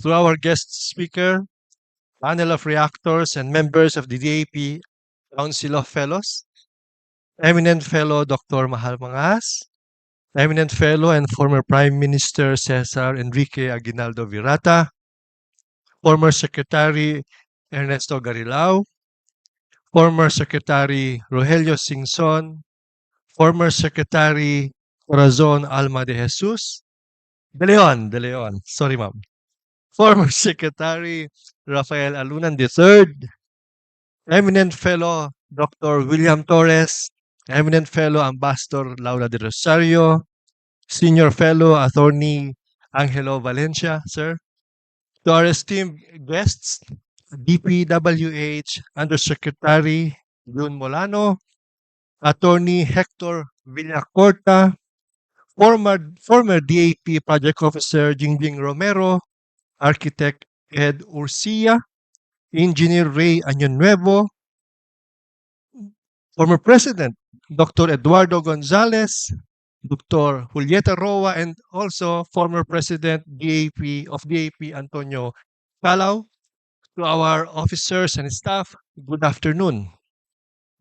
to our guest speaker, panel of reactors, and members of the DAP Council of Fellows, eminent fellow Dr. Mahal Mangas, eminent fellow and former Prime Minister Cesar Enrique Aguinaldo Virata, former Secretary Ernesto Garilao, former Secretary Rogelio Singson, former Secretary Corazon Alma de Jesus, De Leon, sorry ma'am, former Secretary Rafael Alunan III, eminent fellow Dr. William Torres, eminent fellow Ambassador Laura de Rosario, senior fellow attorney Angelo Valencia, sir. To our esteemed guests, DPWH Undersecretary Jun Molano, attorney Hector Villacorta, former DAP project officer Jingjing Romero, architect Ed Urcia, engineer Ray Añonuevo, former president Dr. Eduardo Gonzalez, Dr. Julieta Roa, and also former president of DAP Antonio Calao. To our officers and staff, good afternoon.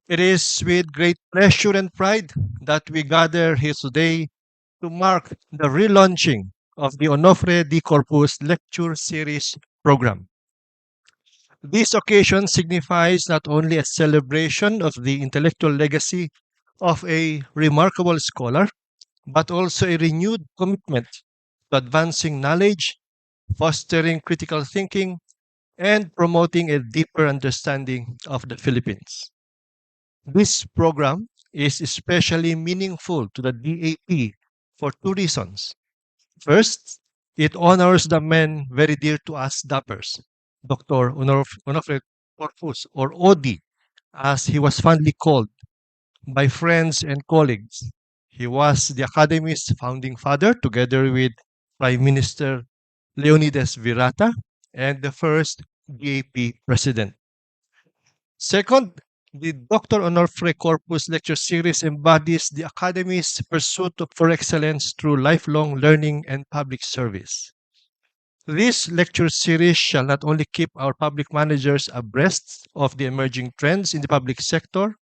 It is with great pleasure and pride that we gather here today to mark the relaunching of the Onofre D Corpuz Lecture Series program. This occasion signifies not only a celebration of the intellectual legacy of a remarkable scholar, but also a renewed commitment to advancing knowledge, fostering critical thinking, and promoting a deeper understanding of the Philippines. This program is especially meaningful to the DAP for two reasons. First, it honors the men very dear to us Dappers, Dr. Onofre Corpuz, or OD, as he was fondly called by friends and colleagues. He was the Academy's founding father, together with Prime Minister Leonidas Virata and the first DAP president. Second, the Dr. Onofre Corpus Lecture Series embodies the Academy's pursuit for excellence through lifelong learning and public service. This lecture series shall not only keep our public managers abreast of the emerging trends in the public sector,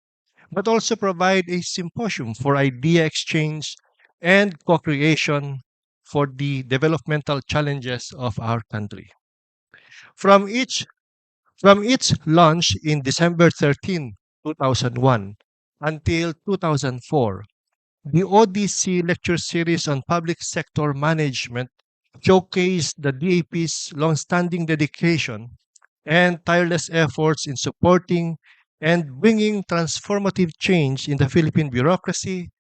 but also provide a symposium for idea exchange and co-creation for the developmental challenges of our country. From each From its launch in December 13, 2001 until 2004, the ODC Lecture Series on Public Sector Management showcased the DAP's long-standing dedication and tireless efforts in supporting and bringing transformative change in the Philippine bureaucracy,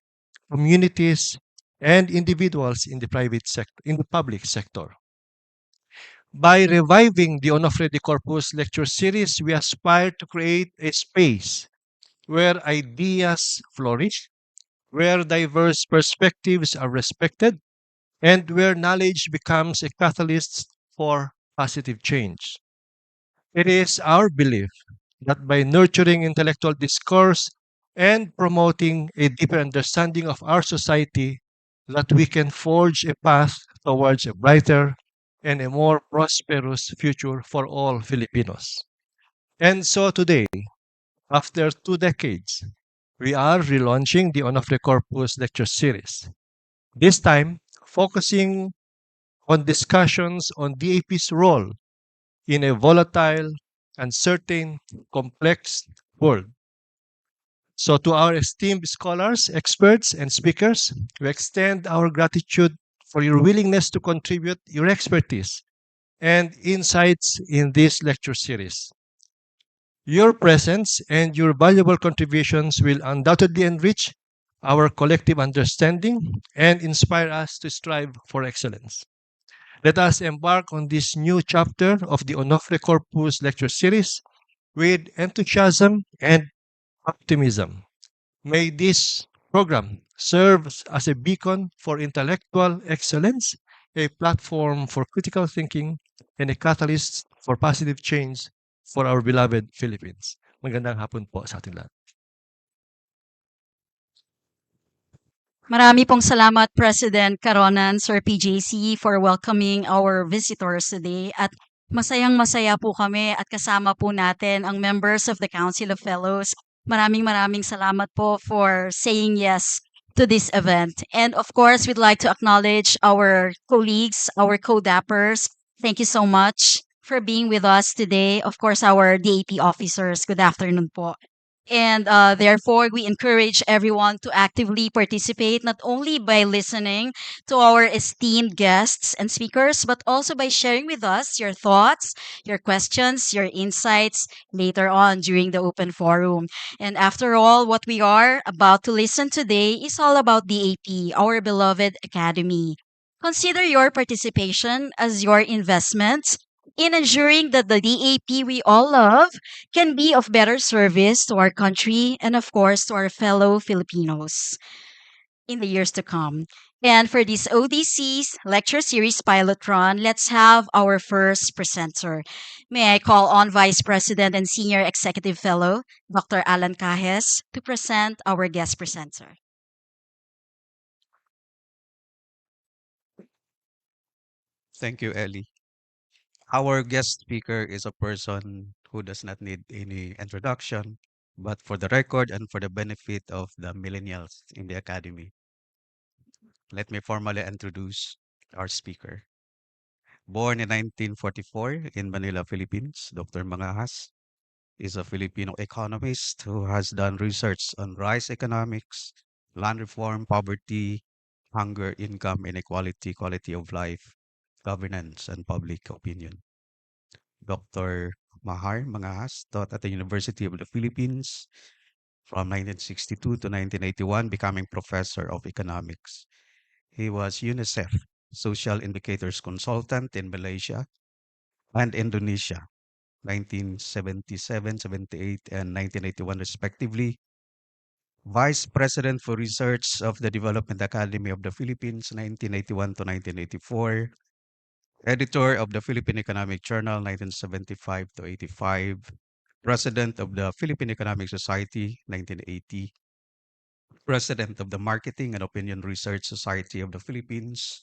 communities, and individuals in the public sector. By reviving the Onofre de Corpus lecture series, we aspire to create a space where ideas flourish, where diverse perspectives are respected, and where knowledge becomes a catalyst for positive change. It is our belief that by nurturing intellectual discourse and promoting a deeper understanding of our society, that we can forge a path towards a brighter and a more prosperous future for all Filipinos. And so today, after 2 decades, we are relaunching the Onofre Corpus lecture series. This time, focusing on discussions on DAP's role in a volatile, uncertain, complex world. So, to our esteemed scholars, experts, and speakers, we extend our gratitude for your willingness to contribute your expertise and insights in this lecture series. Your presence and your valuable contributions will undoubtedly enrich our collective understanding and inspire us to strive for excellence. Let us embark on this new chapter of the Onofre Corpus lecture series with enthusiasm and optimism. May this program serve as a beacon for intellectual excellence, a platform for critical thinking, and a catalyst for positive change for our beloved Philippines. Magandang hapon po sa ating lahat. Marami pong salamat, President Caronan, Sir PJC, for welcoming our visitors today. At masayang-masaya po kami at kasama po natin ang members of the Council of Fellows. Maraming salamat po for saying yes to this event. And of course, we'd like to acknowledge our colleagues, our co-dappers. Thank you so much for being with us today. Of course, our DAP officers. Good afternoon po. And therefore, we encourage everyone to actively participate, not only by listening to our esteemed guests and speakers, but also by sharing with us your thoughts, your questions, your insights later on during the open forum. And after all, what we are about to listen today is all about DAP, our beloved academy. Consider your participation as your investment in ensuring that the DAP we all love can be of better service to our country and, of course, to our fellow Filipinos in the years to come. And for this ODC's Lecture Series Pilotron, let's have our first presenter. May I call on Vice President and Senior Executive Fellow, Dr. Alan Cajes, to present our guest presenter. Thank you, Ellie. Our guest speaker is a person who does not need any introduction, but for the record and for the benefit of the millennials in the academy, let me formally introduce our speaker. Born in 1944 in Manila, Philippines, Dr. Mangahas is a Filipino economist who has done research on rice economics, land reform, poverty, hunger, income inequality, quality of life, governance, and public opinion. Dr. Mahar Mangahas taught at the University of the Philippines from 1962 to 1981, becoming professor of economics. He was UNICEF Social Indicators Consultant in Malaysia and Indonesia, 1977, 78, and 1981, respectively. Vice President for Research of the Development Academy of the Philippines, 1981 to 1984. Editor of the Philippine Economic Journal, 1975 to 85. President of the Philippine Economic Society, 1980. President of the Marketing and Opinion Research Society of the Philippines,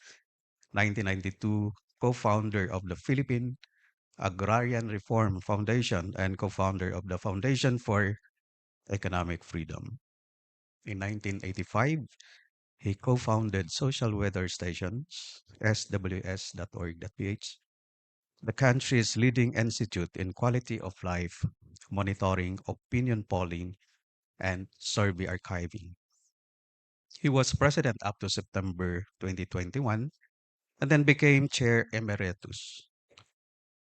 1992. Co-founder of the Philippine Agrarian Reform Foundation and co-founder of the Foundation for Economic Freedom. In 1985, he co-founded Social Weather Stations, sws.org.ph, the country's leading institute in quality of life monitoring, opinion polling, and survey archiving. He was president up to September 2021 and then became chair emeritus.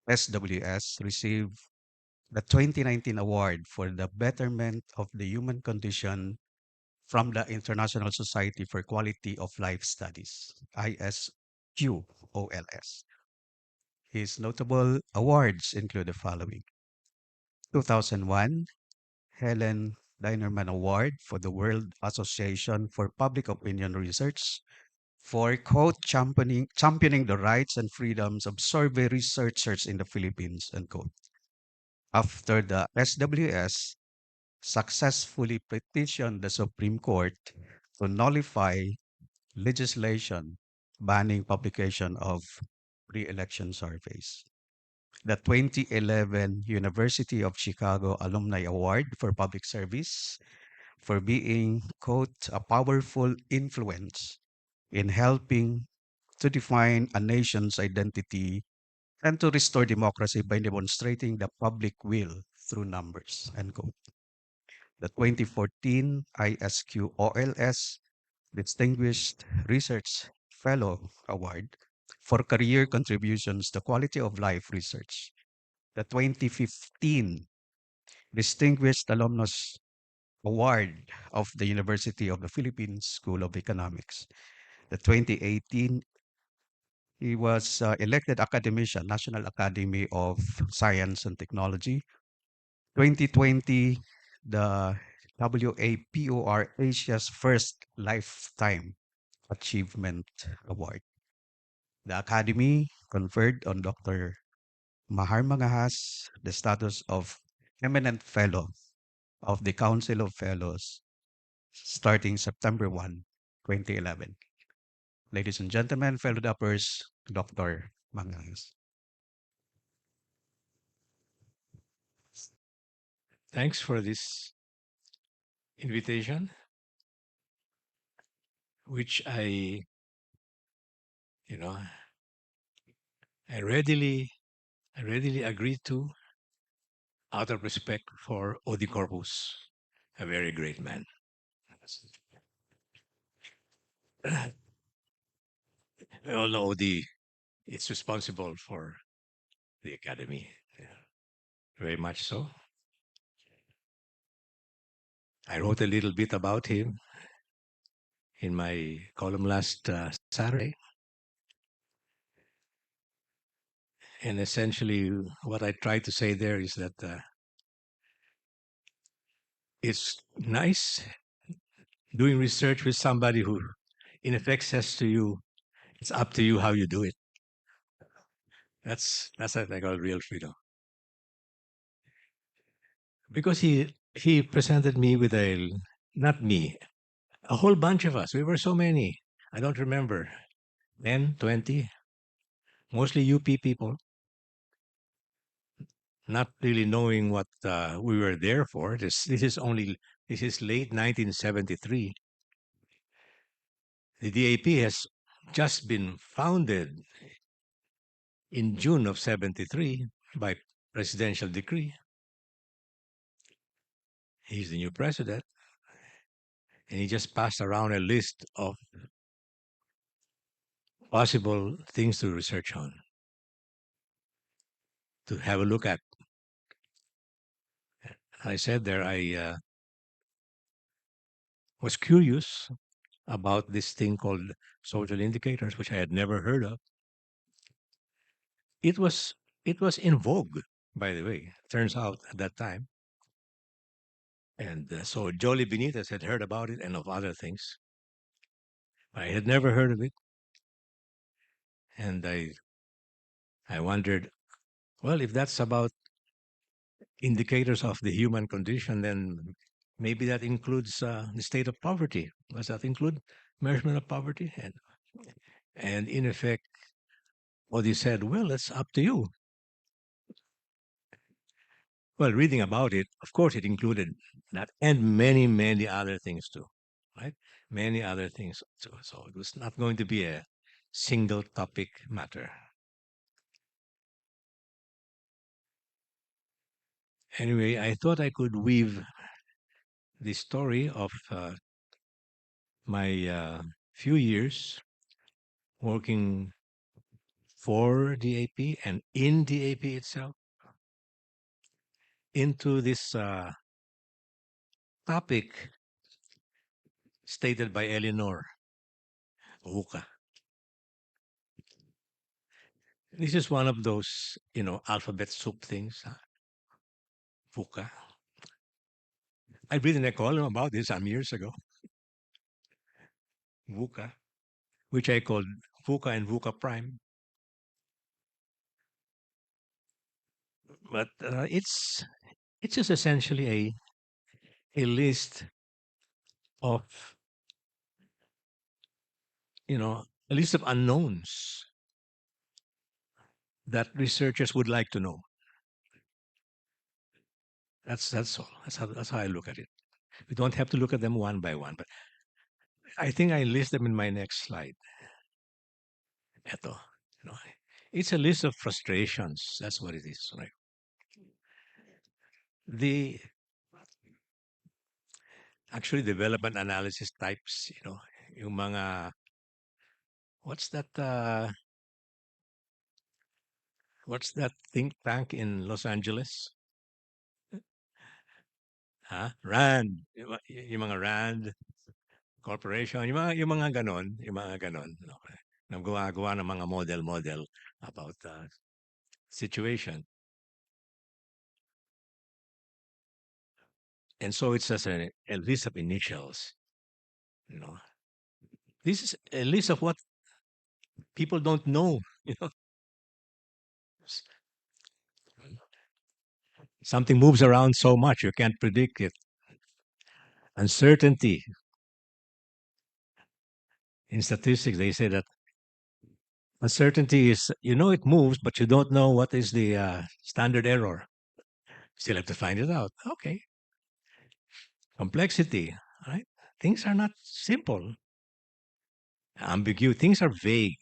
SWS received the 2019 award for the betterment of the human condition from the International Society for Quality of Life Studies, ISQOLS. His notable awards include the following: 2001 Helen Dinerman Award for the World Association for Public Opinion Research for quote championing the rights and freedoms of survey researchers in the Philippines, unquote. After the SWS successfully petitioned the Supreme Court to nullify legislation banning publication of pre-election surveys. The 2011 University of Chicago Alumni Award for Public Service for being, quote, a powerful influence in helping to define a nation's identity and to restore democracy by demonstrating the public will through numbers, end quote. The 2014 ISQOLS Distinguished Research Fellow Award for career contributions to quality of life research. The 2015 Distinguished Alumnus Award of the University of the Philippines School of Economics. The 2018, he was elected academician, National Academy of Science and Technology. 2020, the WAPOR Asia's first Lifetime Achievement Award. The Academy conferred on Dr. Mahar Mangahas the status of Eminent Fellow of the Council of Fellows starting September 1, 2011. Ladies and gentlemen, fellow Dappers, Dr. Mangangas. Thanks for this invitation, which you know, I readily agreed to out of respect for OD Corpuz, a very great man. We all know OD is responsible for the academy, very much so. I wrote a little bit about him in my column last Saturday. And essentially, what I tried to say there is that it's nice doing research with somebody who, in effect, says to you, it's up to you how you do it. That's what I call real freedom. Because he presented me with not me, a whole bunch of us. We were so many. I don't remember, 10, 20, mostly UP people, not really knowing what we were there for. This is late 1973. The DAP has just been founded in June of 73 by presidential decree. He's the new president, and he just passed around a list of possible things to research on, to have a look at. I said there, I was curious about this thing called social indicators, which I had never heard of. It was in vogue, by the way. Turns out at that time, and so Jolie Benitez had heard about it and of other things. I had never heard of it, and I wondered, well, if that's about indicators of the human condition, then maybe that includes the state of poverty. Does that include measurement of poverty? And in effect, what he said, well, it's up to you. Well, reading about it, of course, it included that and many, many other things too, right? Many other things too. So it was not going to be a single topic matter. Anyway, I thought I could weave the story of my few years working for DAP and in DAP itself into this topic stated by Eleanor Huka. This is one of those, alphabet soup things. VUCA. I've written a column about this some years ago. VUCA, which I called VUCA and VUCA Prime. But it's just essentially a list of, a list of unknowns that researchers would like to know. That's all. That's how I look at it. We don't have to look at them one by one, but I think I list them in my next slide. Eto, it's a list of frustrations. That's what it is, right? The actually development analysis types, yung mga what's that think tank in Los Angeles? RAND. Yung mga RAND Corporation, yung mga ganon, Okay. Nagawa ng mga model about situation. And so it's just a list of initials, This is a list of what people don't know, Something moves around so much, you can't predict it. Uncertainty. In statistics, they say that uncertainty is, it moves, but you don't know what is the standard error. Still have to find it out. Okay. Complexity, right? Things are not simple. Ambiguity, things are vague.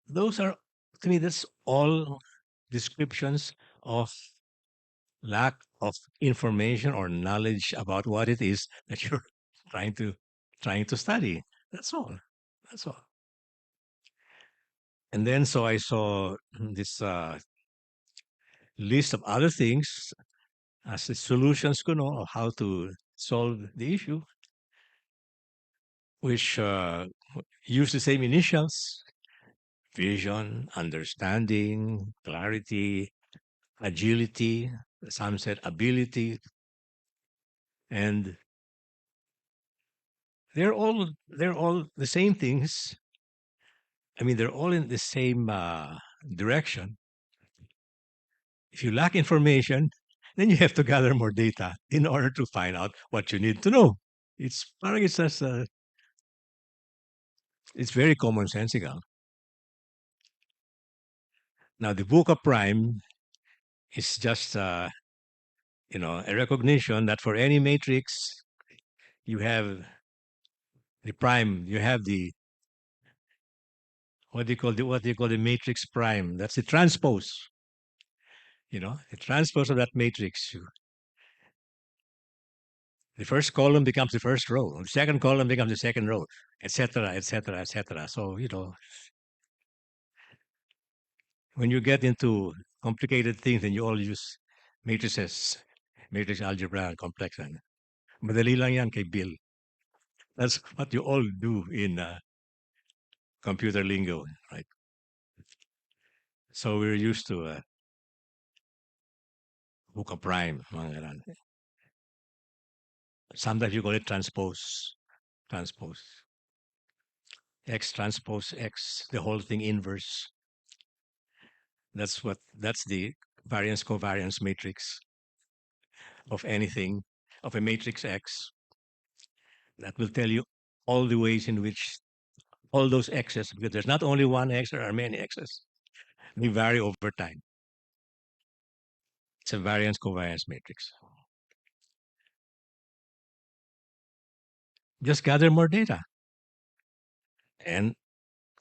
Those are, to me, that's all descriptions of lack of information or knowledge about what it is that you're trying to trying to study. That's all. That's all. And then so I saw this list of other things as the solutions of how to solve the issue, which use the same initials: vision, understanding, clarity, agility, some said ability, and they're all the same things. I mean, they're all in the same direction. If you lack information, then you have to gather more data in order to find out what you need to know. Parang it's just it's very commonsensical. Now, the book of prime is just a recognition that for any matrix, you have the prime, you have the what do you call the matrix prime? That's the transpose. The transpose of that matrix. The first column becomes the first row. The second column becomes the second row, etc., etc., etc. So when you get into complicated things, and you all use matrices, matrix algebra, and complex. Madali lang yan kay Bill. That's what you all do in computer lingo, right? So we're used to book of prime, mga ganon. Sometimes you call it transpose. Transpose. X transpose X, the whole thing inverse. That's the variance covariance matrix of anything, of a matrix X. That will tell you all the ways in which all those X's, because there's not only one X, there are many X's. They vary over time. It's a variance covariance matrix. Just gather more data. And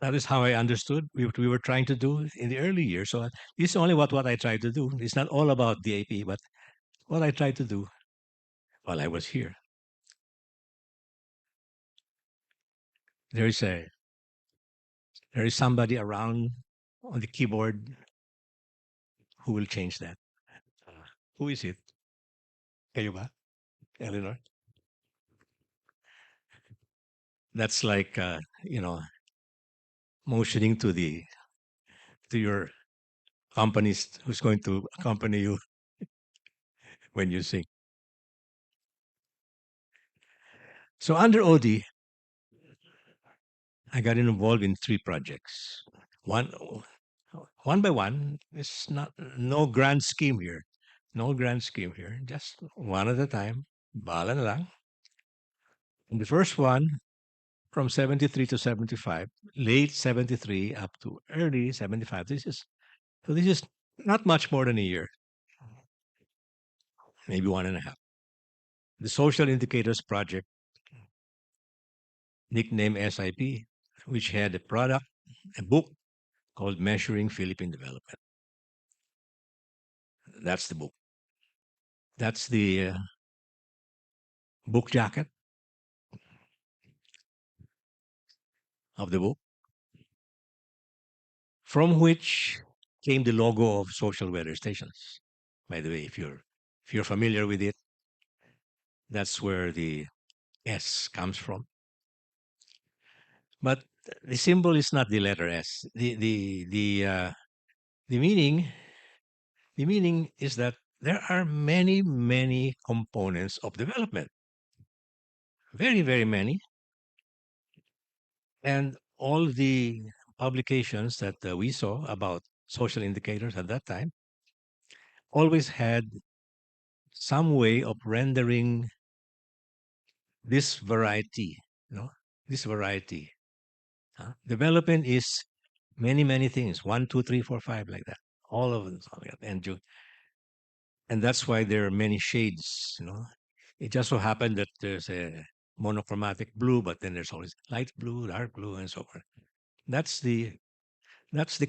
that is how I understood what we were trying to do in the early years. So this is only what I tried to do. It's not all about DAP, but what I tried to do while I was here. There is somebody around on the keyboard who will change that. Who is it? Kayo ba? Eleanor? That's like motioning to your companies who's going to accompany you when you sing. So under OD, I got involved in 3 projects. One by one. It's no grand scheme here. No grand scheme here. Just one at a time. Bala na lang. And the first one, from 73 to 75, late 73 up to early 75. This is not much more than a year. Maybe 1.5. The Social Indicators Project, nicknamed SIP, which had a book called Measuring Philippine Development. That's the book. That's the book jacket of the book, from which came the logo of social weather stations. By the way, if you're familiar with it, that's where the S comes from. But the symbol is not the letter S. The meaning is that there are many, many components of development. Very, very many. And all the publications that we saw about social indicators at that time always had some way of rendering this variety, this variety Development is many, many things. 1, 2, 3, 4, 5, like that. All of them. And that's why there are many shades, It just so happened that there's a monochromatic blue, but then there's always light blue, dark blue, and so forth. That's the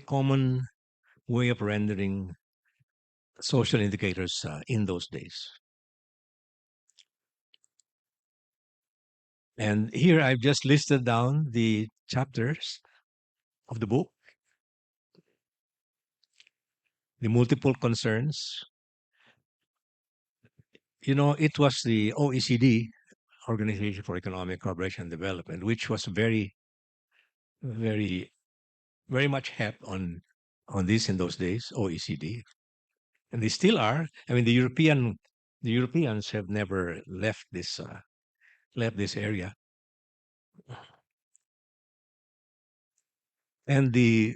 common way of rendering social indicators in those days. And here I've just listed down the chapters of the book, the multiple concerns. It was the OECD, Organization for Economic Cooperation and Development, which was very, very, very much hep on this in those days, OECD. And they still are. I mean, the Europeans have never left this area. And the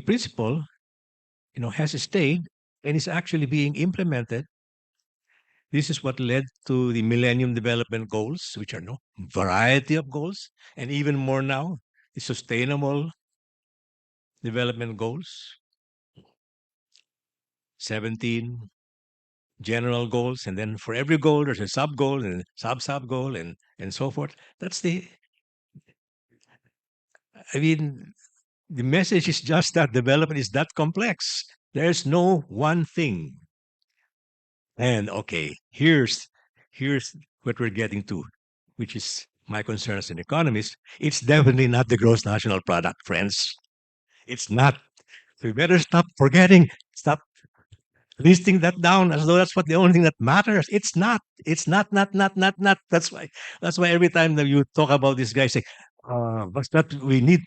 principle, has stayed and is actually being implemented. This is what led to the Millennium Development Goals, which are no variety of goals, and even more now, the Sustainable Development Goals, 17 general goals, and then for every goal there's a sub goal and sub goal and so forth. I mean, the message is just that development is that complex. There's no one thing. And okay, here's what we're getting to, which is my concern as an economist. It's definitely not the gross national product, friends. It's not. So we better stop listing that down as though that's what the only thing that matters. It's not. It's not. That's why every time that you talk about this guy say, but that we need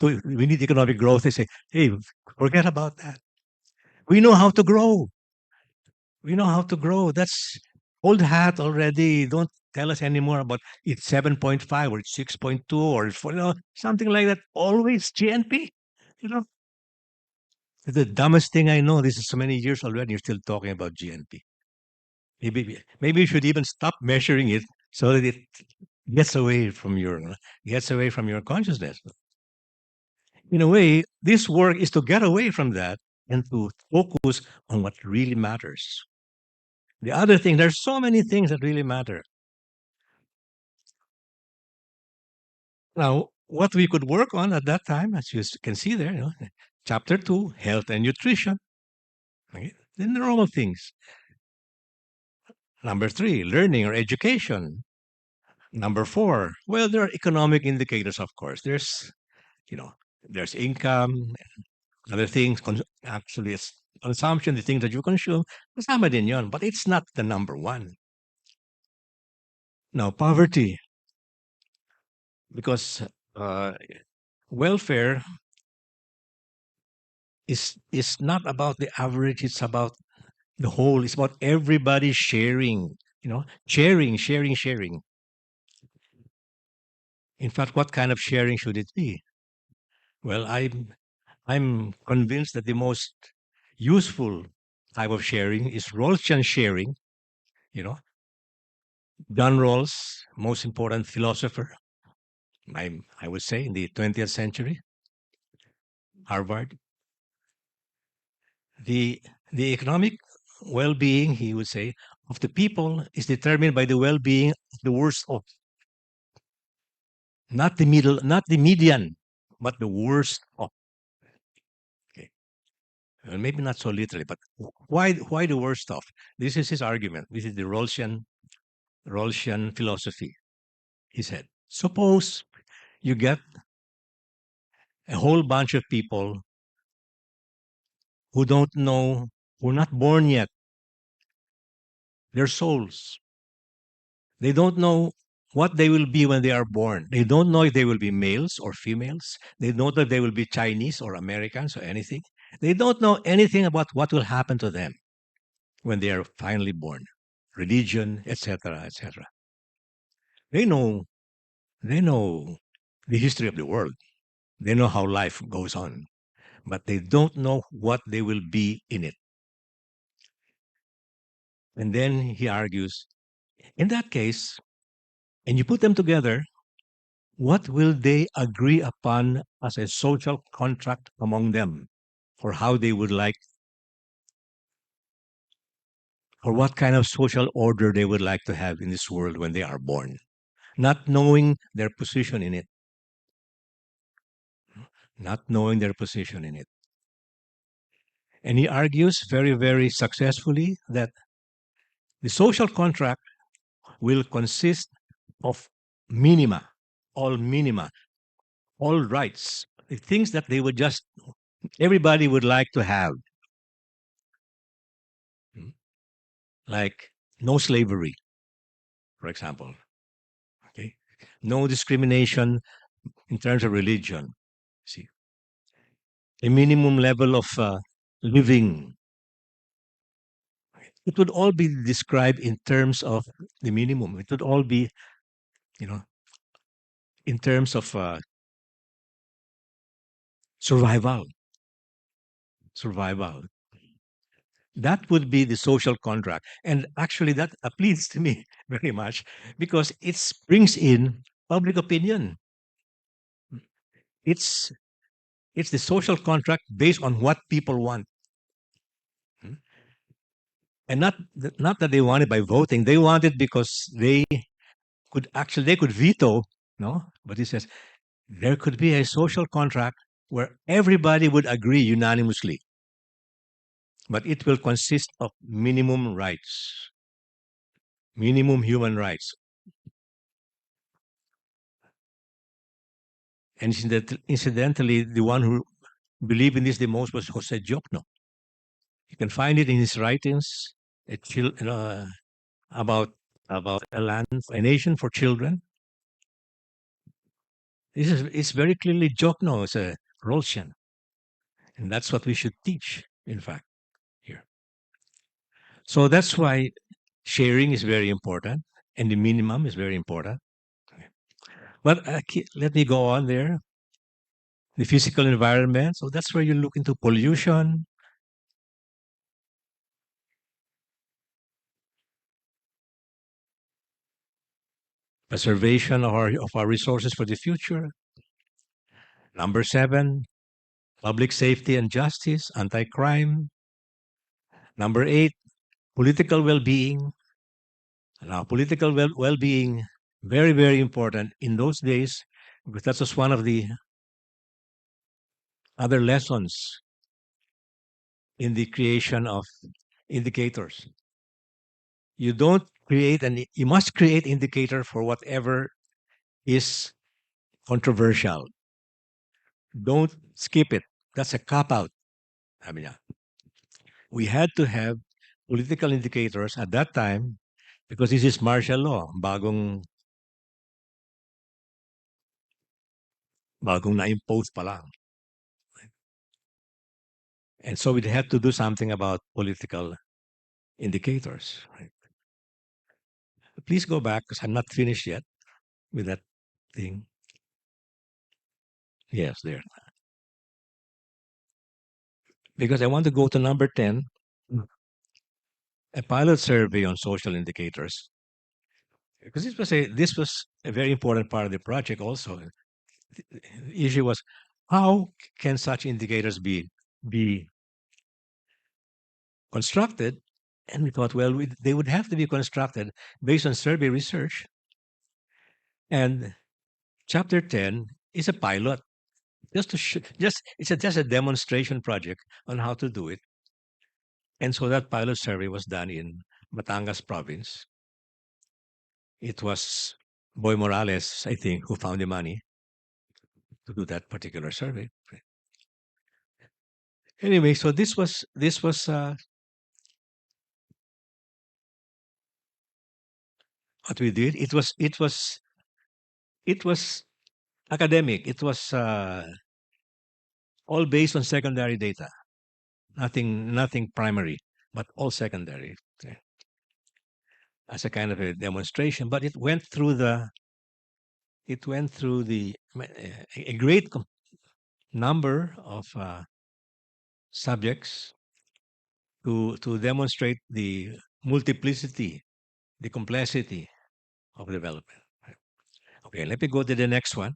economic growth, they say, hey, forget about that. We know how to grow. We know how to grow. That's old hat already. Don't tell us anymore about it's 7.5 or it's 6.2 or it's something like that. Always GNP. You know, the dumbest thing I know. This is so many years already. You're still talking about GNP. Maybe you should even stop measuring it so that it gets away from your consciousness. In a way, this work is to get away from that and to focus on what really matters. The other thing, there's so many things that really matter. Now, what we could work on at that time, as you can see there, chapter 2, health and nutrition. Okay? The normal things. Number 3, learning or education. Number 4, well, there are economic indicators, of course. There's income, other things. Actually, it's consumption, the things that you consume. Kasama din yon, but it's not the number one. Now, poverty. Because welfare is not about the average, it's about the whole. It's about everybody sharing, sharing. In fact, what kind of sharing should it be? Well, I'm convinced that the most useful type of sharing is Rawlsian sharing. John Rawls, most important philosopher, I would say, in the 20th century, Harvard. The economic well-being, he would say, of the people is determined by the well-being of the worst of, not the middle, not the median, but the worst of. Okay, well, maybe not so literally, but why the worst of? This is his argument. This is the Rawlsian philosophy. He said, suppose you get a whole bunch of people who don't know, who are not born yet. They're souls. They don't know what they will be when they are born. They don't know if they will be males or females. They don't know if they will be Chinese or Americans or anything. They don't know anything about what will happen to them when they are finally born, religion, etc., etc. They know the history of the world. They know how life goes on, but they don't know what they will be in it. And then he argues, in that case, and you put them together, what will they agree upon as a social contract among them for how they would like, or what kind of social order they would like to have in this world when they are born, not knowing their position in it, not knowing their position in it. And he argues very, very successfully that the social contract will consist of minima, all minima, all rights, the things that they would just, everybody would like to have. Like no slavery, for example. Okay, no discrimination in terms of religion. See, a minimum level of living. It would all be described in terms of the minimum. It would all be, you know, in terms of survival. Survival. That would be the social contract, and actually, that appeals to me very much because it brings in public opinion. It's it's the social contract based on what people want. Hmm? And not that they want it by voting. They want it because they could veto, no? But he says there could be a social contract where everybody would agree unanimously, but it will consist of minimum rights, minimum human rights. And incidentally, the one who believed in this the most was Jose Diokno. You can find it in his writings, about a land, a nation for children. It's very clearly Jokno as a Rolshan. And that's what we should teach, in fact, here. So that's why sharing is very important and the minimum is very important. But let me go on there. The physical environment. So that's where you look into pollution, preservation of our resources for the future. Number 7, public safety and justice, anti-crime. Number 8, political well-being. Now, political well-being, very, very important in those days, because that was one of the other lessons in the creation of indicators. You don't create you must create indicator for whatever is controversial. Don't skip it. That's a cop out. I mean, we had to have political indicators at that time because this is martial law, bagong na-impose pa lang. And so we had to do something about political indicators. Right? Please go back because I'm not finished yet with that thing. Yes, there. Because I want to go to number 10, a pilot survey on social indicators. Because this was a very important part of the project also. The issue was how can such indicators be constructed? And we thought, well, they would have to be constructed based on survey research. And chapter 10 is a pilot, just to just a demonstration project on how to do it. And so that pilot survey was done in Batangas province. It was Boy Morales, I think, who found the money to do that particular survey. Anyway, so this was what we did. It was academic. It was all based on secondary data. Nothing primary, but all secondary. Okay, as a kind of a demonstration. But it went through a great number of subjects to demonstrate the multiplicity, the complexity of development. Okay, let me go to the next one.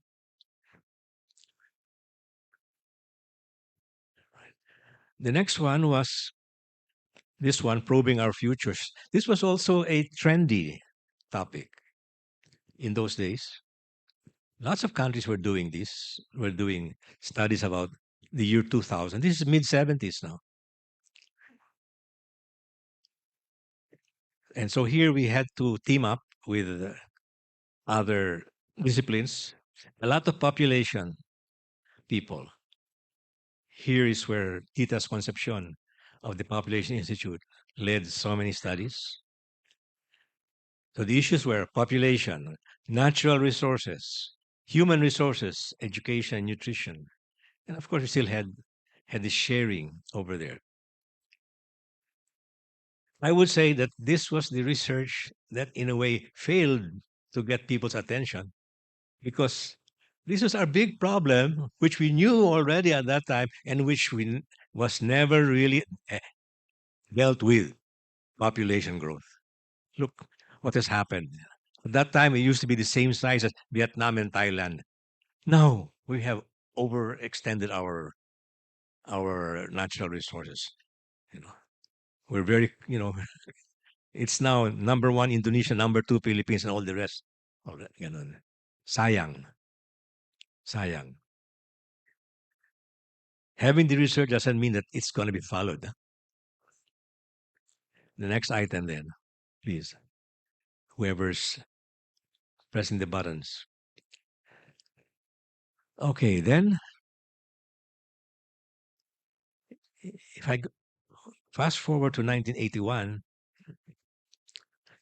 The next one was this one, probing our futures. This was also a trendy topic in those days. Lots of countries were doing this, were doing studies about the year 2000. This is mid 70s now. And so here we had to team up with other disciplines, a lot of population people. Here is where Tita's Concepcion of the Population Institute led so many studies. So the issues were population, natural resources, human resources, education, nutrition. And of course, we still had the sharing over there. I would say that this was the research that, in a way, failed to get people's attention because this was our big problem, which we knew already at that time and which was never really dealt with: population growth. Look what has happened. At that time, it used to be the same size as Vietnam and Thailand. Now we have overextended our natural resources. You know, we're very, it's now number one Indonesia, number two Philippines, and all the rest. All that, ganun. Sayang, sayang. Having the research doesn't mean that it's going to be followed. The next item, then, please. Whoever's pressing the buttons. Okay, then, if I fast forward to 1981,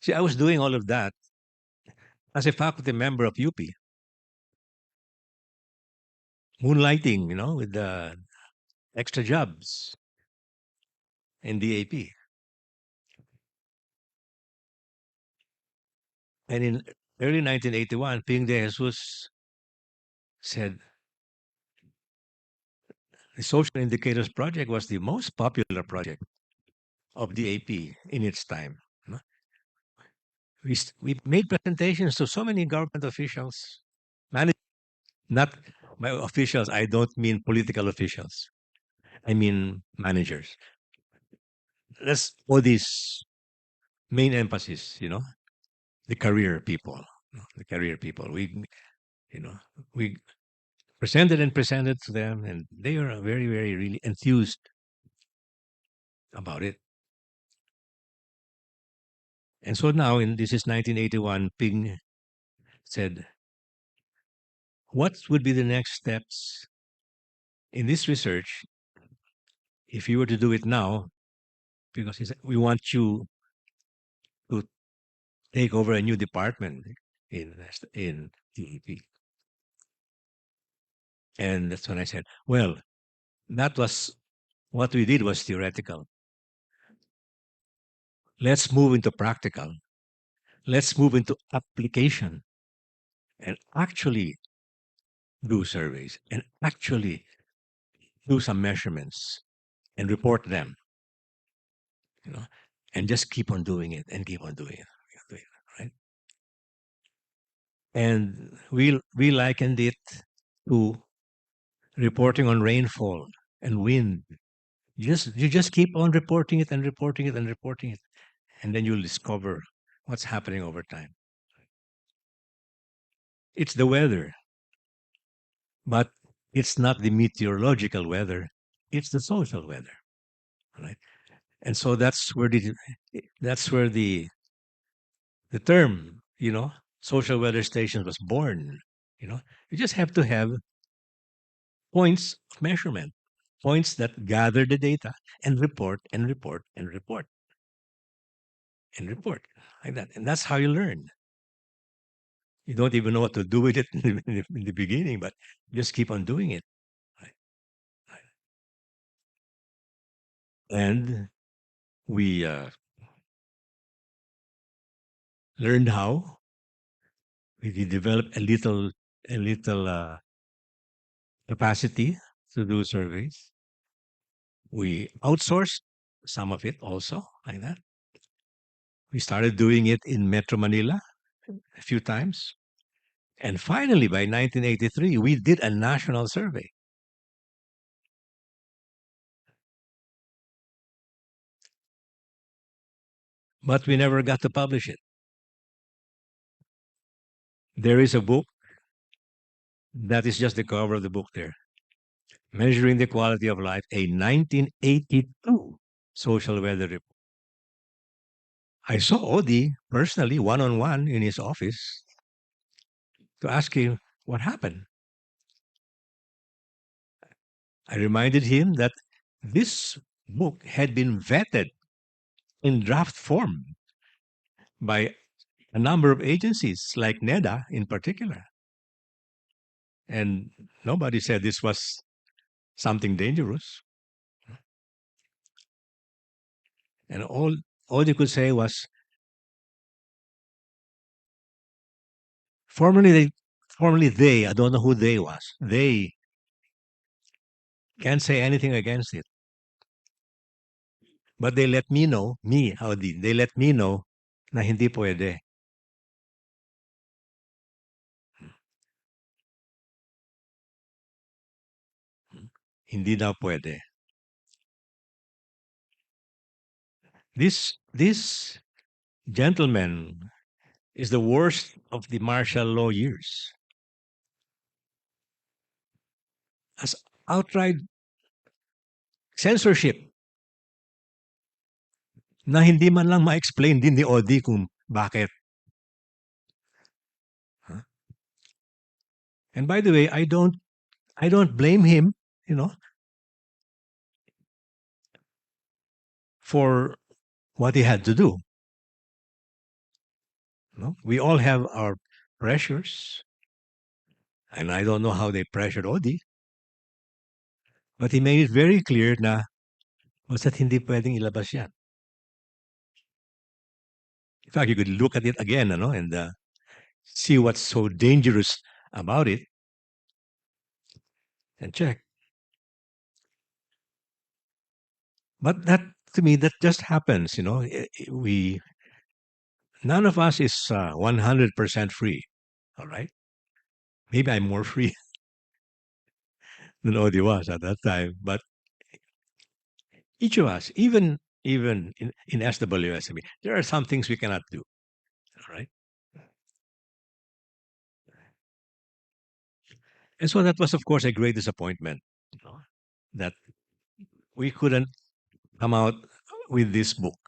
see, I was doing all of that as a faculty member of UP, moonlighting, with the extra jobs in DAP. And in early 1981, Ping de Jesus said the Social Indicators Project was the most popular project of DAP in its time. We made presentations to so many government officials, not my officials. I don't mean political officials. I mean managers. That's all these main emphasis, the career people, the career people. You know, we presented and presented to them, and they are very, very, really enthused about it. And so now, this is 1981, Ping said, what would be the next steps in this research if you were to do it now? Because he said, we want you to take over a new department in TEP. And that's when I said, well, that was what we did was theoretical. Let's move into practical. Let's move into application and actually do surveys and actually do some measurements and report them, and just keep on doing it and keep on doing it, right? And we likened it to reporting on rainfall and wind. You just keep on reporting it and reporting it and reporting it, and then you'll discover what's happening over time. It's the weather, but it's not the meteorological weather. It's the social weather, right? And so that's where the term, social weather stations was born. You just have to have points of measurement, points that gather the data and report and report and report and report like that. And that's how you learn. You don't even know what to do with it in the beginning, but just keep on doing it. Right? And we learned how. We developed a little capacity to do surveys. We outsourced some of it also, like that. We started doing it in Metro Manila a few times. And finally, by 1983, we did a national survey. But we never got to publish it. There is a book that is just the cover of the book there. Measuring the Quality of Life, a 1982 social weather report. I saw Odi personally, one-on-one in his office, to ask him what happened. I reminded him that this book had been vetted in draft form by a number of agencies, like NEDA in particular. And nobody said this was something dangerous. And all you could say was, formerly they, I don't know who they was, they can't say anything against it. But they let me know, they let me know na hindi pwede. Hindi daw pwede. This gentleman is the worst of the martial law years. As outright censorship na hindi man lang ma-explain din ni Odi kung bakit. Huh? And by the way, I don't blame him, for what he had to do. No? We all have our pressures. And I don't know how they pressured Odi. But he made it very clear na basta't hindi pwedeng ilabas yan. In fact, you could look at it again, and see what's so dangerous about it and check. But that, to me, that just happens, none of us is 100% free, all right? Maybe I'm more free than Odi was at that time, but each of us, even in SWS, there are some things we cannot do, all right? And so that was, of course, a great disappointment, that we couldn't come out with this book.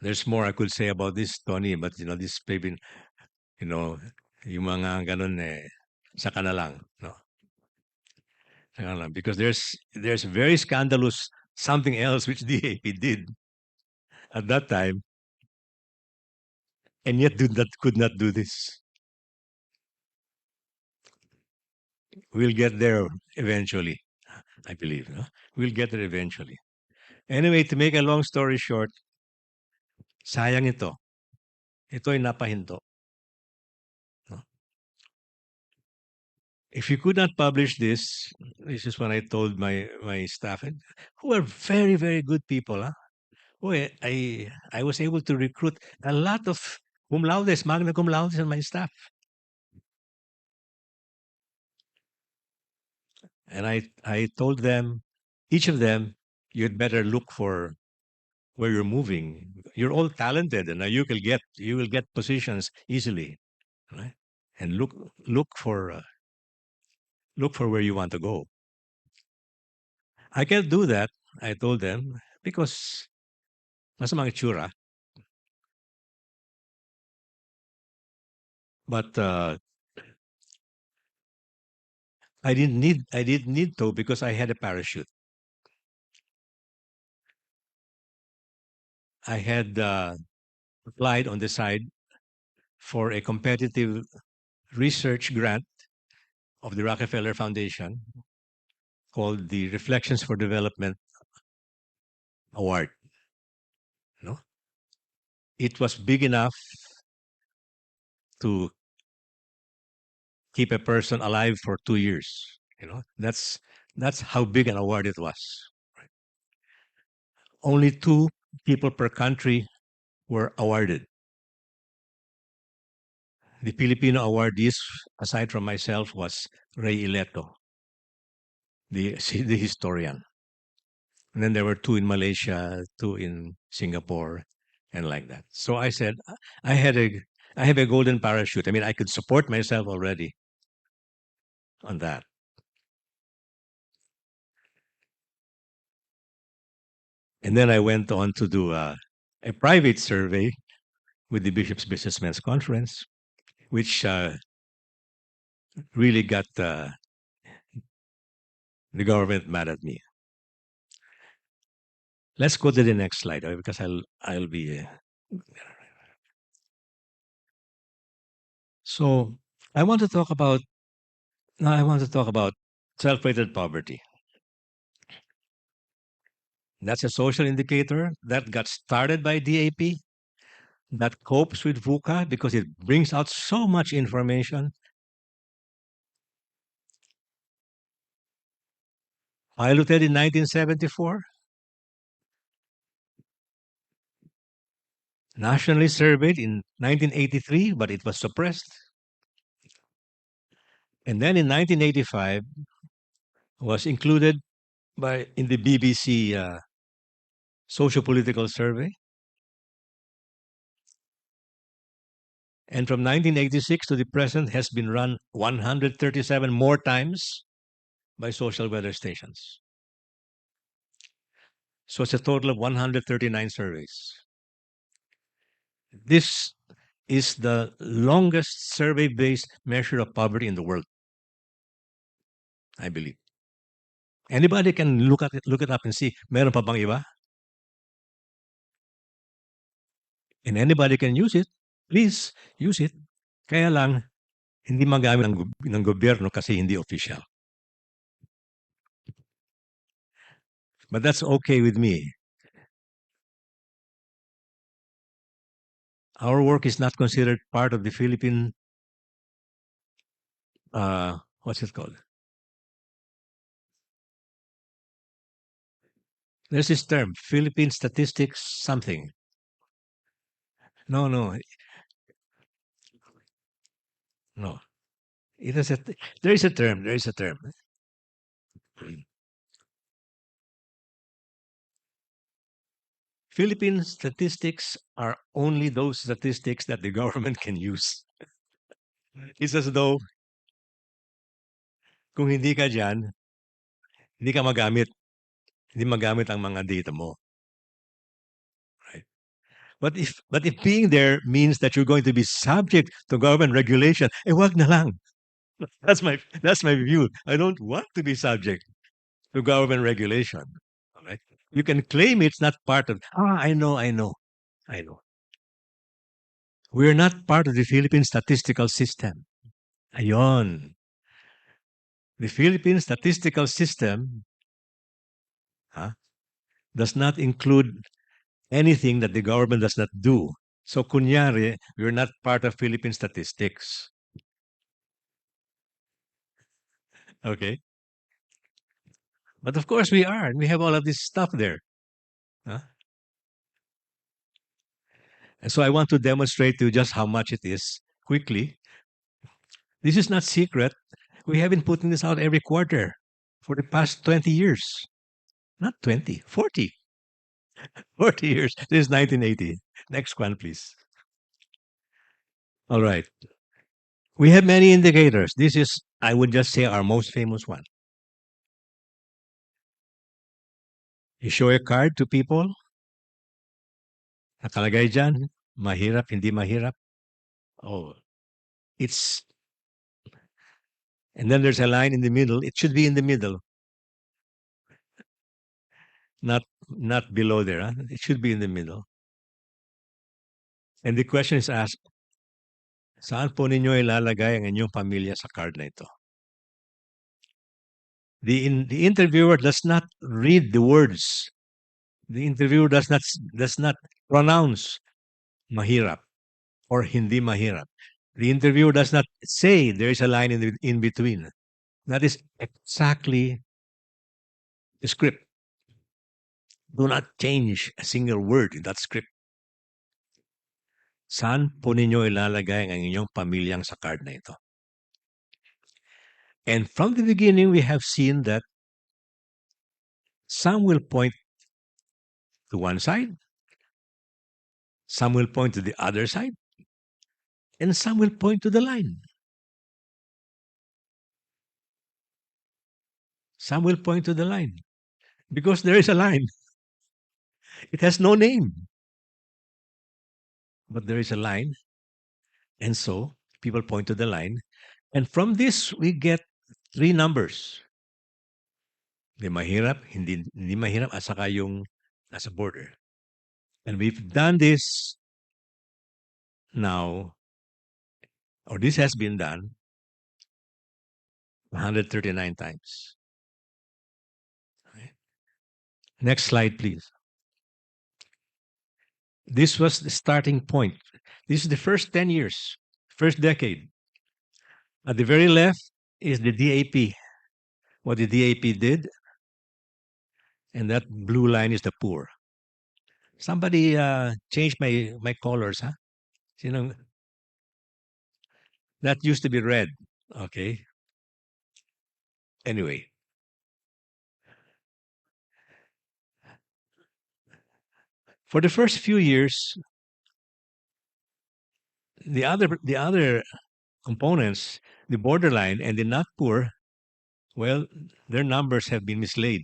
There's more I could say about this, Tony, but this maybe, yung mga ganun saka na lang, no? Saka na lang. Because there's very scandalous something else which DAP did at that time, and yet could not do this. We'll get there eventually, I believe. No? We'll get there eventually. Anyway, to make a long story short, sayang ito. Ito ay napahinto. No? If you could not publish this is when I told my staff, who are very, very good people. Huh? I was able to recruit a lot of cum laudes, magna cum laudes in my staff. And I told them, each of them, you'd better look for where you're moving. You're all talented, and you will get positions easily, right? And look for where you want to go. I can't do that, I told them, because masamang itsura. But I didn't need to, because I had a parachute. I had applied on the side for a competitive research grant of the Rockefeller Foundation called the Reflections for Development Award. No? It was big enough to keep a person alive for 2 years. That's how big an award it was. only 2 people per country were awarded. The Filipino awardees, aside from myself, was Ray Ileto, the historian. And then there were 2 in Malaysia, 2 in Singapore, and like that. So I said, I have a golden parachute. I mean, I could support myself already on that. And then I went on to do a private survey with the Bishops Businessmen's Conference, which really got the government mad at me. Let's go to the next slide because I'll be. So I want to talk about self-rated poverty. That's a social indicator that got started by DAP that copes with VUCA because it brings out so much information. Piloted in 1974, nationally surveyed in 1983, but it was suppressed. And then in 1985, was included in the BBC socio-political survey. And from 1986 to the present has been run 137 more times by social weather stations. So it's a total of 139 surveys. This is the longest survey-based measure of poverty in the world, I believe. Anybody can look it up and see, meron pa bang iba? And anybody can use it. Please, use it. Kaya lang, hindi magamit ng gobyerno kasi hindi official. But that's okay with me. Our work is not considered part of the Philippine, what's it called? There's this term, Philippine statistics something. No. There is a term. Philippine statistics are only those statistics that the government can use. It's as though kung hindi ka dyan, hindi ka magamit. Hindi magamit ang mga data mo. Right? But if being there means that you're going to be subject to government regulation, wag na lang. That's my view. I don't want to be subject to government regulation. All right? You can claim it's not part of. I know. We're not part of the Philippine statistical system. Ayon. The Philippine statistical system does not include anything that the government does not do. So, kunyari, we're not part of Philippine statistics. Okay? But of course we are, and we have all of this stuff there. And so I want to demonstrate to you just how much it is quickly. This is not secret. We have been putting this out every quarter for the past 20 years. Not 20, 40. 40 years. This is 1980. Next one, please. All right. We have many indicators. This is, I would just say, our most famous one. You show a card to people. Nakalagay dyan, mahirap, hindi mahirap. Oh, it's, and then there's a line in the middle. It should be in the middle. Not below there. Huh? It should be in the middle. And the question is asked, saan po ninyo ilalagay ang inyong pamilya sa card na ito? The interviewer does not read the words. The interviewer does not pronounce mahirap or hindi mahirap. The interviewer does not say there is a line in between. That is exactly the script. Do not change a single word in that script. Saan po ninyo ilalagay ang inyong pamilyang sa card na ito? And from the beginning, we have seen that some will point to one side, some will point to the other side, and some will point to the line. Some will point to the line because there is a line. It has no name, but there is a line. And so people point to the line. And from this, we get three numbers. Hindi mahirap, hindi mahirap, at saka yung nasa border. And we've done this now, or this has been done 139 times. Next slide, please. This was the starting point. This is the first 10 years, first decade. At the very left is the DAP, what the DAP did, and that blue line is the poor. Somebody changed my colors, huh? Sinong, that used to be red, okay? Anyway. For the first few years, the other components, the borderline and the not poor, well, their numbers have been mislaid.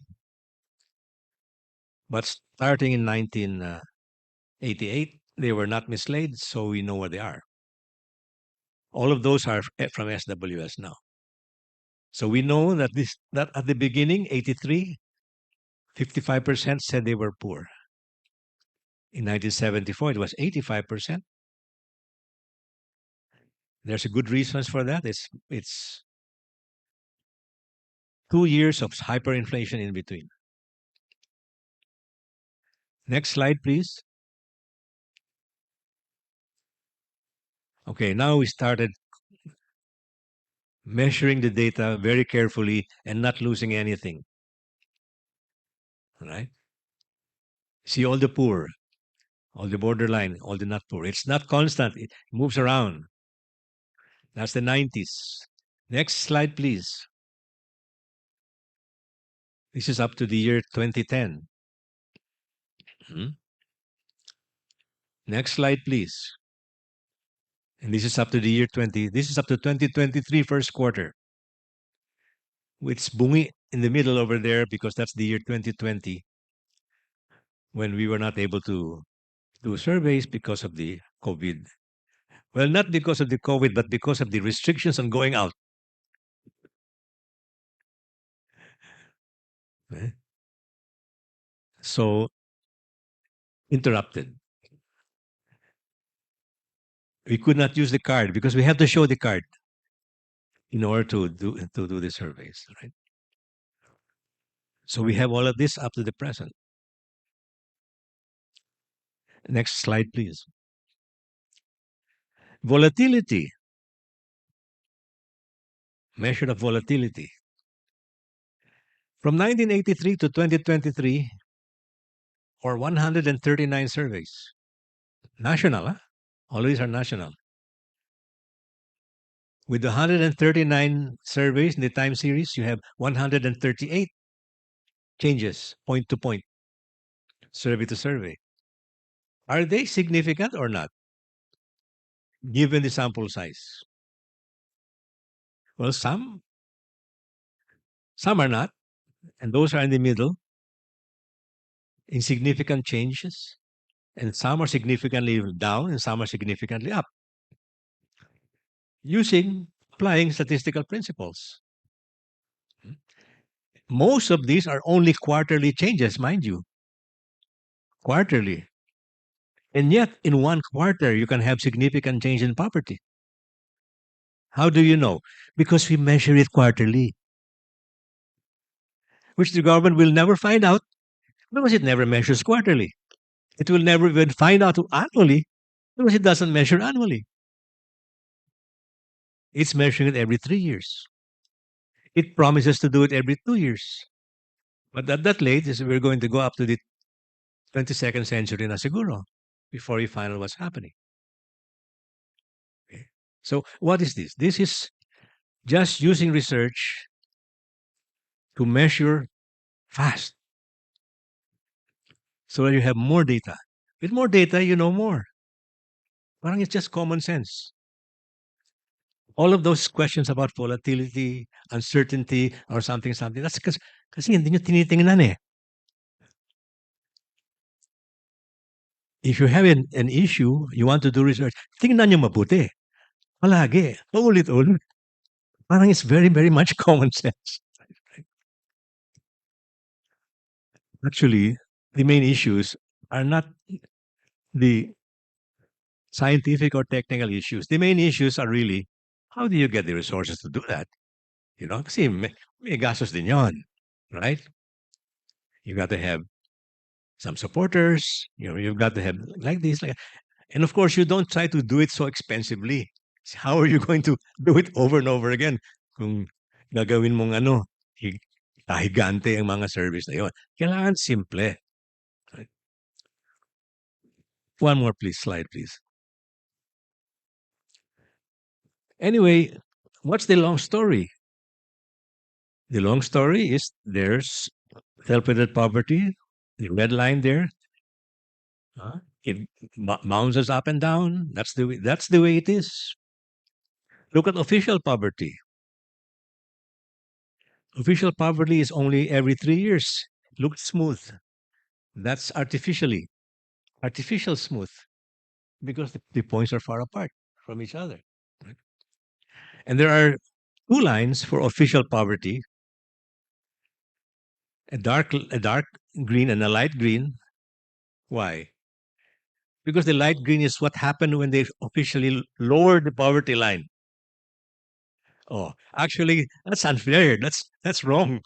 But starting in 1988, they were not mislaid, so we know where they are. All of those are from SWS now. So we know that that at the beginning, 83, 55% said they were poor. In 1974, it was 85%. There's a good reasons for that. It's 2 years of hyperinflation in between. Next slide, please. Okay, now we started measuring the data very carefully and not losing anything. All right? See all the poor, all the borderline, all the not poor. It's not constant. It moves around. That's the 90s. Next slide, please. This is up to the year 2010. Next slide, please. And this is up to the year 20. This is up to 2023 first quarter. It's bungi in the middle over there because that's the year 2020 when we were not able to do surveys because of the COVID. Well, not because of the COVID, but because of the restrictions on going out. So, interrupted. We could not use the card because we have to show the card in order to do the surveys, right? So we have all of this up to the present. Next slide, please. Volatility. Measure of volatility. From 1983 to 2023, or 139 surveys. National, huh? All these are national. With the 139 surveys in the time series, you have 138 changes, point to point, survey to survey. Are they significant or not, given the sample size? Well, some are not, and those are in the middle, insignificant changes, and some are significantly down, and some are significantly up, applying statistical principles. Most of these are only quarterly changes, mind you. Quarterly. And yet, in one quarter, you can have significant change in poverty. How do you know? Because we measure it quarterly, which the government will never find out because it never measures quarterly. It will never even find out annually because it doesn't measure annually. It's measuring it every 3 years. It promises to do it every 2 years. But at that late, we're going to go up to the 22nd century na siguro before you find out what's happening. Okay. So what is this? This is just using research to measure fast so that you have more data. With more data, you know more. Parang it's just common sense. All of those questions about volatility, uncertainty, or something, that's kasi hindi nyo tinitingnan eh. If you have an issue, you want to do research, tingnan nyo mabuti. Palagi. Paulit-ulit. Parang it's very, very much common sense. Actually, the main issues are not the scientific or technical issues. The main issues are really, how do you get the resources to do that? You know, kasi may gastos din yon, right? You got to have some supporters, you've got to have like this, and of course, you don't try to do it so expensively. How are you going to do it over and over again? Kung gagawin mong kahigante ang mga service na yun. Kailangan simple. Right? One more, please. Slide, please. Anyway, what's the long story? The long story is there's self-employed poverty, the red line there. It bounces up and down. That's the way it is. Look at official poverty. Official poverty is only every 3 years. Looks smooth. That's artificial smooth, because the points are far apart from each other. Right? And there are two lines for official poverty: a dark green and a light green. Why? Because the light green is what happened when they officially lowered the poverty line. Oh, actually, that's unfair. That's wrong.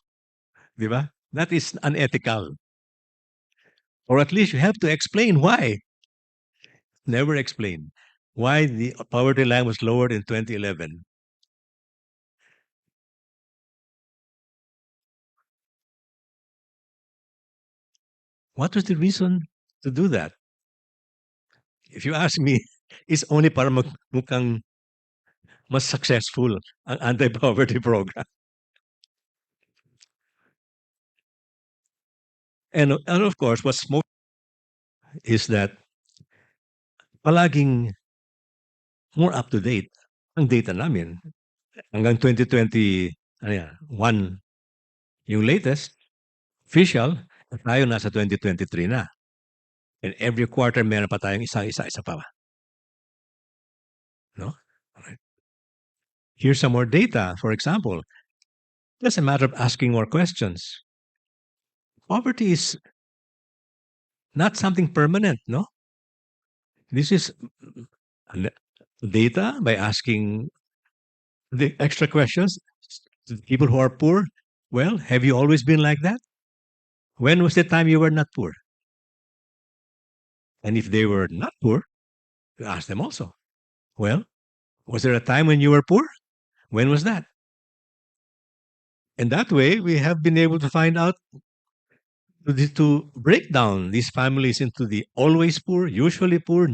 Diba? That is unethical. Or at least you have to explain why. Never explain why the poverty line was lowered in 2011. What was the reason to do that? If you ask me, it's only para mukhang mas successful ang anti-poverty program. And of course, what's most is that palaging more up-to-date ang data namin. Hanggang 2021, yung latest, official, tayo nasa 2023 na. And every quarter, meron pa tayong isa pa. No? Right. Here's some more data. For example, just a matter of asking more questions. Poverty is not something permanent, no? This is data by asking the extra questions to people who are poor. Well, have you always been like that? When was the time you were not poor? And if they were not poor, you ask them also. Well, was there a time when you were poor? When was that? And that way, we have been able to find out, to break down these families into the always poor, newly poor,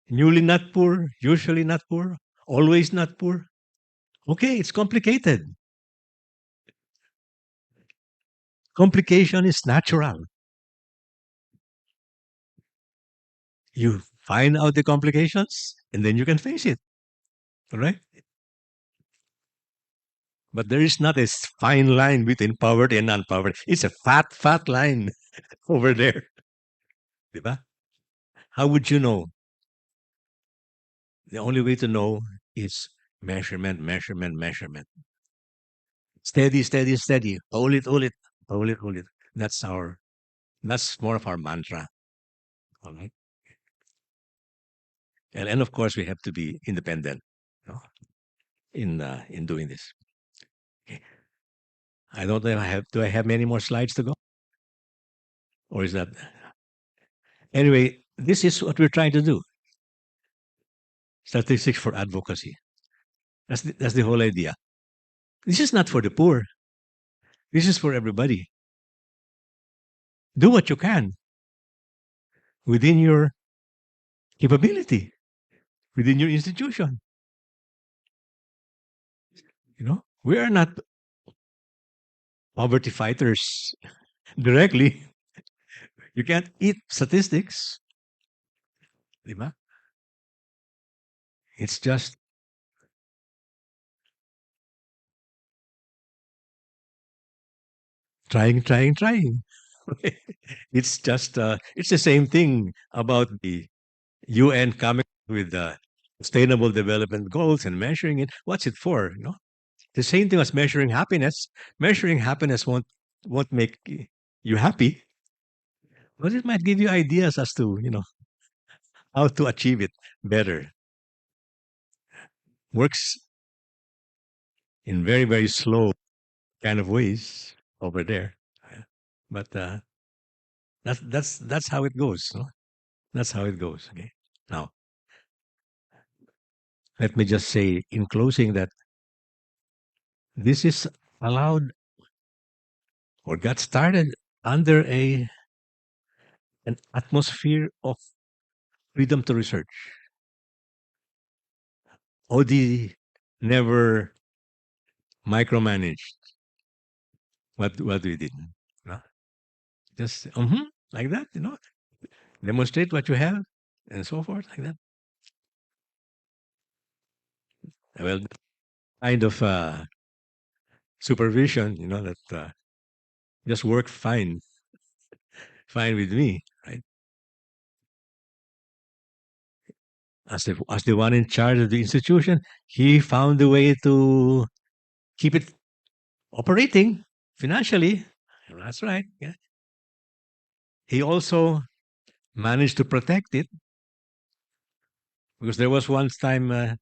newly not poor, usually not poor, always not poor. Okay, it's complicated. Complication is natural. You find out the complications, and then you can face it. All right? But there is not a fine line between poverty and non-poverty. It's a fat line over there. Diba? How would you know? The only way to know is measurement. Steady. Hold it. That's more of our mantra. All right. And of course, we have to be independent, you know, in doing this. Okay. I don't know if do I have many more slides to go? Or is that anyway, this is what we're trying to do. Statistics for advocacy. That's the whole idea. This is not for the poor. This is for everybody. Do what you can. within your capability, within your institution. We are not poverty fighters directly. You can't eat statistics. Di ba? It's just trying. It's just it's the same thing about the UN coming with the sustainable development goals and measuring it. What's it for? The same thing as measuring happiness. Measuring happiness won't make you happy, but it might give you ideas as to how to achieve it better. Works in very very slow kind of ways over there, but that's how it goes. No? That's how it goes. Okay. Now, let me just say in closing that this is allowed or got started under an atmosphere of freedom to research. OD never micromanaged what we did. No? Just like that, demonstrate what you have and so forth, like that. Well, kind of supervision, that just worked fine with me, right? As the one in charge of the institution, he found a way to keep it operating financially. That's right. Yeah. He also managed to protect it because there was one time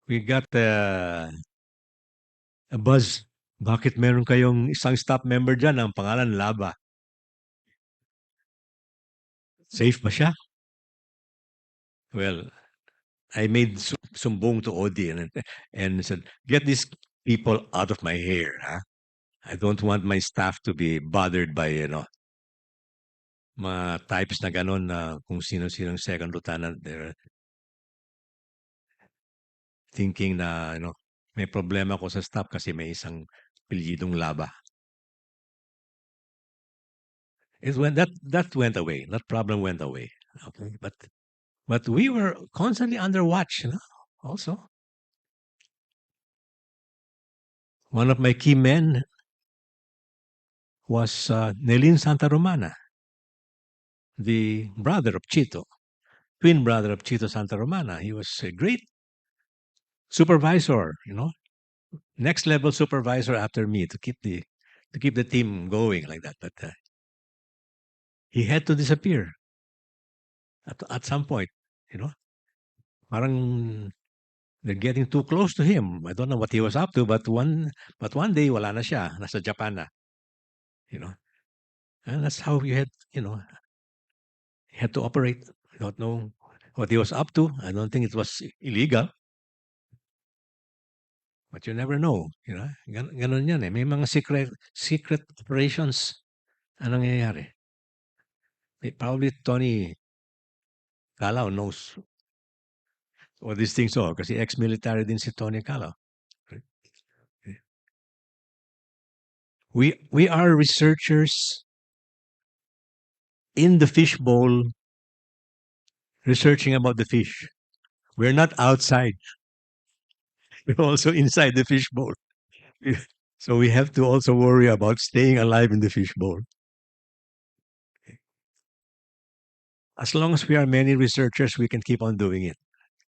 we got a buzz. Bakit meron kayong isang staff member dyan ang pangalan Laba? Safe ba siya? Well, I made sumbong to OD and said, get these people out of my hair. Huh? I don't want my staff to be bothered by, mga types na ganon na kung sino-sinong second lieutenant. They're thinking na, may problema ko sa staff kasi may isang pilyidong Laba. That went away. That problem went away. Okay, but we were constantly under watch. Also, one of my key men was Nelin Santa Romana, the brother of Chito, twin brother of Chito Santa Romana. He was a great supervisor. Next level supervisor after me to keep the team going like that. But he had to disappear at some point. Parang they're getting too close to him. I don't know what he was up to, but one day wala na siya, nasa Japan na. And that's how you had to operate. I don't know what he was up to. I don't think it was illegal. But you never know. Ganon yan eh. May mga secret operations ang nangyayari. Probably Tony Calao knows what these things are kasi ex-military din si Tony Calao. We are researchers in the fishbowl researching about the fish. We're not outside. We're also inside the fishbowl. So we have to also worry about staying alive in the fishbowl. As long as we are many researchers, we can keep on doing it.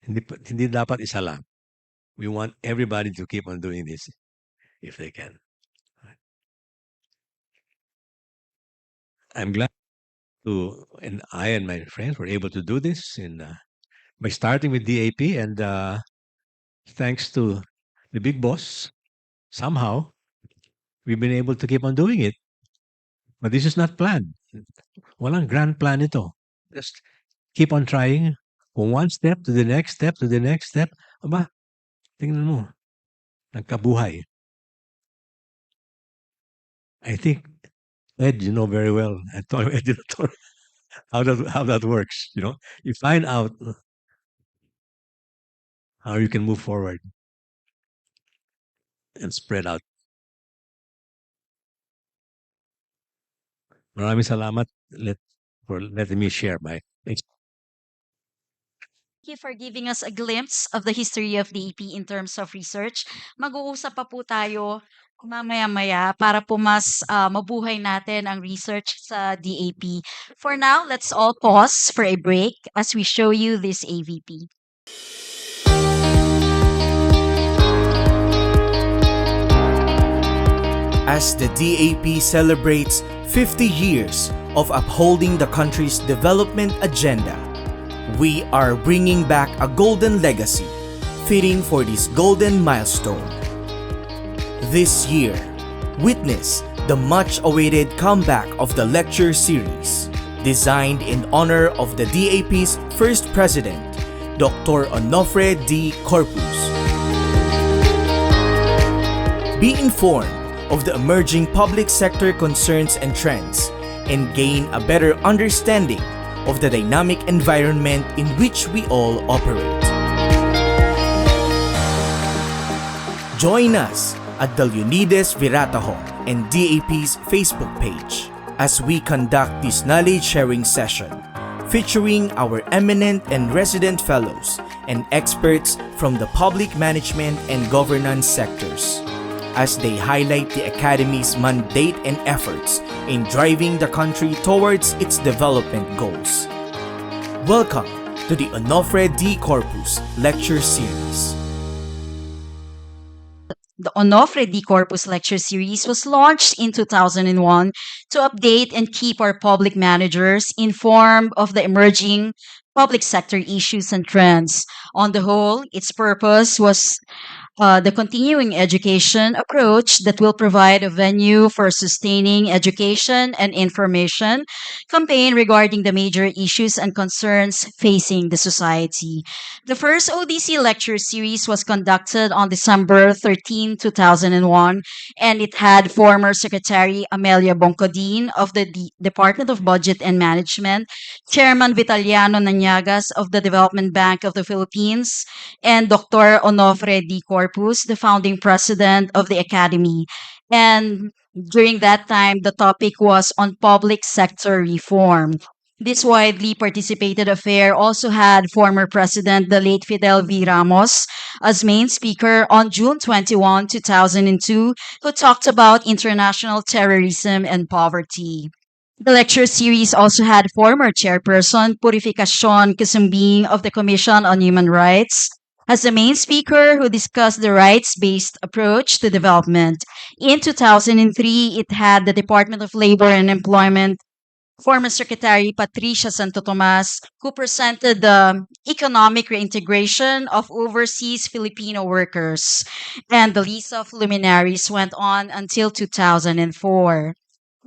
Hindi dapat isa lang. We want everybody to keep on doing this if they can. I'm glad and I and my friends were able to do this by starting with DAP, and thanks to the big boss, somehow we've been able to keep on doing it. But this is not planned. Walang grand plan ito. Just keep on trying. From one step to the next step to the next step. Aba, tingnan mo. Nagkabuhay. I think Ed, you know very well, Antonio Ed, how that works. You find out how you can move forward and spread out. Maraming salamat for letting me share my experience. Thank you for giving us a glimpse of the history of DEP in terms of research. Mag-uusap pa po tayo mamaya-maya para po mas mabuhay natin ang research sa DAP. For now, let's all pause for a break as we show you this AVP. As the DAP celebrates 50 years of upholding the country's development agenda, we are bringing back a golden legacy fitting for this golden milestone. This year, witness the much-awaited comeback of the lecture series, designed in honor of the DAP's first president, Dr. Onofre D. Corpuz. Be informed of the emerging public sector concerns and trends, and gain a better understanding of the dynamic environment in which we all operate. Join us at the Leonidas Virata Hall and DAP's Facebook page as we conduct this knowledge-sharing session featuring our eminent and resident fellows and experts from the public management and governance sectors, as they highlight the Academy's mandate and efforts in driving the country towards its development goals. Welcome to the Onofre D. Corpuz Lecture Series. The Onofre D. Corpus Lecture Series was launched in 2001 to update and keep our public managers informed of the emerging public sector issues and trends. On the whole, its purpose was the continuing education approach that will provide a venue for sustaining education and information campaign regarding the major issues and concerns facing the society. The first ODC Lecture Series was conducted on December 13, 2001, and it had former Secretary Amelia Boncodin of the Department of Budget and Management, Chairman Vitaliano Naniagas of the Development Bank of the Philippines, and Dr. Onofre D. Corpus, the founding president of the Academy. And during that time, the topic was on public sector reform. This widely participated affair also had former President the late Fidel V. Ramos as main speaker on June 21, 2002, who talked about international terrorism and poverty. The lecture series also had former chairperson Purificacion Kisumbing of the Commission on Human Rights as the main speaker who discussed the rights-based approach to development. In 2003, it had the Department of Labor and Employment former Secretary Patricia Santo Tomas, who presented the economic reintegration of overseas Filipino workers. And the list of luminaries went on until 2004.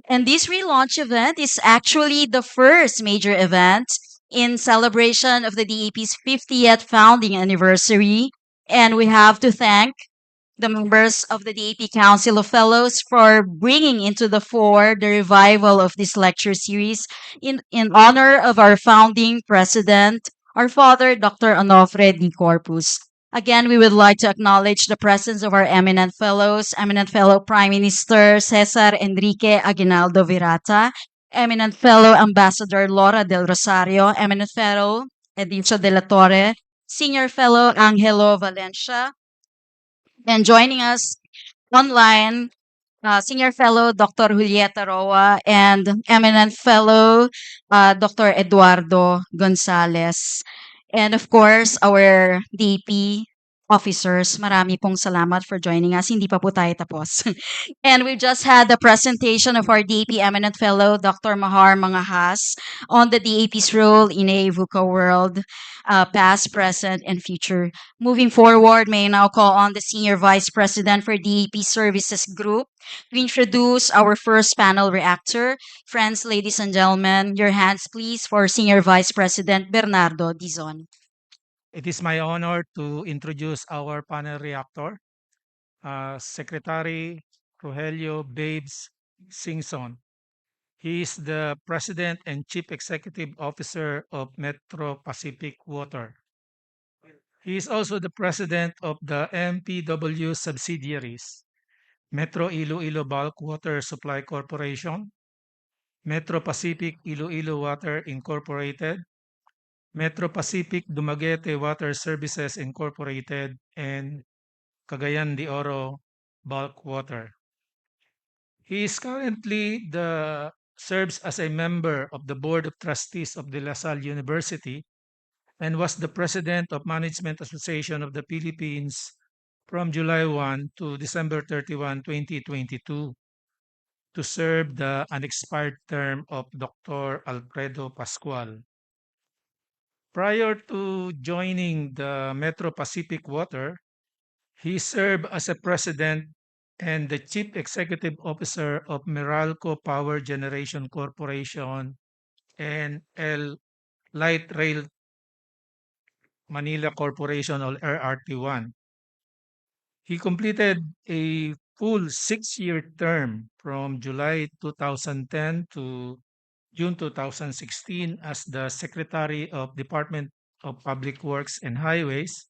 And this relaunch event is actually the first major event in celebration of the DAP's 50th founding anniversary. And we have to thank the members of the DAP Council of Fellows for bringing into the fore the revival of this lecture series in honor of our founding president, our father, Dr. Onofre D. Corpus. Again, we would like to acknowledge the presence of our eminent fellows, eminent fellow Prime Minister Cesar Enrique Aguinaldo Virata, eminent fellow Ambassador Laura del Rosario, eminent fellow Edicio de la Torre, senior fellow Angelo Valencia, and joining us online, Senior Fellow Dr. Julieta Roa and Eminent Fellow Dr. Eduardo Gonzalez. And of course, our DP officers, marami pong salamat for joining us. Hindi pa po tayo tapos. And we just had the presentation of our DP Eminent Fellow, Dr. Mahar Mangahas, on the DAP's role in a VUCA world, past, present, and future. Moving forward, may I now call on the Senior Vice President for DAP Services Group to introduce our first panel reactor. Friends, ladies and gentlemen, your hands please for Senior Vice President Bernardo Dizon. It is my honor to introduce our panel reactor, Secretary Rogelio Babes Singson. He is the President and Chief Executive Officer of Metro Pacific Water. He is also the President of the MPW subsidiaries, Metro Iloilo Bulk Water Supply Corporation, Metro Pacific Iloilo Water Incorporated, Metro Pacific Dumaguete Water Services Incorporated, and Cagayan de Oro Bulk Water. He is currently serves as a member of the Board of Trustees of De La Salle University and was the President of Management Association of the Philippines from July 1 to December 31, 2022 to serve the unexpired term of Dr. Alfredo Pascual. Prior to joining the Metro Pacific Water, he served as a president and the chief executive officer of Meralco Power Generation Corporation and Light Rail Manila Corporation or RRT1. He completed a full 6-year term from July 2010 to June 2016 as the Secretary of Department of Public Works and Highways,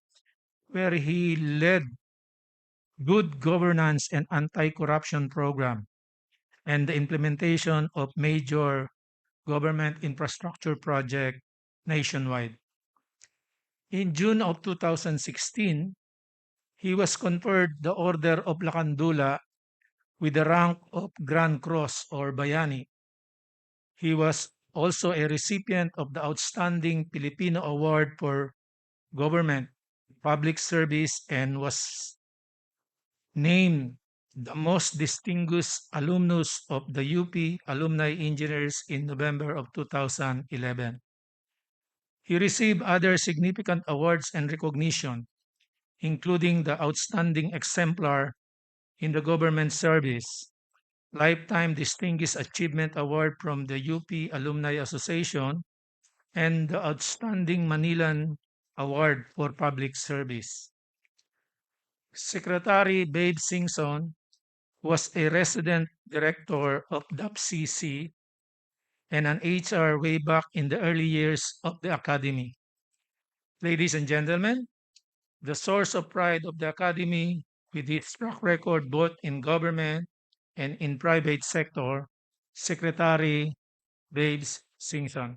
where he led good governance and anti-corruption program and the implementation of major government infrastructure project nationwide. In June of 2016, he was conferred the Order of Lacandula with the rank of Grand Cross or Bayani. He was also a recipient of the Outstanding Filipino Award for Government, Public Service, and was named the most distinguished alumnus of the UP Alumni Engineers in November of 2011. He received other significant awards and recognition, including the Outstanding Exemplar in the Government Service, Lifetime Distinguished Achievement Award from the UP Alumni Association, and the Outstanding Manilan Award for Public Service. Secretary Babe Singson was a resident director of DAPCC and an HR way back in the early years of the Academy. Ladies and gentlemen, the source of pride of the Academy with its track record both in government and in private sector, Secretary Babes Singson.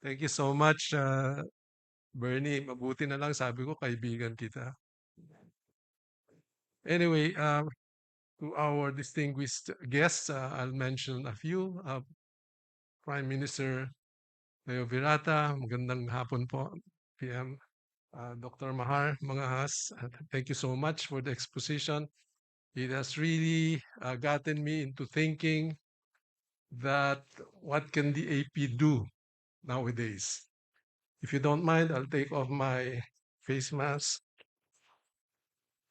Thank you so much, Bernie. Mabuti na lang sabi ko, kaibigan kita. Anyway, to our distinguished guests, I'll mention a few. Prime Minister Leo Virata, magandang hapon po, PM. Dr. Mahar Mangahas, thank you so much for the exposition. It has really gotten me into thinking that what can the AP do nowadays? If you don't mind, I'll take off my face mask.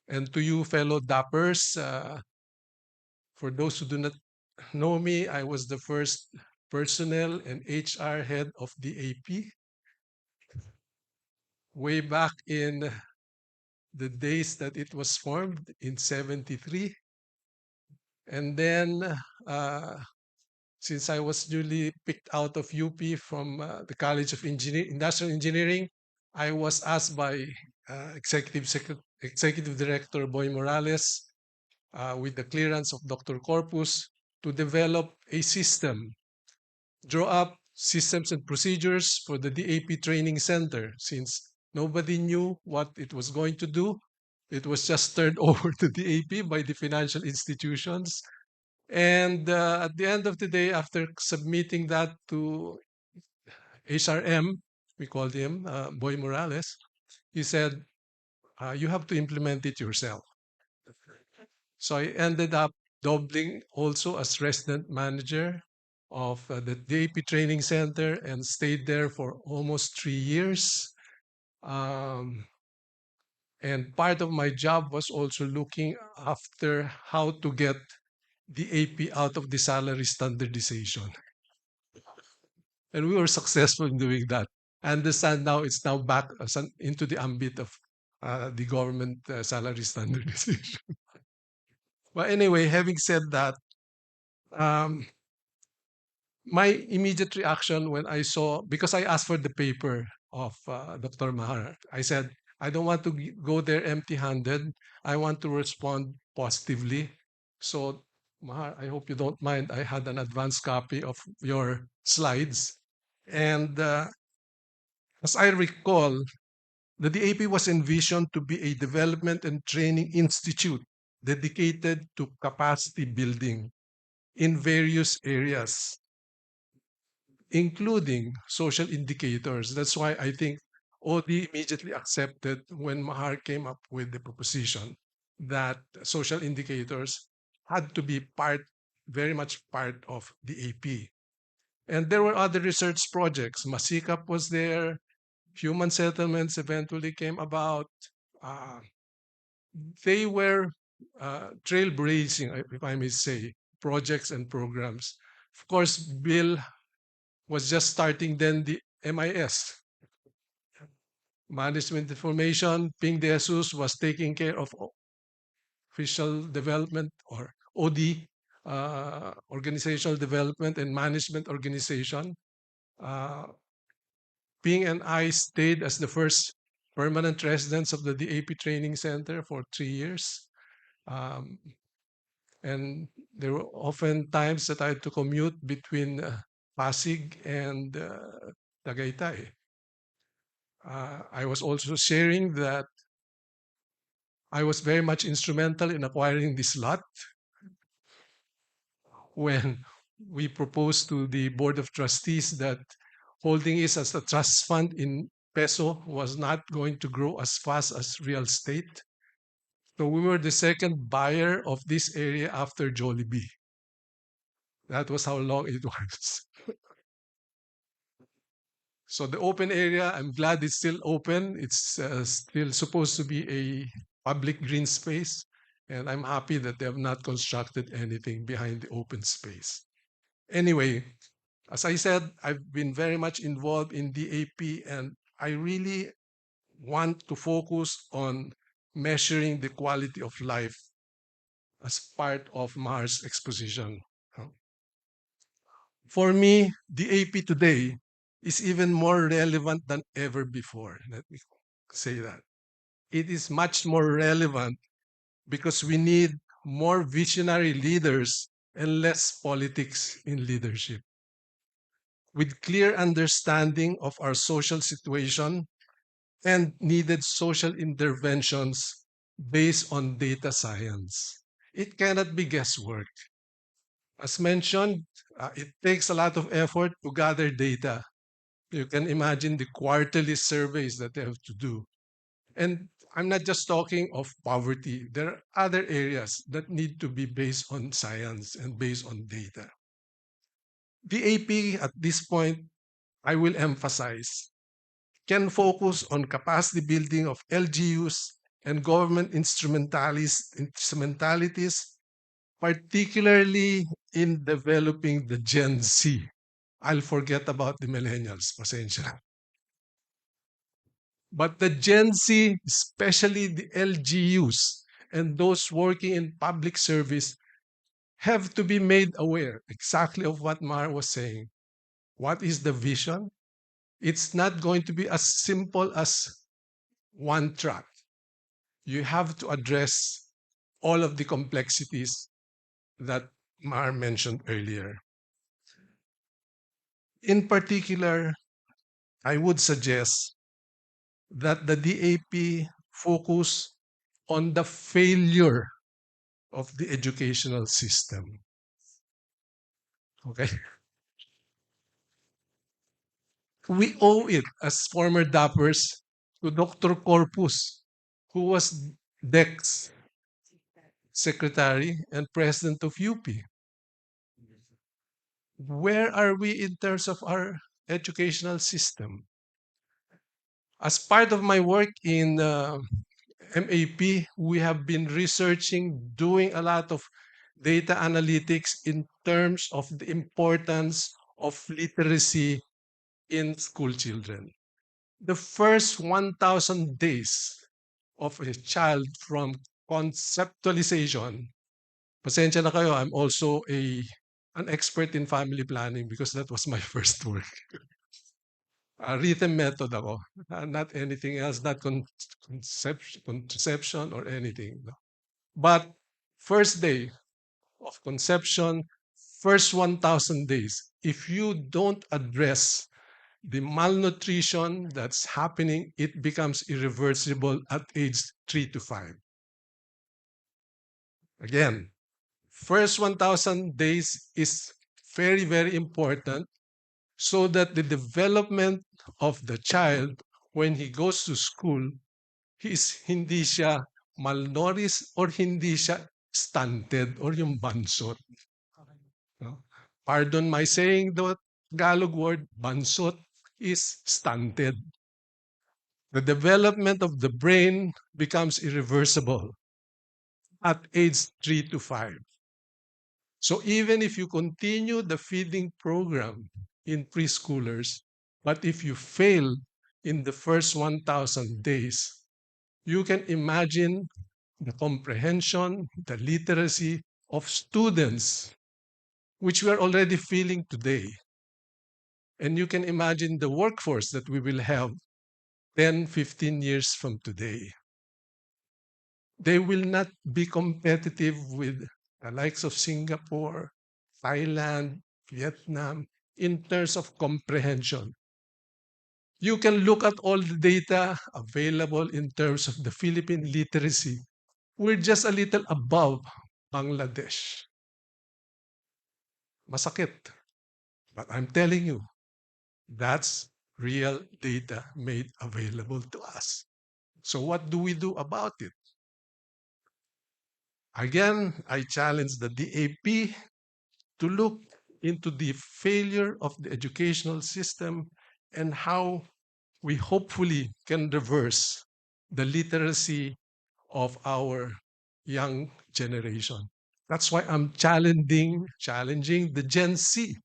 And to you fellow dappers, for those who do not know me, I was the first personnel and HR head of the AP way back in the days that it was formed in 73. And then, since I was newly picked out of UP from the College of Industrial Engineering, I was asked by Executive Director Boy Morales, with the clearance of Dr. Corpuz, to develop a system, draw up systems and procedures for the DAP Training Center. Since nobody knew what it was going to do, it was just turned over to DAP by the financial institutions. And at the end of the day, after submitting that to HRM, we called him Boy Morales, he said, you have to implement it yourself. So I ended up doubling also as resident manager of the DAP Training Center and stayed there for almost 3 years. And part of my job was also looking after how to get the AP out of the salary standardization. And we were successful in doing that. I understand now it's now back into the ambit of the government salary standardization. But anyway, having said that, Um, my immediate reaction when I saw, because I asked for the paper of Dr. Mahar, I said, I don't want to go there empty handed. I want to respond positively. So, Mahar, I hope you don't mind. I had an advance copy of your slides. And as I recall, the DAP was envisioned to be a development and training institute dedicated to capacity building in various areas, including social indicators. That's why I think OD immediately accepted when Mahar came up with the proposition that social indicators had to be very much part of the AP. And there were other research projects. Masikap was there. Human settlements eventually came about. Uh, they were trailblazing, if I may say, projects and programs. Of course, Bill was just starting then the MIS, Management Information. Ping De Jesus was taking care of official development or OD, organizational development and management organization. Uh, Ping and I stayed as the first permanent residents of the DAP Training Center for 3 years. Um, and there were often times that I had to commute between Pasig and Tagaytay. I was also sharing that I was very much instrumental in acquiring this lot when we proposed to the Board of Trustees that holding it as a trust fund in peso was not going to grow as fast as real estate. So we were the second buyer of this area after Jollibee. That was how long it was. So the open area, I'm glad it's still open. It's still supposed to be a public green space. And I'm happy that they have not constructed anything behind the open space. Anyway, as I said, I've been very much involved in DAP, and I really want to focus on measuring the quality of life as part of Mars exposition. For me, DAP today is even more relevant than ever before. Let me say that. It is much more relevant because we need more visionary leaders and less politics in leadership. With clear understanding of our social situation and needed social interventions based on data science. It cannot be guesswork. As mentioned, it takes a lot of effort to gather data. You can imagine the quarterly surveys that they have to do. And I'm not just talking of poverty. There are other areas that need to be based on science and based on data. The AP at this point, I will emphasize, can focus on capacity building of LGUs and government instrumentalities, particularly in developing the Gen Z. I'll forget about the millennials, pasensya. But the Gen Z, especially the LGUs and those working in public service, have to be made aware exactly of what Mar was saying. What is the vision? It's not going to be as simple as one track. You have to address all of the complexities that Mar mentioned earlier. In particular, I would suggest that the DAP focus on the failure of the educational system. Okay? We owe it as former DAPers to Dr. Corpuz, who was DEC's secretary and president of UP. Where are we in terms of our educational system? As part of my work in MAP, we have been researching, doing a lot of data analytics in terms of the importance of literacy in school children. The first 1,000 days of a child from conceptualization, pasensya na kayo, I'm also a an expert in family planning because that was my first work. Written method ako, not anything else, not conception or anything. No. But first day of conception, first 1,000 days, if you don't address the malnutrition that's happening, it becomes irreversible at age 3 to 5. Again, first 1,000 days is very, very important so that the development of the child when he goes to school, hindi siya malnourished or hindi siya stunted or yung bansot. No? Pardon my saying the Tagalog word, bansot is stunted. The development of the brain becomes irreversible at age 3 to 5. So even if you continue the feeding program in preschoolers, but if you fail in the first 1,000 days, you can imagine the comprehension, the literacy of students, which we are already feeling today. And you can imagine the workforce that we will have 10, 15 years from today. They will not be competitive with the likes of Singapore, Thailand, Vietnam, in terms of comprehension. You can look at all the data available in terms of the Philippine literacy. We're just a little above Bangladesh. Masakit. But I'm telling you, that's real data made available to us. So what do we do about it? Again, I challenge the DAP to look into the failure of the educational system and how we hopefully can reverse the literacy of our young generation. That's why I'm challenging the Gen Z.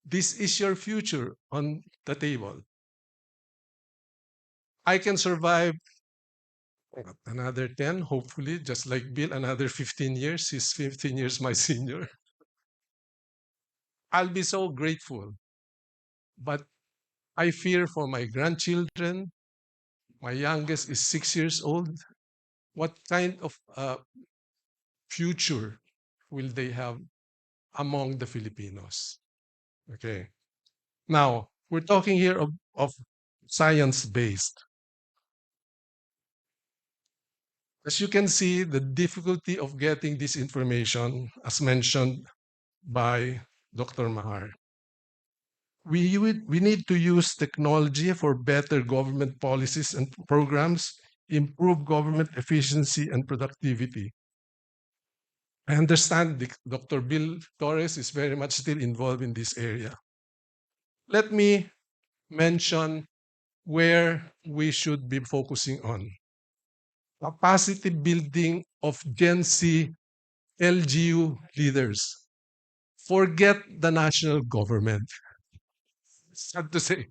This is your future on the table. I can survive another 10, hopefully, just like Bill, another 15 years. He's 15 years my senior. I'll be so grateful. But I fear for my grandchildren. My youngest is 6 years old. What kind of future will they have among the Filipinos? Okay. Now, we're talking here of science-based. As you can see, the difficulty of getting this information, as mentioned by Dr. Mahar. We need to use technology for better government policies and programs, improve government efficiency and productivity. I understand Dr. Bill Torres is very much still involved in this area. Let me mention where we should be focusing on. Capacity building of Gen Z LGU leaders. Forget the national government. Sad to say.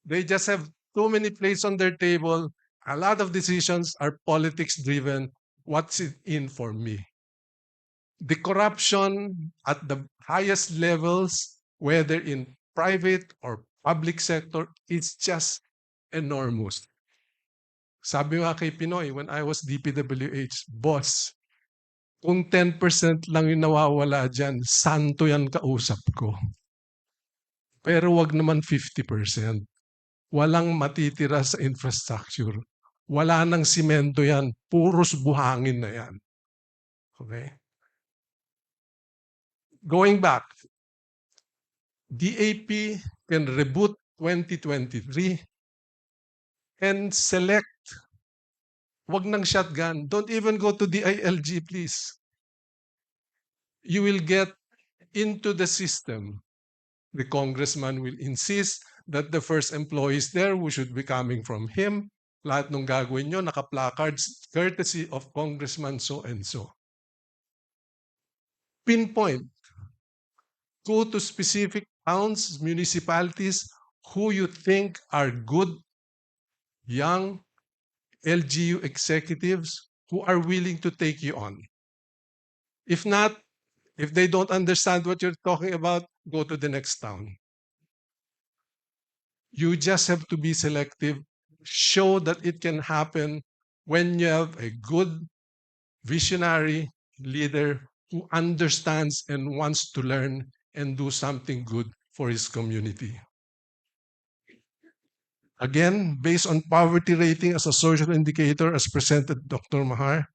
They just have too many plates on their table. A lot of decisions are politics driven. What's it in for me? The corruption at the highest levels, whether in private or public sector, is just enormous. Sabi nga kay Pinoy, when I was DPWH, boss, kung 10% lang yung nawawala dyan, santo yan kausap ko. Pero wag naman 50%. Walang matitira sa infrastructure. Wala nang simento yan. Puros buhangin na yan. Okay? Going back, DAP can reboot 2023 and select. Wag nang shotgun. Don't even go to DILG, please. You will get into the system. The congressman will insist that the first employees there who should be coming from him. Lahat ng gagawin nyo, naka-placards, courtesy of Congressman so-and-so. Pinpoint. Go to specific towns, municipalities, who you think are good, young LGU executives who are willing to take you on. If not, If they don't understand what you're talking about, go to the next town. You just have to be selective, show that it can happen when you have a good visionary leader who understands and wants to learn and do something good for his community. Again, based on poverty rating as a social indicator as presented Dr. Mahar,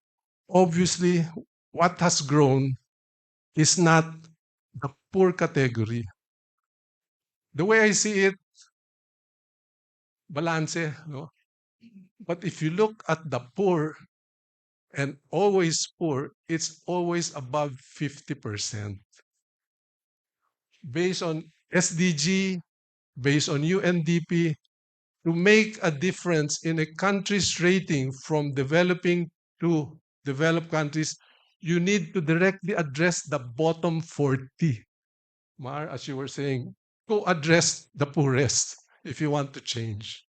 obviously what has grown is not the poor category. The way I see it, balance, no? But if you look at the poor and always poor, it's always above 50%. Based on SDG, based on UNDP, to make a difference in a country's rating from developing to developed countries, you need to directly address the bottom 40. Mar, as you were saying, go address the poorest if you want to change.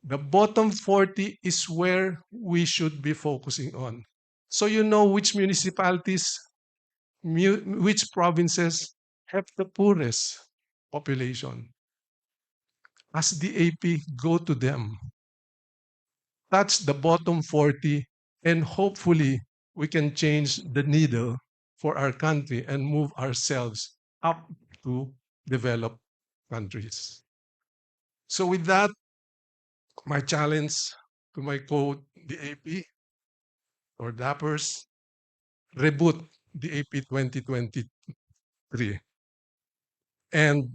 The bottom 40 is where we should be focusing on. So you know which municipalities, which provinces have the poorest population. As the AP, go to them. Touch the bottom 40, and hopefully we can change the needle for our country and move ourselves up to developed countries. So with that, my challenge to my the AP or DAPPers, reboot the AP 2023 and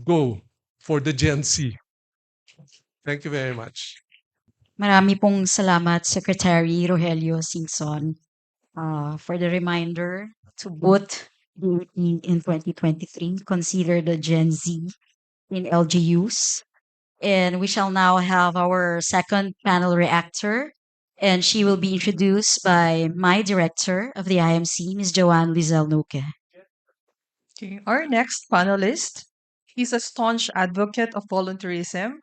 go for the Gen Z. Thank you very much. Marami pong salamat, Secretary Rogelio Singson, for the reminder to boot DOE in 2023. Consider the Gen Z in LGUs. And we shall now have our second panel reactor, and she will be introduced by my director of the IMC, Ms. Joanne Lizelle Nuque. Okay, our next panelist is a staunch advocate of volunteerism,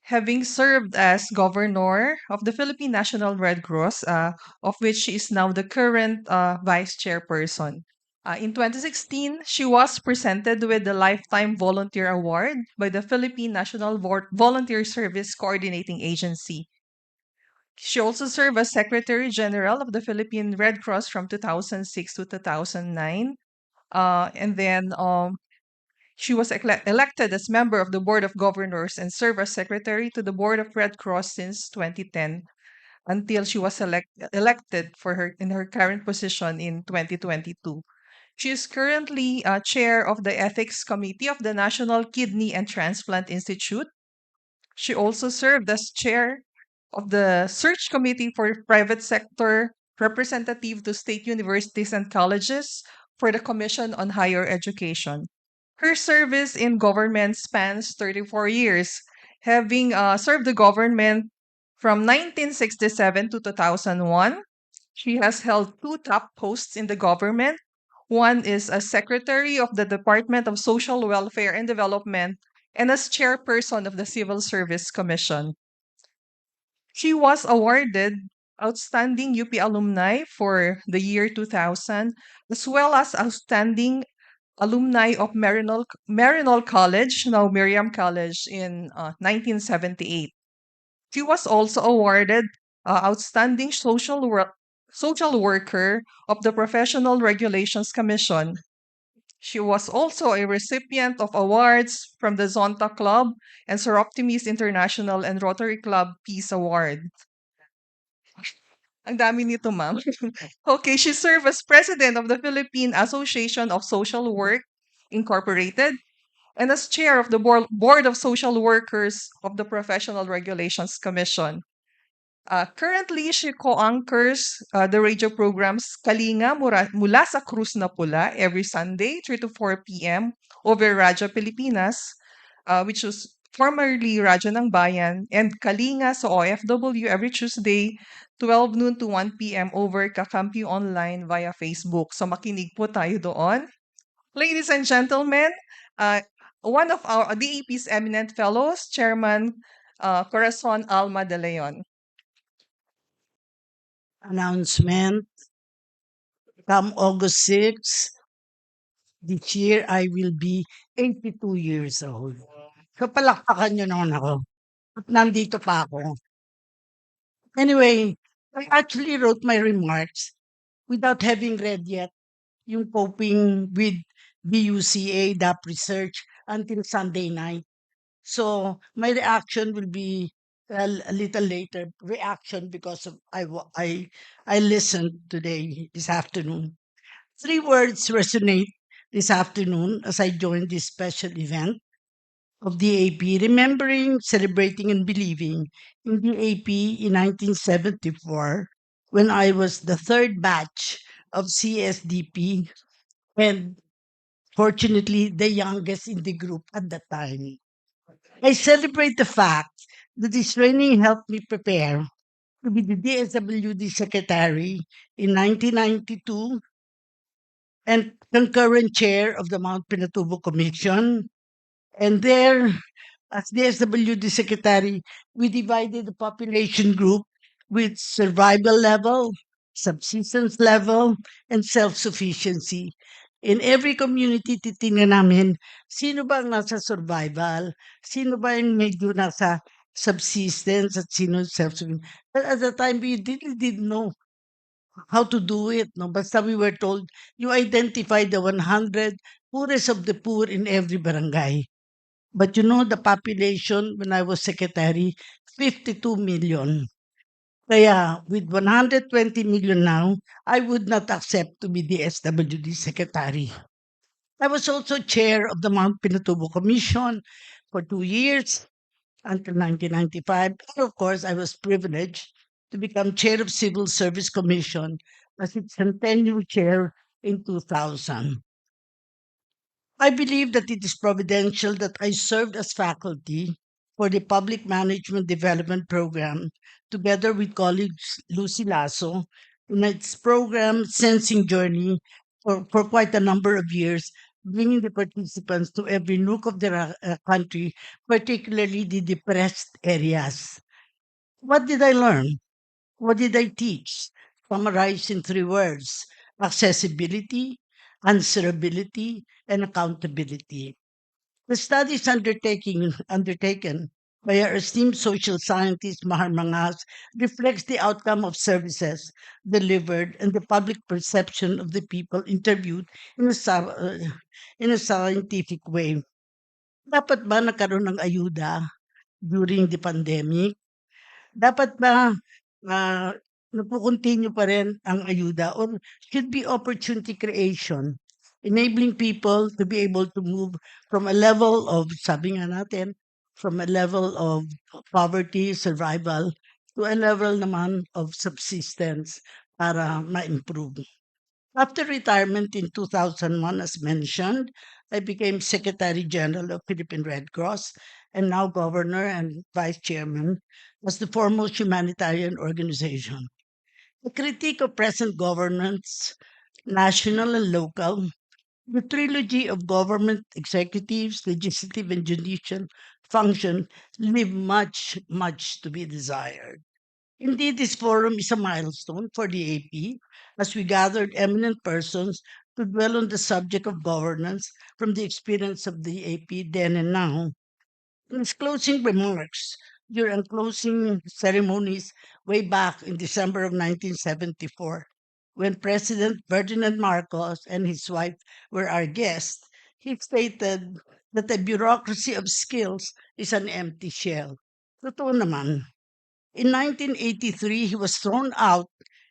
having served as governor of the Philippine National Red Cross, of which she is now the current vice chairperson. In 2016, she was presented with the Lifetime Volunteer Award by the Philippine National Volunteer Service Coordinating Agency. She also served as Secretary General of the Philippine Red Cross from 2006 to 2009. And then she was elected as member of the Board of Governors and served as Secretary to the Board of Red Cross since 2010 until she was elected in her current position in 2022. She is currently chair of the Ethics Committee of the National Kidney and Transplant Institute. She also served as chair of the Search Committee for Private Sector Representative to State Universities and Colleges for the Commission on Higher Education. Her service in government spans 34 years, having served the government from 1967 to 2001. She has held two top posts in the government. One is as Secretary of the Department of Social Welfare and Development and as Chairperson of the Civil Service Commission. She was awarded Outstanding UP Alumni for the year 2000, as well as Outstanding Alumni of Marinol College, now Miriam College, in 1978. She was also awarded Outstanding Social Worker of the Professional Regulations Commission. She was also a recipient of awards from the Zonta Club and Soroptimis International and Rotary Club Peace Award. Ang dami nito, ma'am. Okay, she served as president of the Philippine Association of Social Work Incorporated and as chair of the Board of Social Workers of the Professional Regulations Commission. Currently, she co-anchors the radio programs Kalinga mula sa Cruz na Pula every Sunday, 3 to 4 p.m. over Radyo Pilipinas, which was formerly Radyo ng Bayan, and Kalinga sa OFW every Tuesday, 12 noon to 1 p.m. over Kakampi Online via Facebook. So makinig po tayo doon. Ladies and gentlemen, one of our DAP's eminent fellows, Chairman Corazon Alma de Leon. Announcement. come August 6, this year, I will be 82 years old. So palakpakan niyo naman ako. At nandito pa ako. Anyway, I actually wrote my remarks without having read yet yung coping with BUCA, DAP research until Sunday night. So my reaction will be a little later. Reaction because of I listened today this afternoon. 3 words resonate this afternoon as I joined this special event of the AP, remembering, celebrating, and believing in the AP in 1974 when I was the third batch of CSDP and fortunately the youngest in the group at that time. I celebrate the fact that this training helped me prepare to be the DSWD secretary in 1992 and concurrent chair of the Mount Pinatubo Commission. And there, as the SWD secretary, we divided the population group with survival level, subsistence level, and self-sufficiency. In every community, titingnan namin, sino ba ang nasa survival, sino ba yung medyo nasa subsistence, at sino self-sufficient. But at the time, we really didn't know how to do it. No? Basta we were told, you identify the 100 poorest of the poor in every barangay. But you know, the population when I was secretary, 52 million. Kaya with 120 million now, I would not accept to be the SWD secretary. I was also chair of the Mount Pinatubo Commission for 2 years until 1995. And of course, I was privileged to become chair of Civil Service Commission as its centennial chair in 2000. I believe that it is providential that I served as faculty for the Public Management Development Program together with colleagues Lucy Lasso in its program Sensing Journey for quite a number of years, bringing the participants to every nook of the country, particularly the depressed areas. What did I learn? What did I teach? Summarized in 3 words: accessibility, answerability, and accountability. The studies undertaken by our esteemed social scientist Mahar Mangas reflects the outcome of services delivered and the public perception of the people interviewed in a scientific way. Dapat ba nagkaroon ng ayuda during the pandemic? Dapat ba, ah, nako-continue pa rin ang ayuda or should be opportunity creation, enabling people to be able to move from a level of, sabi nga natin, from a level of poverty, survival, to a level naman of subsistence para ma-improve. After retirement in 2001, as mentioned, I became Secretary General of Philippine Red Cross and now Governor and Vice Chairman as the foremost humanitarian organization. The critique of present governance, national and local, the trilogy of government executives, legislative, and judicial function leave much, much to be desired. Indeed, this forum is a milestone for the AP as we gathered eminent persons to dwell on the subject of governance from the experience of the AP then and now. In his closing remarks during closing ceremonies way back in December of 1974, when President Ferdinand Marcos and his wife were our guests, he stated that the bureaucracy of skills is an empty shell. Totoo naman. In 1983, he was thrown out,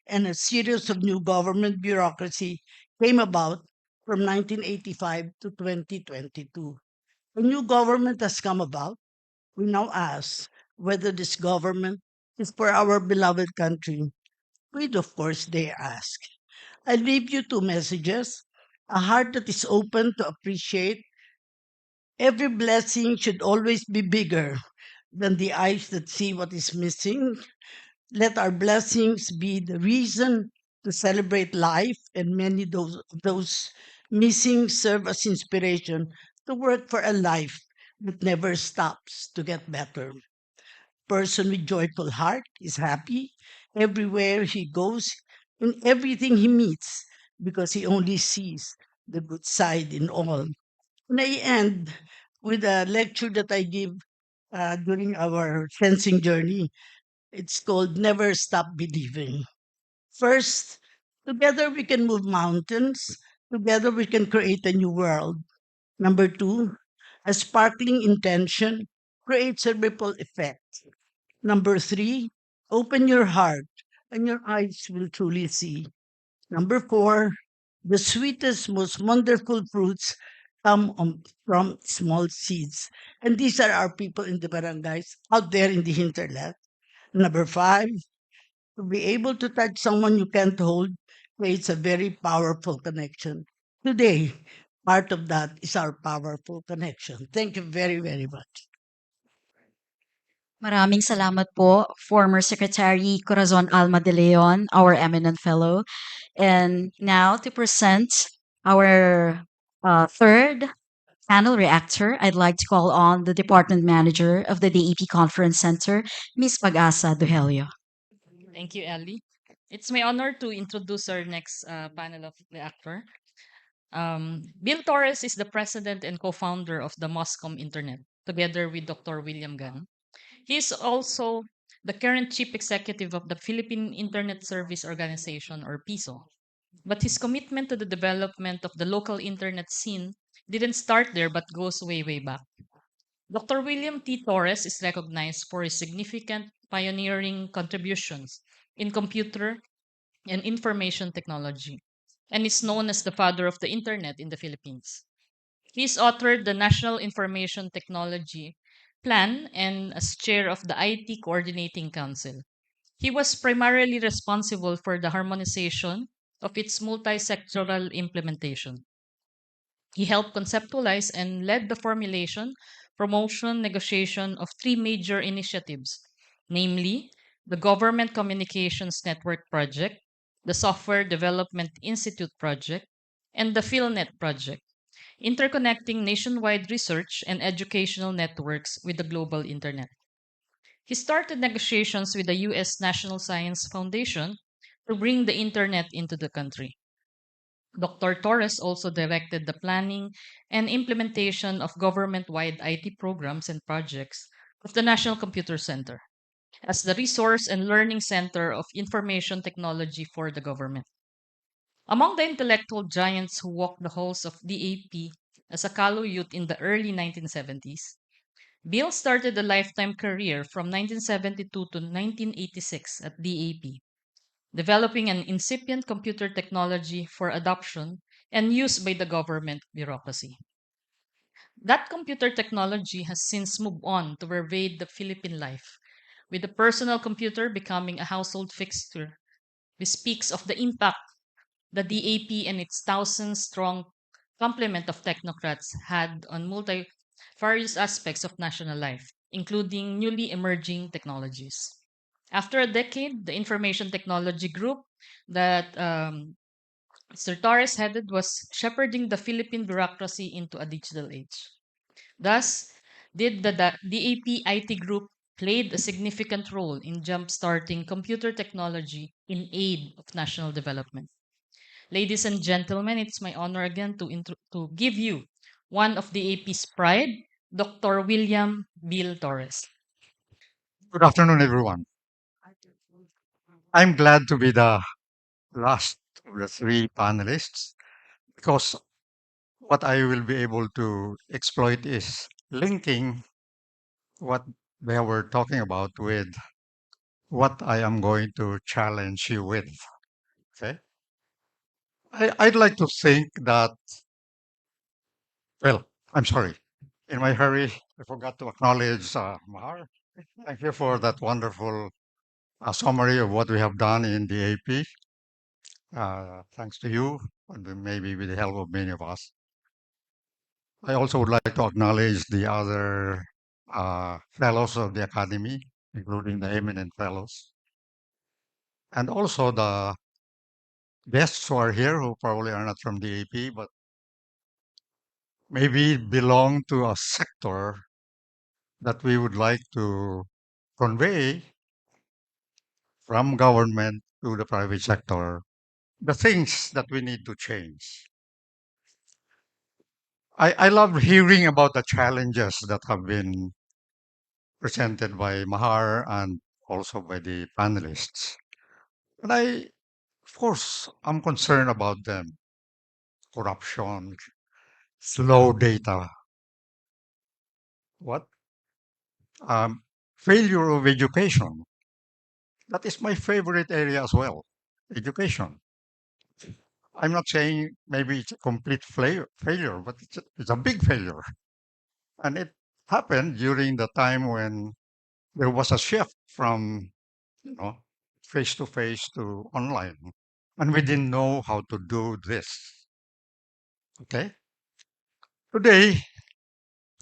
and a series of new government bureaucracy came about from 1985 to 2022. A new government has come about. We now ask whether this government is for our beloved country. We'd, of course, dare ask. I leave you 2 messages: a heart that is open to appreciate. Every blessing should always be bigger than the eyes that see what is missing. Let our blessings be the reason to celebrate life, and many those missing serve as inspiration to work for a life that never stops to get better. Person with joyful heart is happy everywhere he goes, in everything he meets. because he only sees the good side in all. And I end with a lecture that I give during our fencing journey. It's called Never Stop Believing. First, together we can move mountains. Together we can create a new world. Number two, a sparkling intention creates a ripple effect. Number three, open your heart and your eyes will truly see. Number four, the sweetest, most wonderful fruits from small seeds. And these are our people in the barangays out there in the hinterland. Number five, to be able to touch someone you can't hold creates a very powerful connection. Today, part of that is our powerful connection. Thank you very, very much. Maraming salamat po, former Secretary Corazon Alma de Leon, our eminent fellow. And now to present our third panel reactor, I'd like to call on the Department Manager of the DEP Conference Center, Ms. Pag-asa Duhelio. Thank you, Ellie. It's my honor to introduce our next panel of reactor. Bill Torres is the president and co-founder of the Moscom Internet, together with Dr. William Gan. He is also the current chief executive of the Philippine Internet Service Organization, or PISO. But his commitment to the development of the local internet scene didn't start there but goes way, way back. Dr. William T. Torres is recognized for his significant pioneering contributions in computer and information technology, and is known as the father of the internet in the Philippines. He's authored the National Information Technology Plan and as chair of the IT Coordinating Council. He was primarily responsible for the harmonization of its multi-sectoral implementation. He helped conceptualize and led the formulation, promotion, negotiation of three major initiatives, namely the Government Communications Network Project, the Software Development Institute Project, and the PhilNet Project, interconnecting nationwide research and educational networks with the global internet. He started negotiations with the U.S. National Science Foundation to bring the internet into the country. Dr. Torres also directed the planning and implementation of government-wide IT programs and projects of the National Computer Center as the resource and learning center of information technology for the government. Among the intellectual giants who walked the halls of DAP as a callow youth in the early 1970s, Bill started a lifetime career from 1972 to 1986 at DAP, developing an incipient computer technology for adoption and use by the government bureaucracy. That computer technology has since moved on to pervade the Philippine life, with the personal computer becoming a household fixture, which speaks of the impact the DAP and its thousand-strong complement of technocrats had on various aspects of national life, including newly emerging technologies. After a decade, the information technology group that Mr. Torres headed was shepherding the Philippine bureaucracy into a digital age. Thus, did the DAP IT group played a significant role in jump-starting computer technology in aid of national development. Ladies and gentlemen, it's my honor again to give you one of the AP's pride, Dr. William Bill Torres. Good afternoon, everyone. I'm glad to be the last of the three panelists because what I will be able to exploit is linking what they were talking about with what I am going to challenge you with. Okay. I'd like to think that, well, I'm sorry. In my hurry, I forgot to acknowledge Mahar. Thank you for that wonderful summary of what we have done in the AP. Thanks to you, and maybe with the help of many of us. I also would like to acknowledge the other fellows of the Academy, including the eminent fellows, and also the guests who are here who probably are not from the AP, but maybe belong to a sector that we would like to convey from government to the private sector the things that we need to change. I love hearing about the challenges that have been presented by Mahar and also by the panelists. And of course, I'm concerned about them. Corruption, slow data, what? Failure of education. That is my favorite area as well, education. I'm not saying maybe it's a complete failure, but it's a big failure. And it happened during the time when there was a shift from, you know, face to face to online. And we didn't know how to do this. Okay? Today,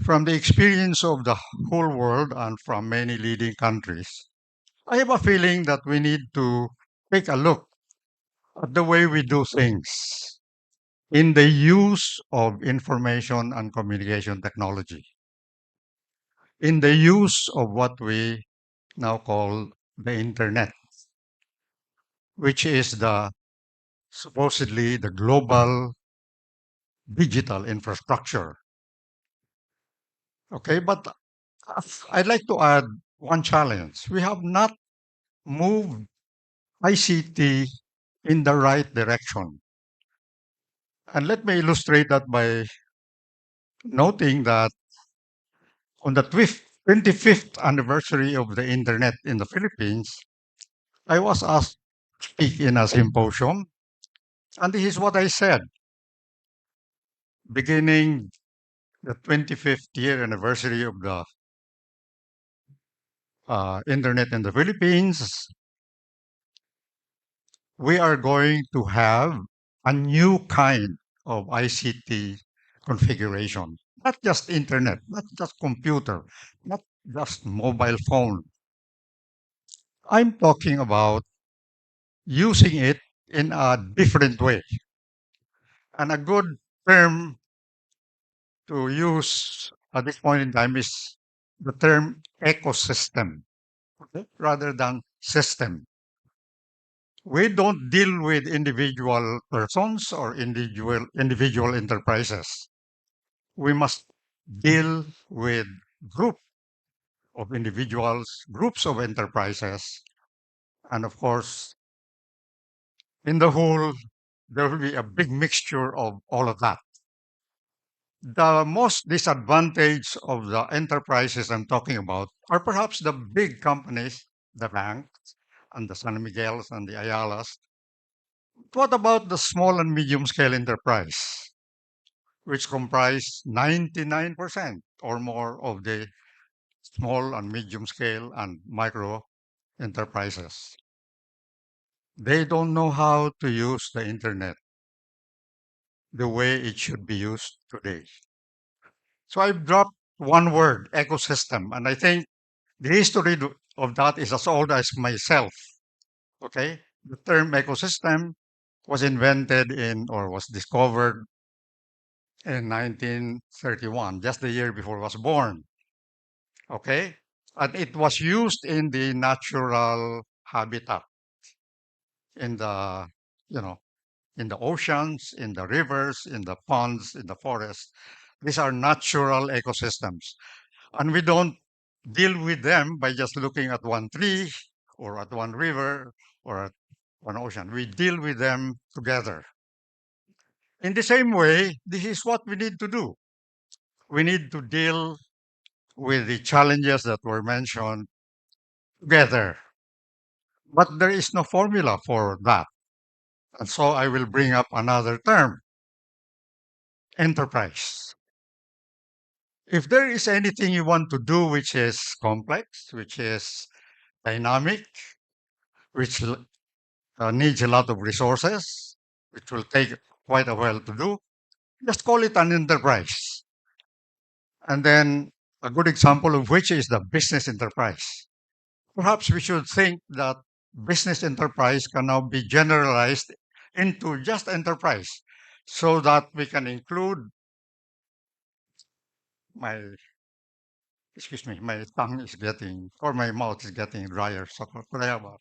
from the experience of the whole world and from many leading countries, I have a feeling that we need to take a look at the way we do things in the use of information and communication technology, in the use of what we now call the internet, which is the supposedly the global digital infrastructure. Okay, but I'd like to add one challenge. We have not moved ICT in the right direction. And let me illustrate that by noting that on the 25th anniversary of the internet in the Philippines, I was asked to speak in a symposium, and this is what I said. Beginning the 25th year anniversary of the internet in the Philippines, we are going to have a new kind of ICT configuration. Not just internet, not just computer, not just mobile phone. I'm talking about using it in a different way. And a good term to use at this point in time is the term ecosystem, okay, rather than system. We don't deal with individual persons or individual enterprises. We must deal with group of individuals, groups of enterprises, and of course, in the whole, there will be a big mixture of all of that. The most disadvantage of the enterprises I'm talking about are perhaps the big companies, the banks, and the San Miguel's and the Ayalas. What about the small and medium scale enterprise, which comprise 99% or more of the small and medium scale and micro enterprises? They don't know how to use the internet the way it should be used today. So I've dropped one word, ecosystem, and I think the history of that is as old as myself. Okay? The term ecosystem was invented in or was discovered in 1931, just the year before I was born. Okay? And it was used in the natural habitat, in the, you know, in the oceans, in the rivers, in the ponds, in the forests. These are natural ecosystems. And we don't deal with them by just looking at one tree or at one river or at one ocean. We deal with them together. In the same way, this is what we need to do. We need to deal with the challenges that were mentioned together. But there is no formula for that. And so I will bring up another term, enterprise. If there is anything you want to do which is complex, which is dynamic, which needs a lot of resources, which will take quite a while to do, just call it an enterprise. And then a good example of which is the business enterprise. Perhaps we should think that business enterprise can now be generalized into just enterprise so that we can include my, excuse me, my tongue is getting, or my mouth is getting drier. So could I have a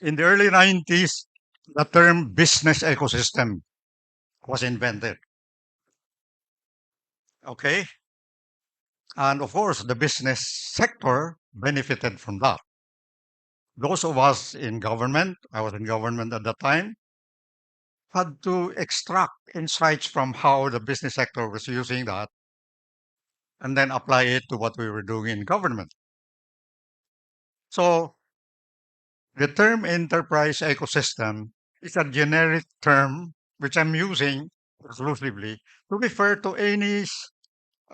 In the early 90s, the term business ecosystem was invented. Okay? And of course, the business sector benefited from that. Those of us in government, I was in government at the time, had to extract insights from how the business sector was using that and then apply it to what we were doing in government. So the term enterprise ecosystem is a generic term which I'm using exclusively to refer to any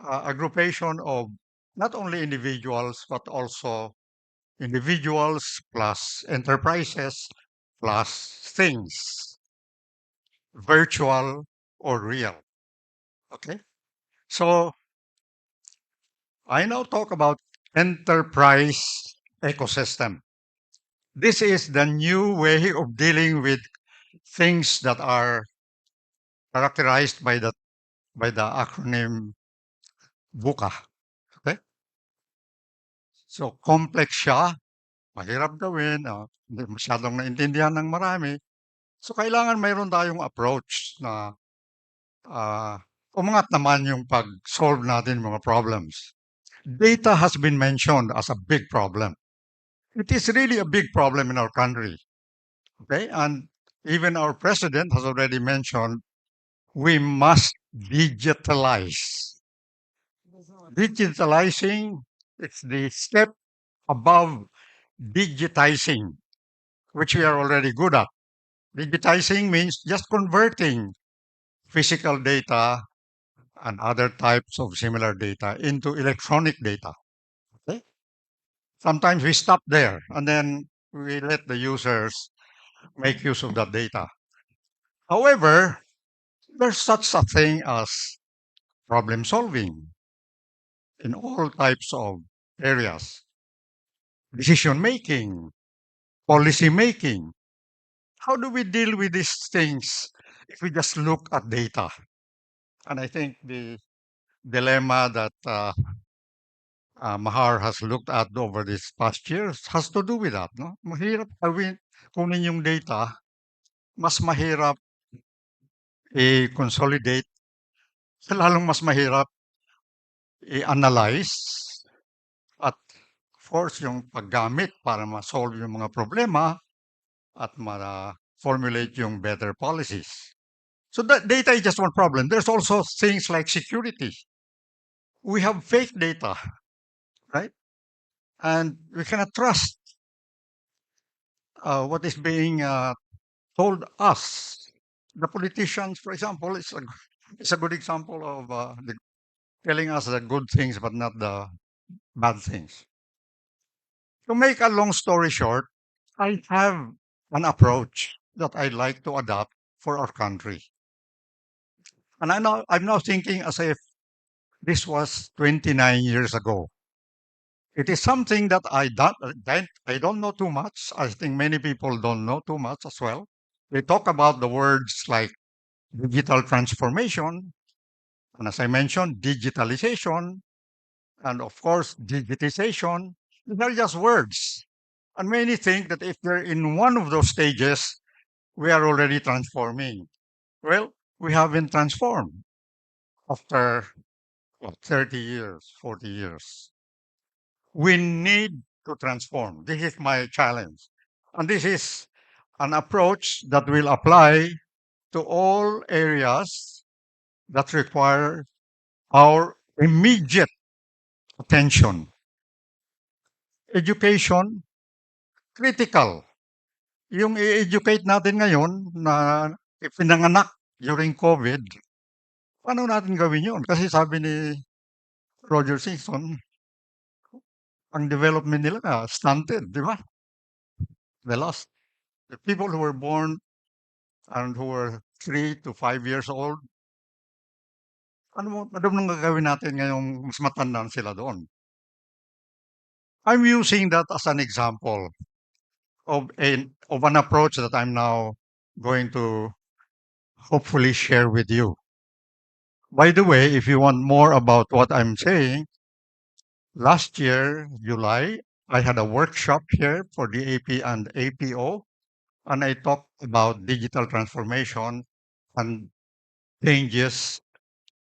aggregation of not only individuals, but also individuals plus enterprises plus things, virtual or real. Okay? So I now talk about enterprise ecosystem. This is the new way of dealing with things that are characterized by the acronym BUCA. Okay? So complex siya, mahirap gawin, hindi masyadong naintindihan ng marami. So kailangan mayroon tayong approach na umangat naman yung pag-solve natin mga problems. Data has been mentioned as a big problem. It is really a big problem in our country. Okay? And even our president has already mentioned we must digitalize. Digitalizing, it's the step above digitizing, which we are already good at. Digitizing means just converting physical data and other types of similar data into electronic data. Okay? Sometimes we stop there and then we let the users make use of that data. However, there's such a thing as problem solving in all types of areas. Decision making, policy making. How do we deal with these things if we just look at data? And I think the dilemma that Mahar has looked at over this past years has to do with that. No? Mahirap kunin yung data, mas mahirap i-consolidate, lalong mas mahirap i-analyze, at of course yung paggamit para ma-solve yung mga problema at ma-formulate yung better policies. So that data is just one problem. There's also things like security. We have fake data, right? And we cannot trust what is being told us. The politicians, for example, it's a good example of telling us the good things but not the bad things. To make a long story short, I have an approach that I'd like to adopt for our country. And I'm now thinking as if this was 29 years ago. It is something that I don't know too much. I think many people don't know too much as well. They talk about the words like digital transformation, and as I mentioned, digitalization, and of course, digitization. These are just words. And many think that if we're in one of those stages, we are already transforming. Well, we haven't transformed after 30 years, 40 years. We need to transform. This is my challenge. And this is an approach that will apply to all areas that require our immediate attention. Education, critical. Yung i-educate natin ngayon na ipinanganak during COVID, paano natin gawin yun? Kasi sabi ni Roger Simpson, ang development nila stunted, di ba? They lost. The people who were born and who were 3 to 5 years old, ano nang gagawin natin ngayong mas matandaan sila doon? I'm using that as an example of an approach that I'm now going to hopefully share with you. By the way, if you want more about what I'm saying, Last year, July, I had a workshop here for the AP and APO, and I talked about digital transformation and changes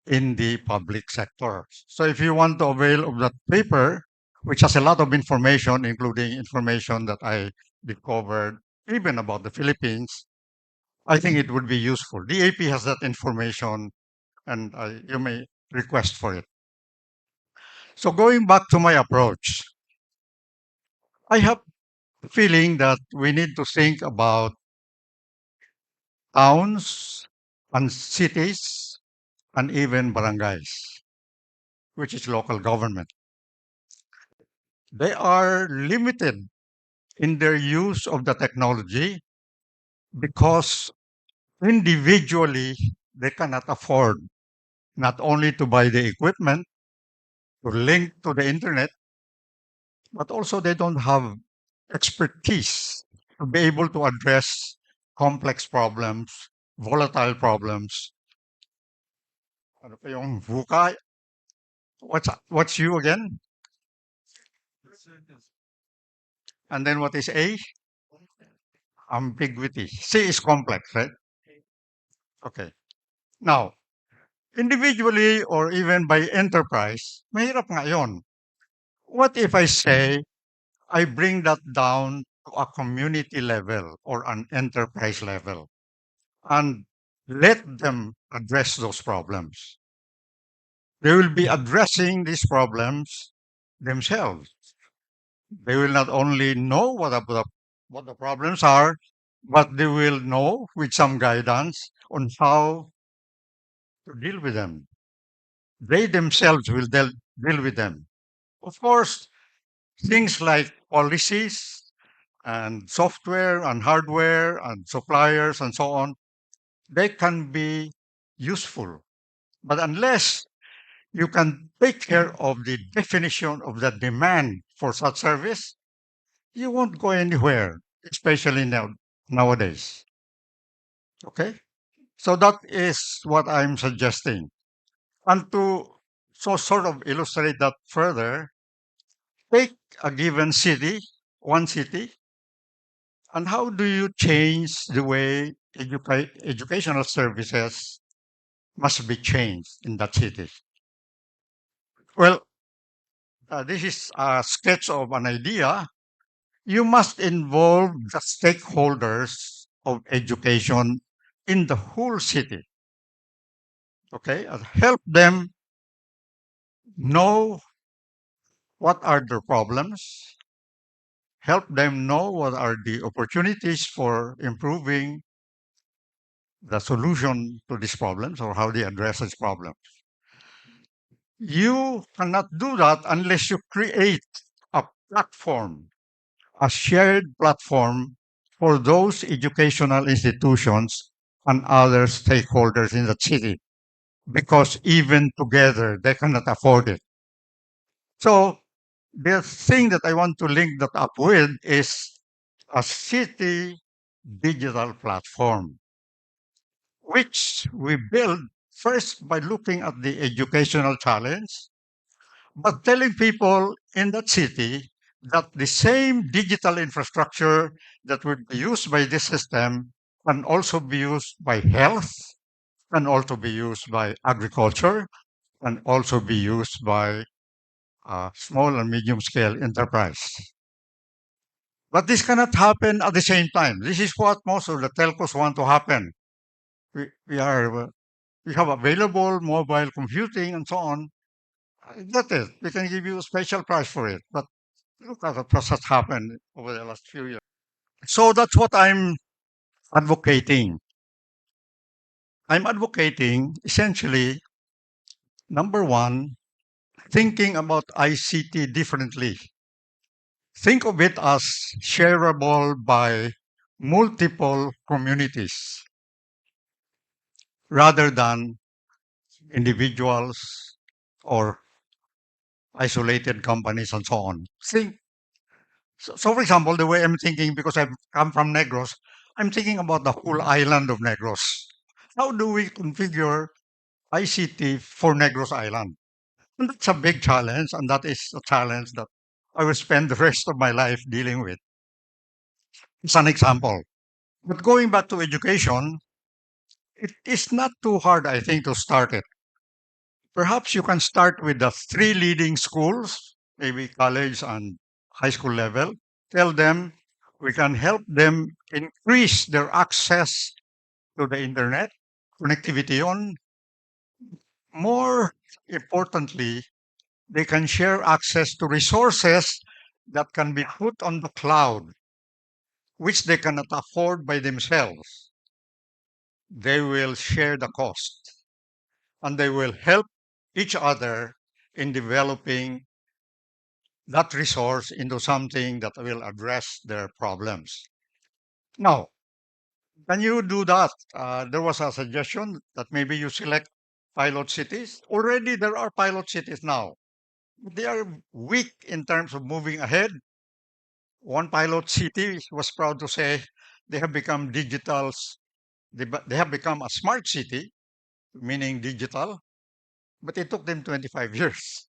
in the public sector. So if you want to avail of that paper, which has a lot of information, including information that I discovered even about the Philippines, I think it would be useful. The AP has that information, and you may request for it. So going back to my approach, I have a feeling that we need to think about towns and cities and even barangays, which is local government. They are limited in their use of the technology because individually they cannot afford not only to buy the equipment to link to the internet, but also they don't have expertise to be able to address complex problems, volatile problems. Ano pa yung VUCA? What's you again? And then what is A? Ambiguity. C is complex, right? Okay. Now, individually or even by enterprise, mahirap nga yun. What if I say I bring that down to a community level or an enterprise level and let them address those problems? They will be addressing these problems themselves. They will not only know what the problems are, but they will know with some guidance on how to deal with them. They themselves will deal with them. Of course, things like policies and software and hardware and suppliers and so on, they can be useful. But unless you can take care of the definition of the demand for such service, you won't go anywhere, especially nowadays. Okay? So that is what I'm suggesting. And to sort of illustrate that further, take a given city, one city, and how do you change the way educational services must be changed in that city? Well, this is a sketch of an idea. You must involve the stakeholders of education in the whole city. Okay, and help them know what are their problems, help them know what are the opportunities for improving the solution to these problems or how they address these problems. You cannot do that unless you create a platform, a shared platform for those educational institutions and other stakeholders in the city, because even together they cannot afford it. So the thing that I want to link that up with is a city digital platform, which we build first by looking at the educational challenge, but telling people in that city that the same digital infrastructure that would be used by this system can also be used by health, can also be used by agriculture, can also be used by small and medium scale enterprise. But this cannot happen at the same time. This is what most of the telcos want to happen. We have available mobile computing and so on. That's it. We can give you a special price for it. But look at what has happened over the last few years. So that's what I'm advocating. I'm advocating essentially, number one, thinking about ICT differently. Think of it as shareable by multiple communities rather than individuals or isolated companies and so on. So for example, the way I'm thinking, because I've come from Negros, I'm thinking about the whole island of Negros. How do we configure ICT for Negros Island? And that's a big challenge, and that is a challenge that I will spend the rest of my life dealing with. It's an example. But going back to education, it is not too hard, I think, to start it. Perhaps you can start with the three leading schools, maybe college and high school level. Tell them we can help them increase their access to the internet, connectivity on. More importantly, they can share access to resources that can be put on the cloud, which they cannot afford by themselves. They will share the cost and they will help each other in developing that resource into something that will address their problems. Now, can you do that? There was a suggestion that maybe you select pilot cities. Already there are pilot cities now. They are weak in terms of moving ahead. One pilot city was proud to say they have become digitals. They have become a smart city, meaning digital, but it took them 25 years.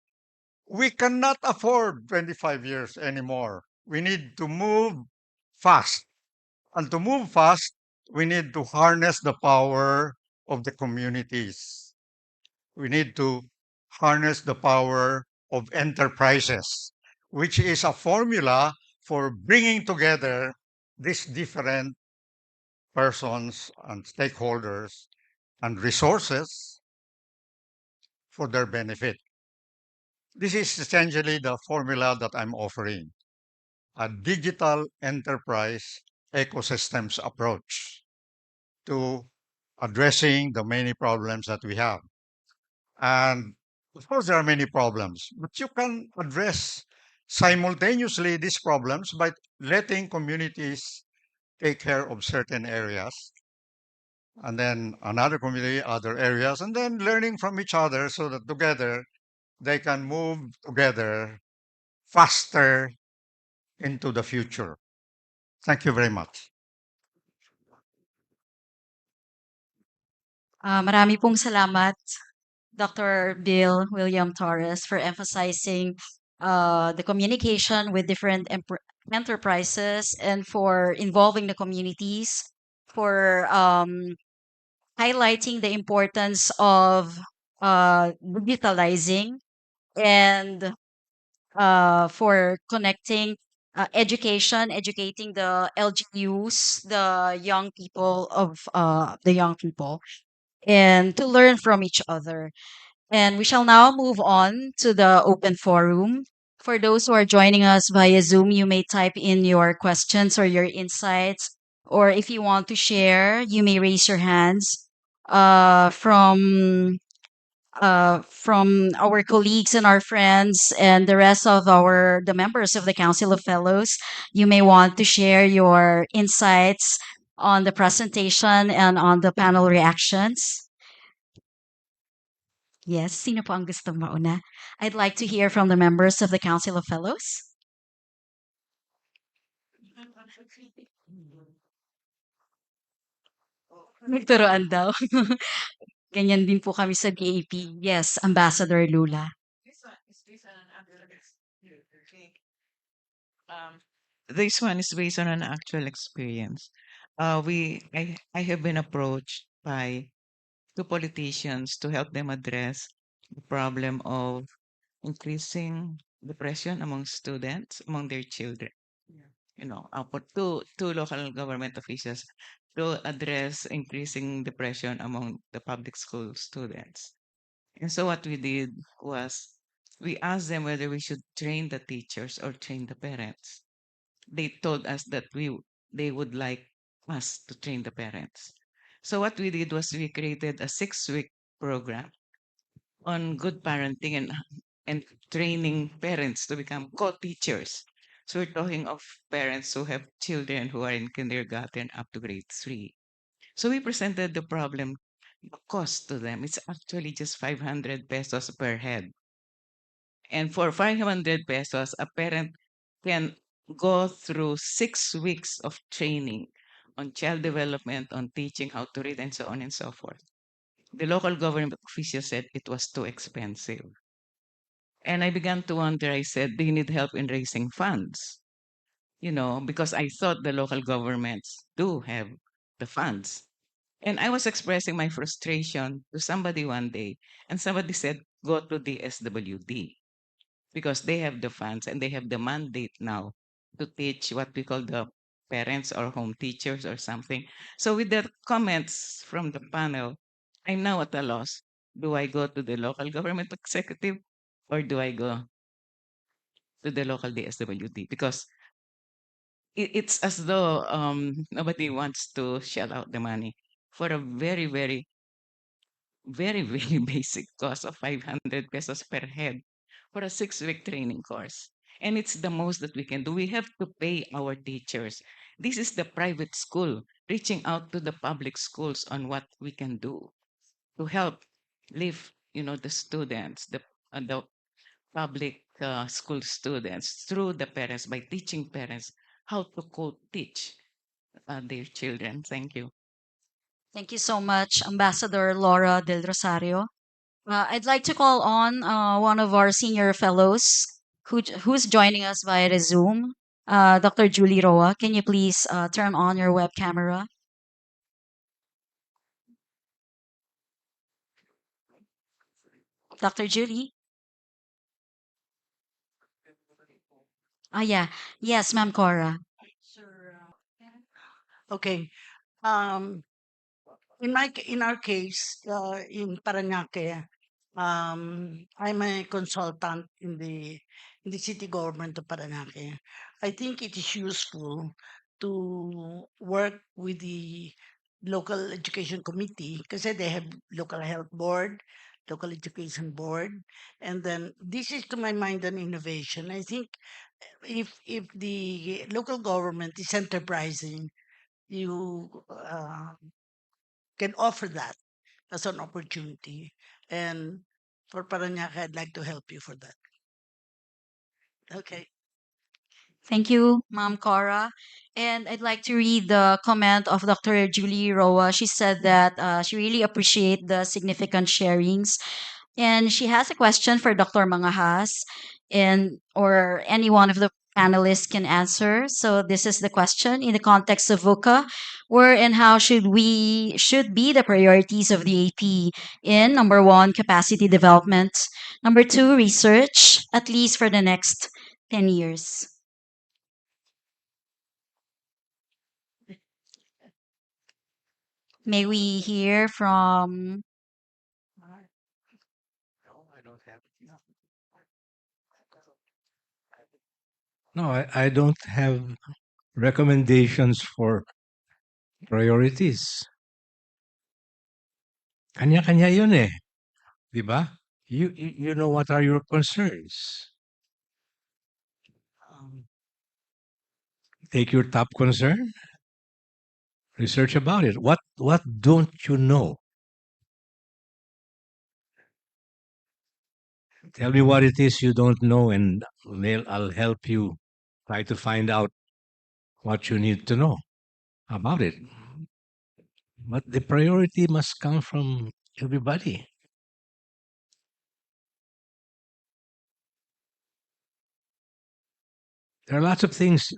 We cannot afford 25 years anymore. We need to move fast. And to move fast, we need to harness the power of the communities. We need to harness the power of enterprises, which is a formula for bringing together these different persons and stakeholders and resources for their benefit. This is essentially the formula that I'm offering, a digital enterprise ecosystems approach to addressing the many problems that we have. And of course, there are many problems, but you can address simultaneously these problems by letting communities take care of certain areas, and then another community, other areas, and then learning from each other so that together they can move together faster into the future. Thank you very much. Marami pong salamat, Dr. Bill William Torres, for emphasizing the communication with different enterprises and for involving the communities, for highlighting the importance of digitalizing and for connecting educating the LGUs, the young people, and to learn from each other. And we shall now move on to the open forum. For those who are joining us via Zoom, you may type in your questions or your insights, or if you want to share, you may raise your hands. From our colleagues and our friends and the rest of the members of the Council of Fellows, you may want to share your insights on the presentation and on the panel reactions. Yes, sino po ang gustong mauna? I'd like to hear from the members of the Council of Fellows. Nagturoan daw. Ganyan din po kami sa DAP. Yes, Ambassador Lula. This one is based on an actual experience. I have been approached by two politicians to help them address the problem of increasing depression among students, among their children. For two local government officials to address increasing depression among the public school students. And so what we did was we asked them whether we should train the teachers or train the parents. They told us that they would like us to train the parents. So what we did was we created a 6-week program on good parenting and training parents to become co-teachers. So we're talking of parents who have children who are in kindergarten up to grade 3. So we presented the problem, the cost to them. It's actually just 500 pesos per head. And for 500 pesos, a parent can go through 6 weeks of training on child development, on teaching how to read, and so on and so forth. The local government official said it was too expensive. And I began to wonder, I said, do you need help in raising funds? You know, because I thought the local governments do have the funds. And I was expressing my frustration to somebody one day, and somebody said, go to the SWD because they have the funds and they have the mandate now to teach what we call the parents or home teachers or something. So with the comments from the panel, I'm now at a loss. Do I go to the local government executive or do I go to the local DSWD? Because it's as though nobody wants to shell out the money for a very, very, very, very basic cost of 500 pesos per head for a 6-week training course. And it's the most that we can do. We have to pay our teachers. This is the private school reaching out to the public schools on what we can do to help lift, the students, the public school students through the parents by teaching parents how to teach their children. Thank you. Thank you so much, Ambassador Laura Del Rosario. I'd like to call on one of our senior fellows who's joining us via the Zoom, Dr. Julie Roa. Can you please turn on your web camera? Dr. Julie? Yeah. Yes, Ma'am Cora. Okay. In our case, in Parañaque, I'm a consultant in the city government of Parañaque. I think it is useful to work with the local education committee because they have local health board, local education board, and then this is to my mind an innovation. I think if the local government is enterprising, you can offer that as an opportunity. And for Parañaque, I'd like to help you for that. Okay. Thank you, Ma'am Cora. And I'd like to read the comment of Dr. Julie Roa. She said that she really appreciate the significant sharings. And she has a question for Dr. Mangahas and or any one of the panelists can answer. So this is the question in the context of VUCA, where and how should be the priorities of the AP in number one, capacity development, number two, research, at least for the next 10 years. May we hear from No, I don't have recommendations for priorities. Kanya-kanya yun eh. Di ba? You know what are your concerns. Take your top concern, research about it. What don't you know? Tell me what it is you don't know, and I'll help you try to find out what you need to know about it. But the priority must come from everybody. There are lots of things,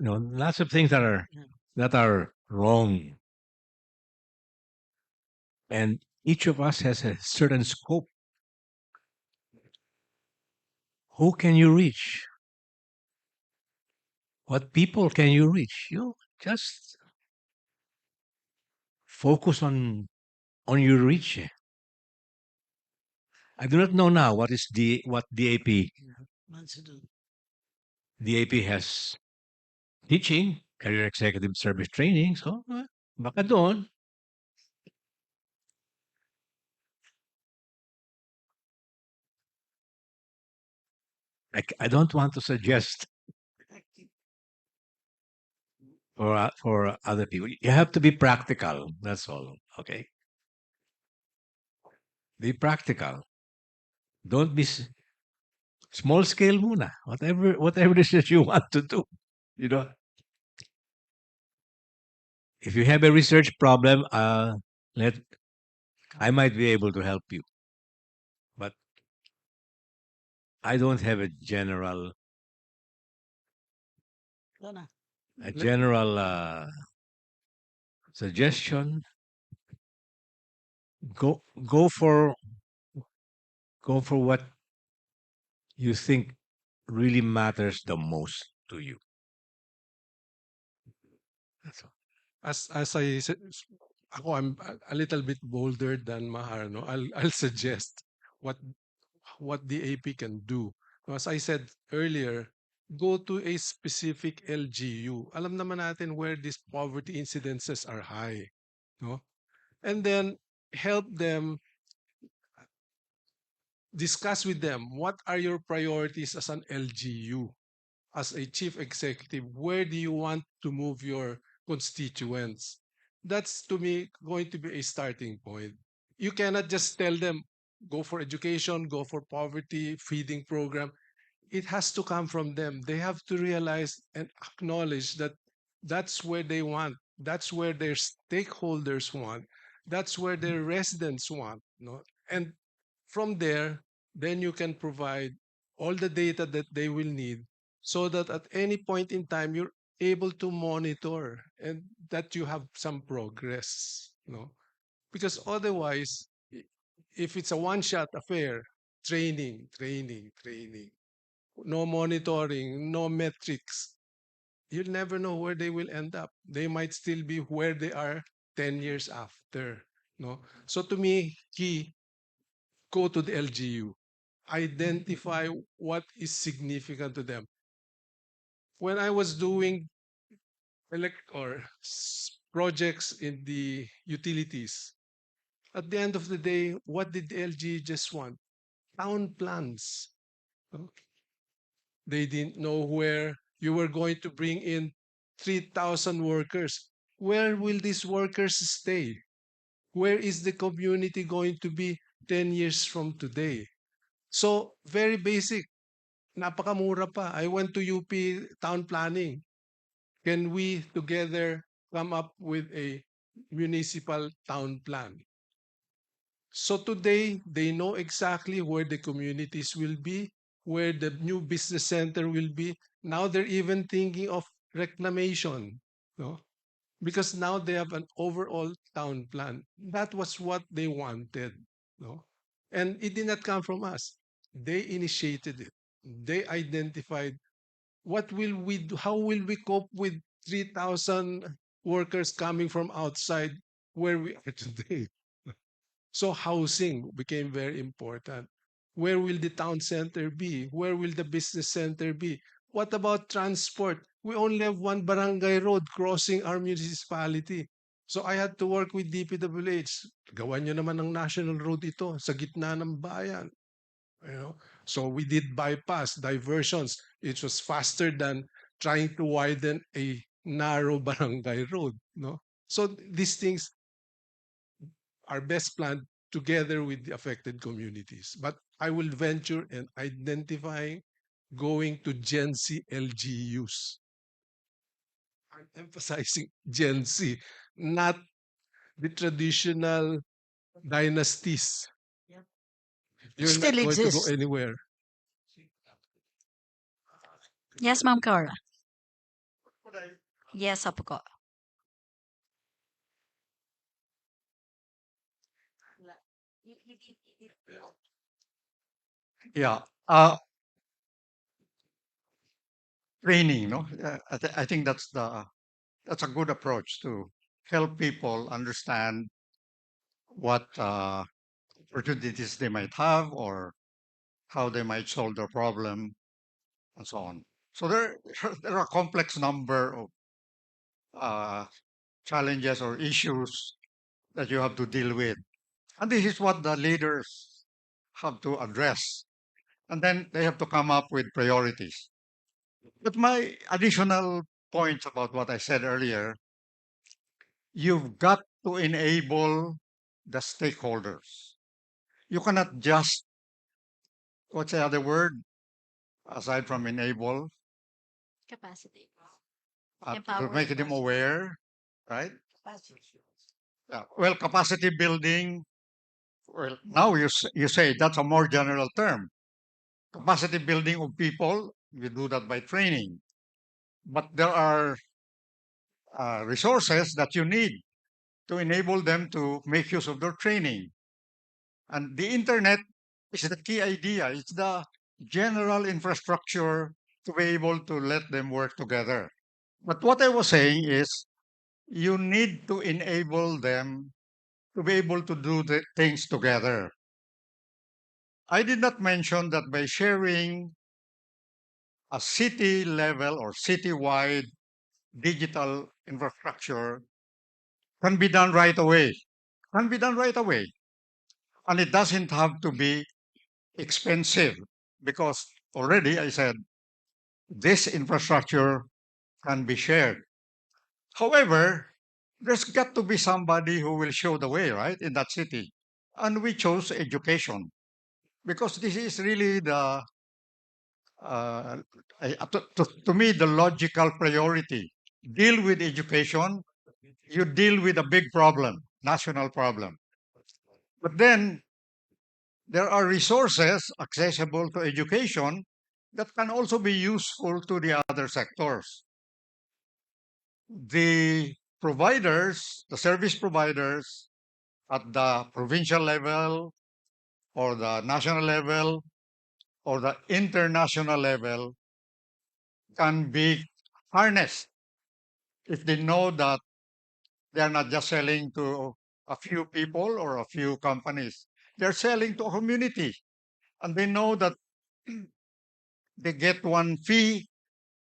that are wrong, and each of us has a certain scope. Who can you reach? What people can you reach? You just focus on your reach. I do not know now what DAP. DAP has teaching, career executive service training. So, baka doon. I don't want to suggest for other people. You have to be practical. That's all. Okay. Be practical. Don't be small scale muna. Whatever it is that you want to do. You know, if you have a research problem, I might be able to help you. But I don't have a general Ito na. suggestion. Go go for go for what you think really matters the most to you. That's all. As I ako, I'm a little bit bolder than Mahar, no? I'll suggest what the AP can do. As I said earlier, go to a specific LGU. Alam naman natin where these poverty incidences are high, no? And then help them, discuss with them what are your priorities as an LGU, as a chief executive. Where do you want to move your constituents? That's, to me, going to be a starting point. You cannot just tell them, go for education, go for poverty feeding program. It has to come from them. They have to realize and acknowledge that that's where they want, that's where their stakeholders want, that's where their residents want, no? And from there, then you can provide all the data that they will need, so that at any point in time you're able to monitor and that you have some progress, no? Because otherwise, if it's a one shot affair, training, no monitoring, no metrics, you'll never know where they will end up. They might still be where they are 10 years after, no? So to me, key, go to the LGU, identify what is significant to them. When I was doing projects in the utilities, at the end of the day, what did the LGU just want? Town plans. No? They didn't know where you were going to bring in 3,000 workers. Where will these workers stay? Where is the community going to be 10 years from today? So, very basic. Napakamura pa. I went to UP town planning. Can we together come up with a municipal town plan? So today, they know exactly where the communities will be, where the new business center will be. Now they're even thinking of reclamation, no? Because now they have an overall town plan. That was what they wanted, no? And it did not come from us. They initiated it. They identified what will we do, how will we cope with 3,000 workers coming from outside where we are today. So housing became very important. Where will the town center be? Where will the business center be? What about transport? We only have one barangay road crossing our municipality. So I had to work with DPWH. Gawan nyo naman ng national road ito sa gitna ng bayan. You know? So we did bypass, diversions. It was faster than trying to widen a narrow barangay road. No? So these things are best planned together with the affected communities. But I will venture in identifying, going to Gen Z LGUs. I'm emphasizing Gen Z, not the traditional dynasties. You're Still not going to go exists. anywhere. Yes, Ma'am Cora. Yes, apo ko. Yeah. Training, no? I think that's a good approach to help people understand what opportunities they might have or how they might solve their problem and so on. So there are a complex number of uh, challenges or issues that you have to deal with. And this is what the leaders have to address. And then they have to come up with priorities. But my additional points about what I said earlier, you've got to enable the stakeholders. You cannot just, what's the other word aside from enable, Capacity. to Empower. make them aware, right? Yeah. Well, capacity building. Well, now you say that's a more general term. capacity building of people, we do that by training. But there are resources that you need to enable them to make use of their training. And the internet is the key idea. It's the general infrastructure to be able to let them work together. But what I was saying is you need to enable them to be able to do the things together. I did not mention that by sharing a city level or citywide digital infrastructure can be done right away. Can be done right away. And it doesn't have to be expensive because already I said this infrastructure can be shared. However, there's got to be somebody who will show the way, right, in that city. And we chose education because this is really the, uh, to me, the logical priority. Deal with education, you deal with a big problem, national problem. But then there are resources accessible to education that can also be useful to the other sectors. The providers, the service providers at the provincial level or the national level or the international level can be harnessed if they know that they're not just selling to a few people or a few companies. They're selling to a community and they know that they get one fee,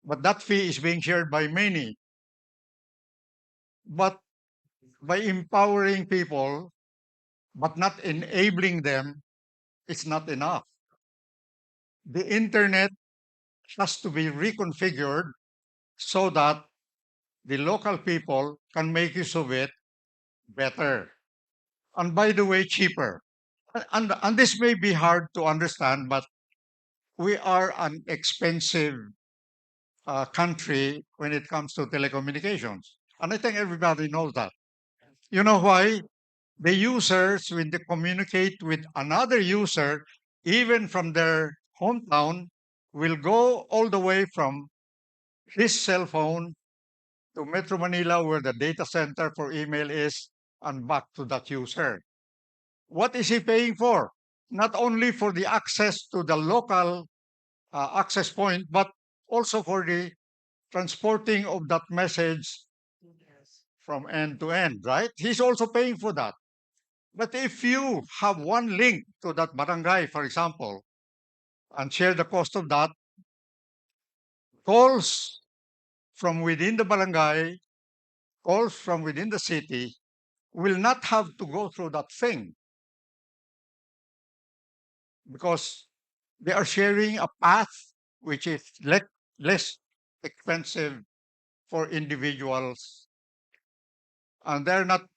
but that fee is being shared by many. But by empowering people, but not enabling them, it's not enough. The internet has to be reconfigured so that the local people can make use of it better. And by the way, cheaper. And this may be hard to understand, but we are an expensive country when it comes to telecommunications. And I think everybody knows that. You know why? The users, when they communicate with another user, even from their hometown, will go all the way from his cell phone to Metro Manila, where the data center for email is, and back to that user. What is he paying for? Not only for the access to the local access point, but also for the transporting of that message from end to end, right? He's also paying for that. But if you have one link to that barangay, for example, and share the cost of that, calls from within the barangay, calls from within the city will not have to go through that thing because they are sharing a path which is less expensive for individuals. And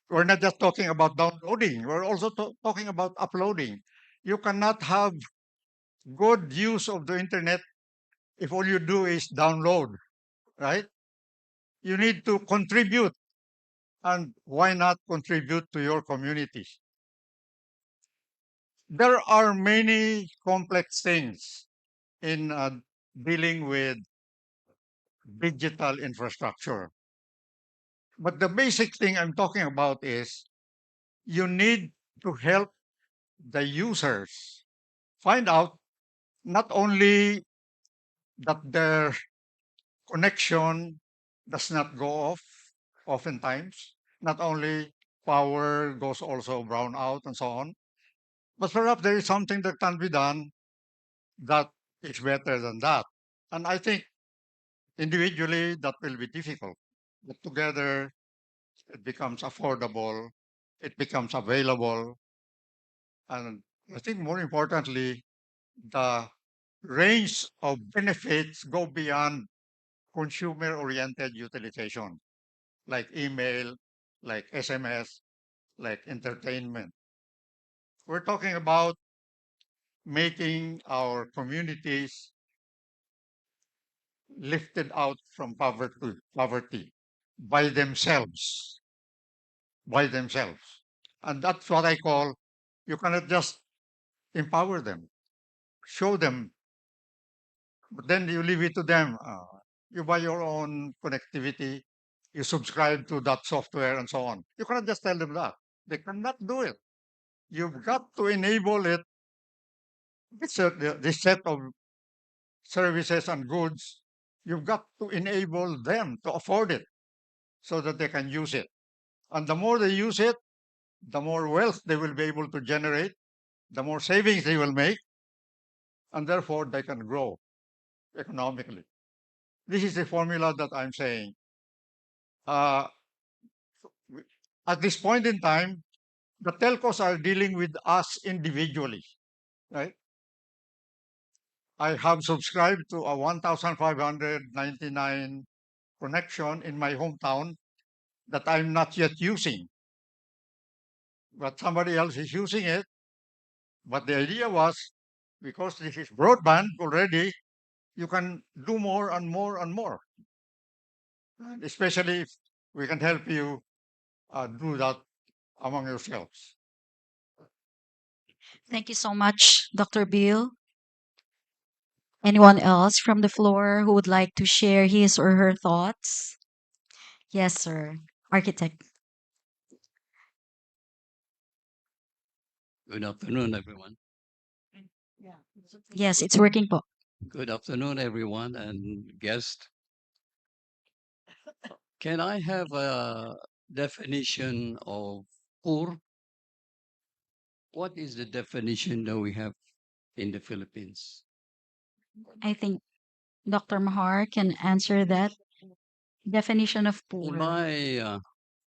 we're not just talking about downloading, we're also talking about uploading. You cannot have good use of the internet if all you do is download, right? You need to contribute. And why not contribute to your community? There are many complex things in dealing with digital infrastructure. But the basic thing I'm talking about is you need to help the users find out not only that their connection does not go off oftentimes, not only power goes also brown out and so on, but perhaps there is something that can be done that is better than that. And I think individually that will be difficult, but together it becomes affordable, it becomes available, and I think more importantly, the range of benefits go beyond consumer-oriented utilization, like email, like SMS, like entertainment. We're talking about making our communities lifted out from poverty by themselves, by themselves. And that's what I call you cannot just empower them, show them But then you leave it to them. You buy your own connectivity, you subscribe to that software and so on. You cannot just tell them that. They cannot do it. You've got to enable it. This set of services and goods, you've got to enable them to afford it so that they can use it. And the more they use it, the more wealth they will be able to generate, the more savings they will make, and therefore they can grow economically. This is the formula that I'm saying. Uh, at this point in time, the telcos are dealing with us individually, right? I have subscribed to a 1,599 connection in my hometown that I'm not yet using, but somebody else is using it. But the idea was, because this is broadband already, you can do more and more and more, especially if we can help you do that among yourselves. Thank you so much, Dr. Bill. Anyone else from the floor who would like to share his or her thoughts? Yes, sir. Architect. Good afternoon, everyone. Yes, it's working po. Good afternoon, everyone, and guest. Can I have a definition of poor? What is the definition that we have in the Philippines? I think Dr. Mahar can answer that. Definition of poor.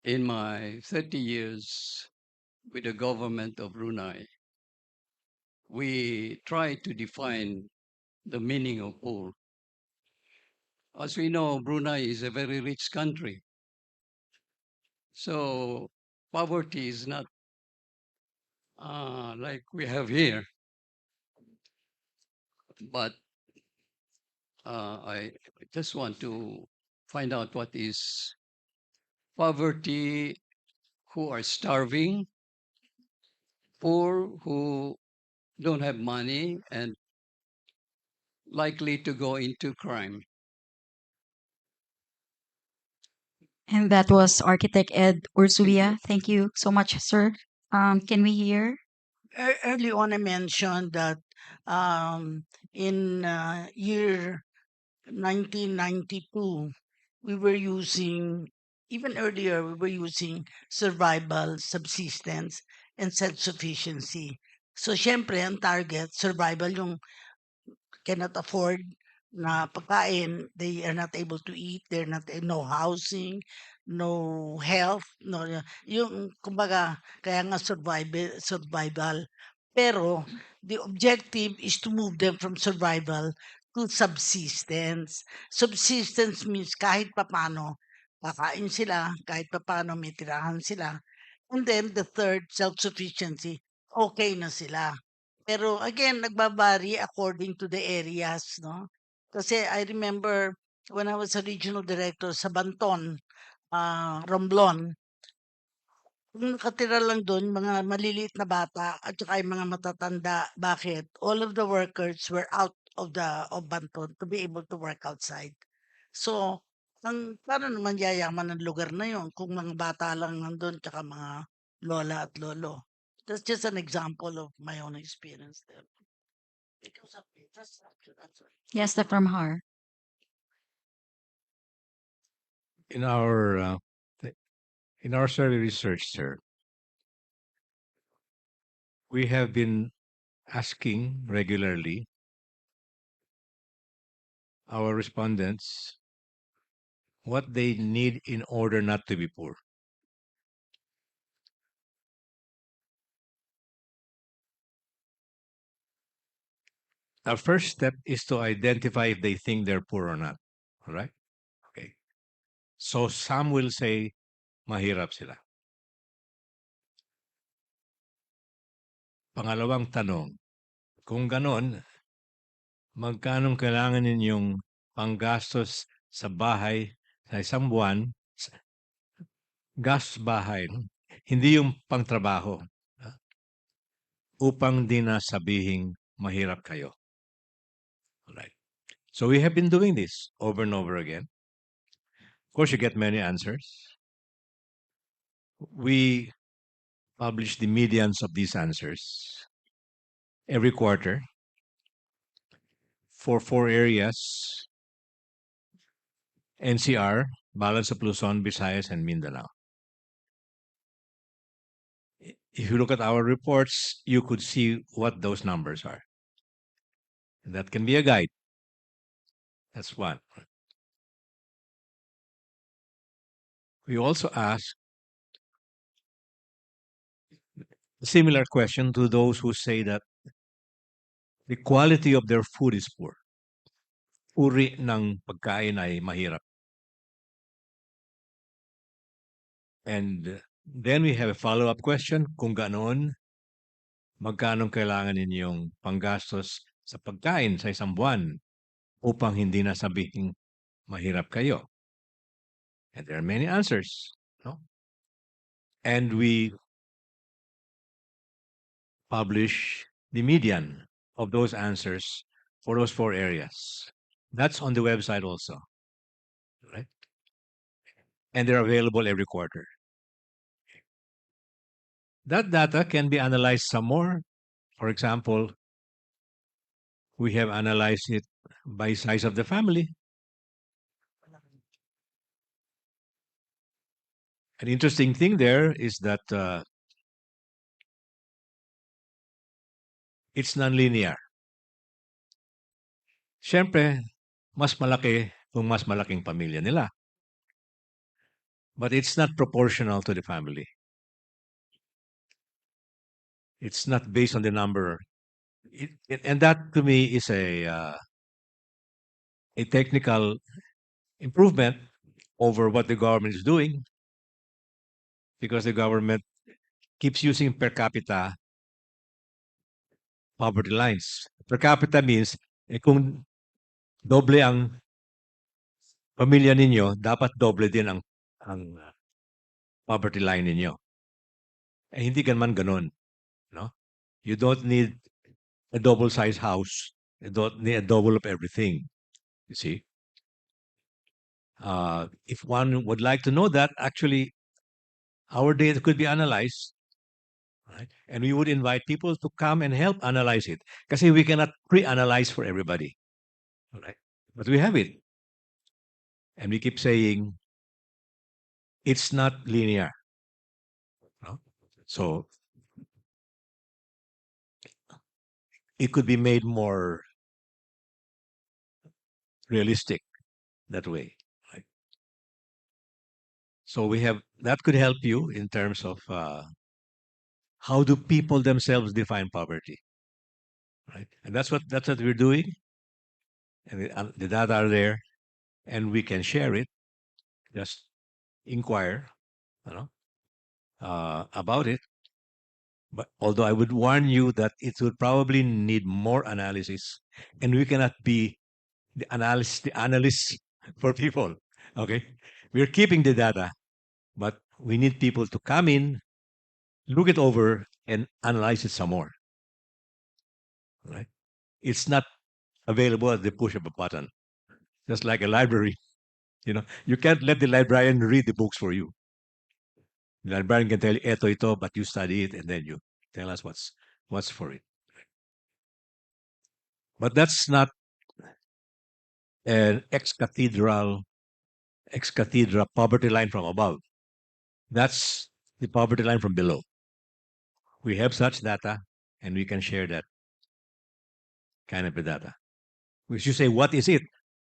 In my 30 years with the government of Brunei, we try to define the meaning of poor. As we know, Brunei is a very rich country. So poverty is not like we have here. But I just want to find out what is poverty, who are starving, poor who don't have money and likely to go into crime. And that was Architect Ed Urzulia. Thank you so much, sir. Can we hear? Early on, I mentioned that in year 1992, we were using, even earlier, we were using survival, subsistence, and self-sufficiency. So, syempre, ang target, survival yung cannot afford na pagkain, they are not able to eat, they're not, no housing, no health, no, yung, kumbaga, kaya nga survival. Pero, the objective is to move them from survival to subsistence. Subsistence means kahit papano, kakain sila, kahit papano may tirahan sila. And then the third, self-sufficiency, okay na sila. Pero again, nagbabari according to the areas, no? Kasi I remember when I was a regional director sa Banton, Romblon, kung nakatira lang doon, mga maliliit na bata at saka yung mga matatanda. Bakit? All of the workers were out of Banton to be able to work outside. So, paano naman yayaman ng lugar na yon kung mga bata lang nandun tsaka mga lola at lolo? That's just an example of my own experience there. Yes, Dr. Mahar. In our survey research, sir, we have been asking regularly our respondents what they need in order not to be poor. Our first step is to identify if they think they're poor or not. All right? Okay. So some will say, mahirap sila. Pangalawang tanong, kung ganon, magkano kailangan ninyong panggastos sa bahay sa isang buwan, gastos bahay, hindi yung pangtrabaho, upang di na sabihing mahirap kayo. Alright. So we have been doing this over and over again. Of course, you get many answers. We publish the medians of these answers every quarter for 4 areas: NCR, Balance of Luzon, Visayas, and Mindanao. If you look at our reports, you could see what those numbers are. And that can be a guide. That's one. We also ask a similar question to those who say that the quality of their food is poor. Uri ng pagkain ay mahirap. And then we have a follow-up question, kung ganon, magkano kailangan ninyong panggastos sa pagkain sa isang buwan upang hindi na sabihing mahirap kayo? And there are many answers. No? And we publish the median of those answers for those 4 areas. That's on the website also, right? And they're available every quarter. That data can be analyzed some more. For example, we have analyzed it by size of the family. An interesting thing there is that it's nonlinear. Siyempre, mas malaki kung mas malaking pamilya nila. But it's not proportional to the family. It's not based on the number. And that to me is a technical improvement over what the government is doing, because the government keeps using per capita poverty lines. Per capita means kung doble ang pamilya ninyo, dapat doble din ang poverty line ninyo. Hindi ganon, no? You don't need a double size house. You don't need a double of everything. You see? If one would like to know that, actually, our data could be analyzed, right? And we would invite people to come and help analyze it. Because we cannot pre-analyze for everybody, right? But we have it. And we keep saying, it's not linear. No? So it could be made more realistic that way. Right? So we have that could help you in terms of how do people themselves define poverty, right? And that's what we're doing. And the data are there, and we can share it. Just inquire, about it. But although I would warn you that it would probably need more analysis, and we cannot be the analysts for people. Okay, we're keeping the data, but we need people to come in, look it over, and analyze it some more. Right? It's not available at the push of a button, just like a library. You can't let the librarian read the books for you. The librarian can tell you ito, but you study it and then you tell us what's for it. But that's not an ex cathedra poverty line from above. That's the poverty line from below. We have such data, and we can share that kind of data. Which you say, what is it?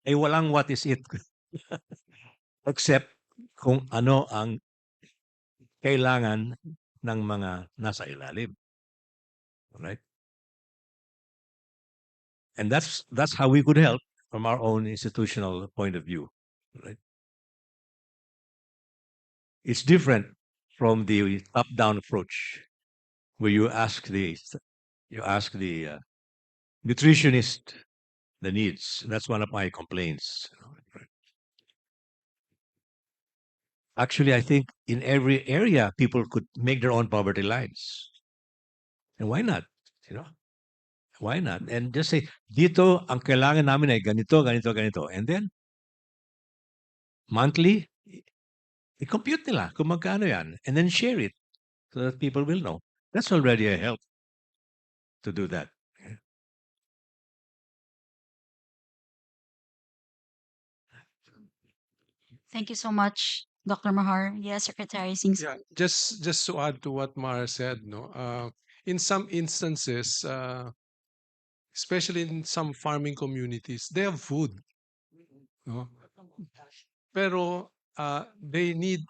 Walang what is it. Except kung ano ang kailangan ng mga nasa ilalim. Right? And that's how we could help from our own institutional point of view. Right? It's different from the top-down approach, where you ask the nutritionist the needs. That's one of my complaints. Actually, I think in every area, people could make their own poverty lines. And why not? Why not? And just say, dito, ang kailangan namin ay ganito, ganito, ganito. And then, monthly, i-compute nila kung magkano yan. And then share it so that people will know. That's already a help to do that. Thank you so much, Dr. Mahar. Yes, Secretary Singh. Yeah, just to add to what Mara said, no, in some instances, especially in some farming communities, they have food, no, pero they need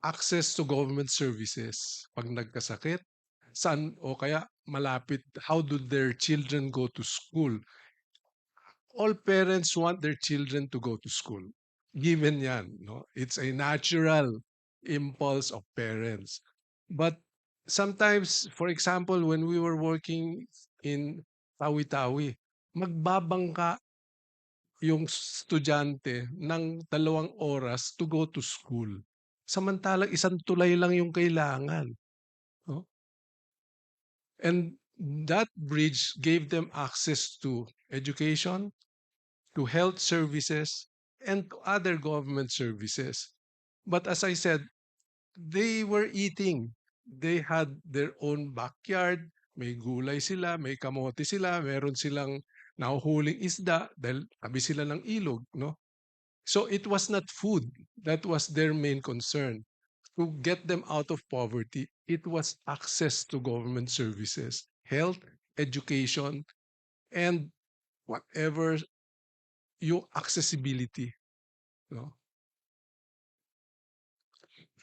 access to government services. Pag nagkasakit, saan o kaya malapit, how do their children go to school? All parents want their children to go to school. Given yan, no? It's a natural impulse of parents. But sometimes, for example, when we were working in Tawi-Tawi, magbabangka yung estudyante ng 2 oras to go to school. Samantalang isang tulay lang yung kailangan. No? And that bridge gave them access to education, to health services, and to other government services. But as I said, they were eating. They had their own backyard. May gulay sila, may kamote sila, meron silang nahuhuling isda dahil tabi sila ng ilog, no? So it was not food that was their main concern. To get them out of poverty, it was access to government services, health, education, and whatever yung accessibility. No?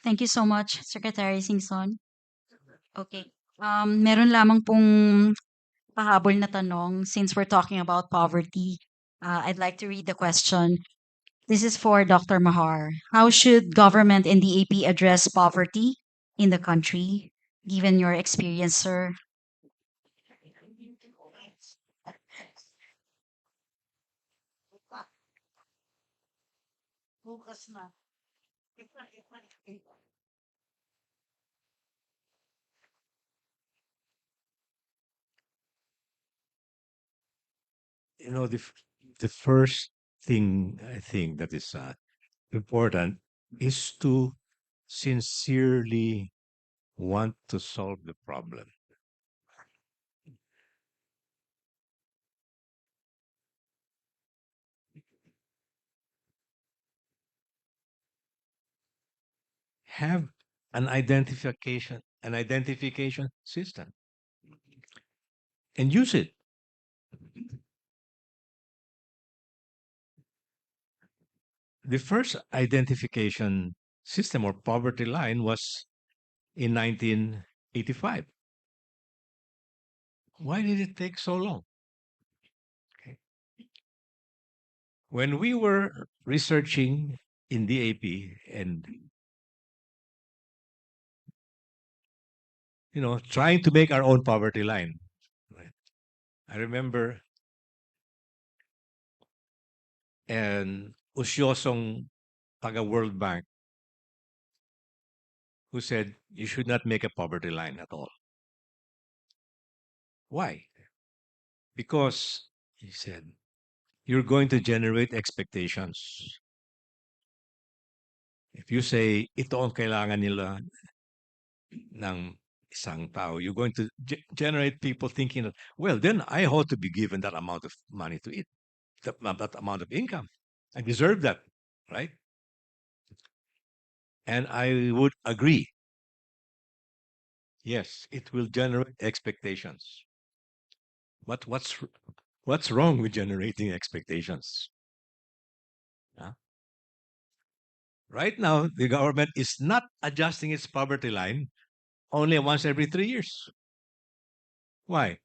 Thank you so much, Secretary Singson. Okay. Meron lamang pong pahabol na tanong since we're talking about poverty. I'd like to read the question. This is for Dr. Mahar. How should government and the AP address poverty in the country, given your experience, sir? Bukas na. You know, the first thing I think that is important is to sincerely want to solve the problem. Have an identification system and use it. The first identification system or poverty line was in 1985. Why did it take so long? Okay. When we were researching in DAP and trying to make our own poverty line, right? I remember an usyosong taga World Bank who said you should not make a poverty line at all. Why? Because, he said, you're going to generate expectations. If you say, ito ang kailangan nila ng isang tao, you're going to generate people thinking, well, then I ought to be given that amount of money to eat, that amount of income. I deserve that, right? And I would agree. Yes, it will generate expectations. But what's wrong with generating expectations? Huh? Right now, the government is not adjusting its poverty line only once every 3 years. Why?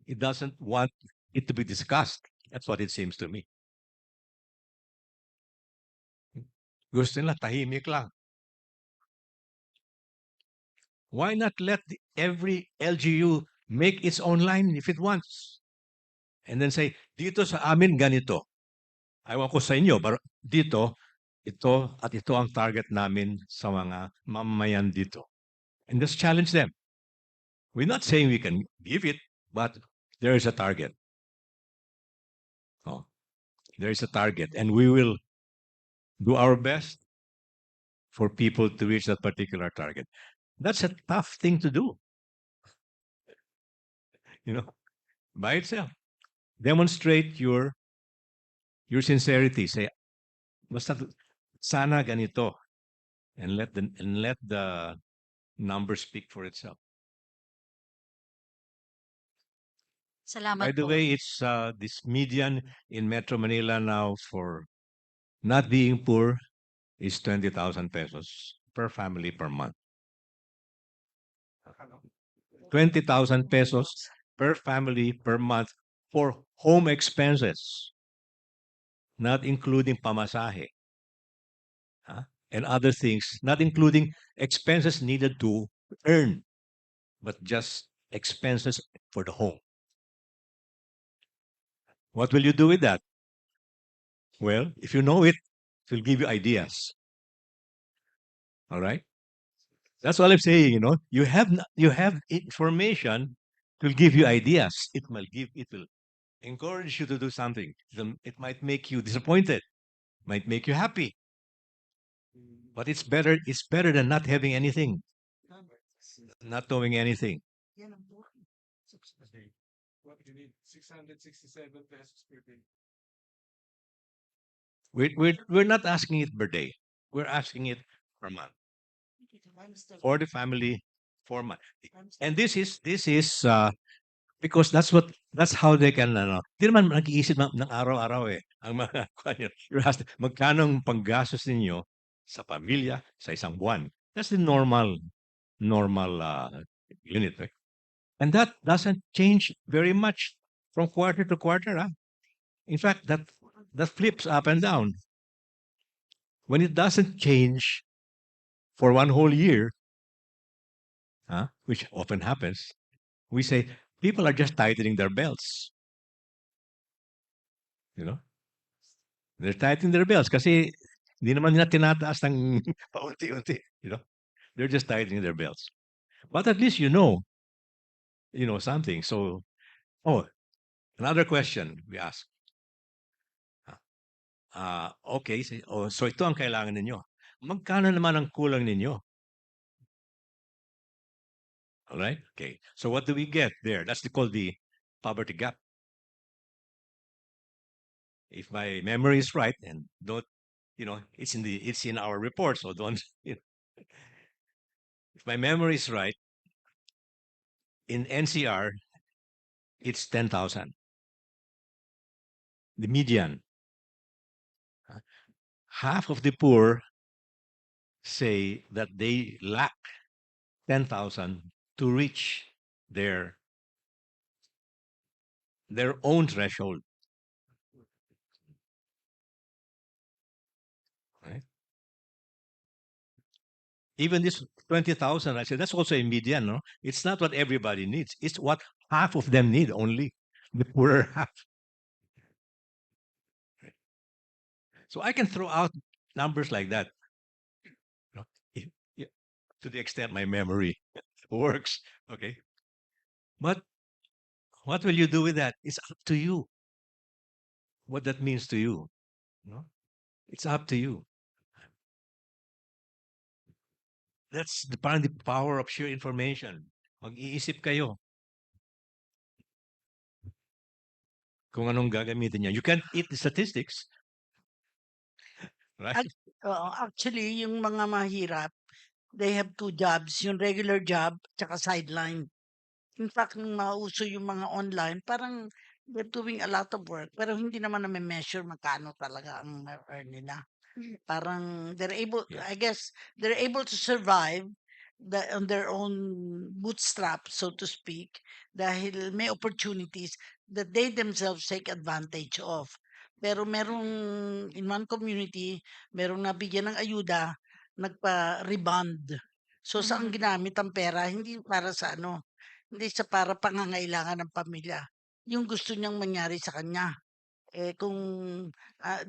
It doesn't want it to be discussed. That's what it seems to me. Gusto nila tahimik lang. Why not let every LGU make its own line if it wants? And then say, dito sa amin ganito. Ayaw ko sa inyo, pero dito, ito at ito ang target namin sa mga mamamayan dito. And just challenge them. We're not saying we can give it, but there is a target. Oh, there is a target, and we will do our best for people to reach that particular target. That's a tough thing to do, you know, by itself. Demonstrate your sincerity. Say, basta sana ganito, and let the numbers speak for itself. Salamat By the po. way, it's this median in Metro Manila now for not being poor is 20,000 pesos per family per month. 20,000 pesos per family per month for home expenses, not including pamasahe, and other things, not including expenses needed to earn, but just expenses for the home. What will you do with that? Well, if you know it, it will give you ideas. All right? That's all I'm saying, you know. You have information, it will give you ideas. It will encourage you to do something. It might make you disappointed, might make you happy. But it's better than not having anything, not knowing anything. What you need? 667 pesos per day. We're not asking it per day. We're asking it per month for the family, for month. And this is because that's how they can di naman nag-iisip ng araw-araw eh. Ang mga you're asked, magkano ang panggastos ninyo sa pamilya sa isang buwan? That's the normal unit, right? And that doesn't change very much from quarter to quarter. In fact, that flips up and down. When it doesn't change for one whole year, which often happens, we say people are just tightening their belts. You know, they're tightening their belts kasi hindi naman nila tinataas ng paunti-unti. You know, they're just tightening their belts. But at least you know something. So, another question we ask. Okay, so ito ang kailangan ninyo. Magkano naman ang kulang ninyo? All right? Okay. So what do we get there? That's called the poverty gap. If my memory is right, and don't, it's in our report, so don't. If my memory is right, in NCR, it's 10,000. The median. Half of the poor say that they lack 10,000 to reach their own threshold. Right? Even this 20,000, I said, that's also a median, no? It's not what everybody needs. It's what half of them need only, the poorer half. So I can throw out numbers like that, to the extent my memory works, okay? But what will you do with that? It's up to you. What that means to you, no? It's up to you. That's parang the power of sheer information. Mag-iisip kayo kung anong gagamitin niya. You can't eat the statistics. Right? Actually, yung mga mahirap, they have two jobs, yung regular job tsaka sideline. In fact, nung mauso yung mga online, parang they're doing a lot of work, pero hindi naman measure magkano talaga ang earn nila. Parang I guess, they're able to survive on their own bootstrap, so to speak, dahil may opportunities that they themselves take advantage of. Pero in one community, merong nabigyan ng ayuda, nagpa-rebond. So, saan ginamit ang pera? Hindi para sa hindi sa para pangangailangan ng pamilya. Yung gusto niyang mangyari sa kanya. Kung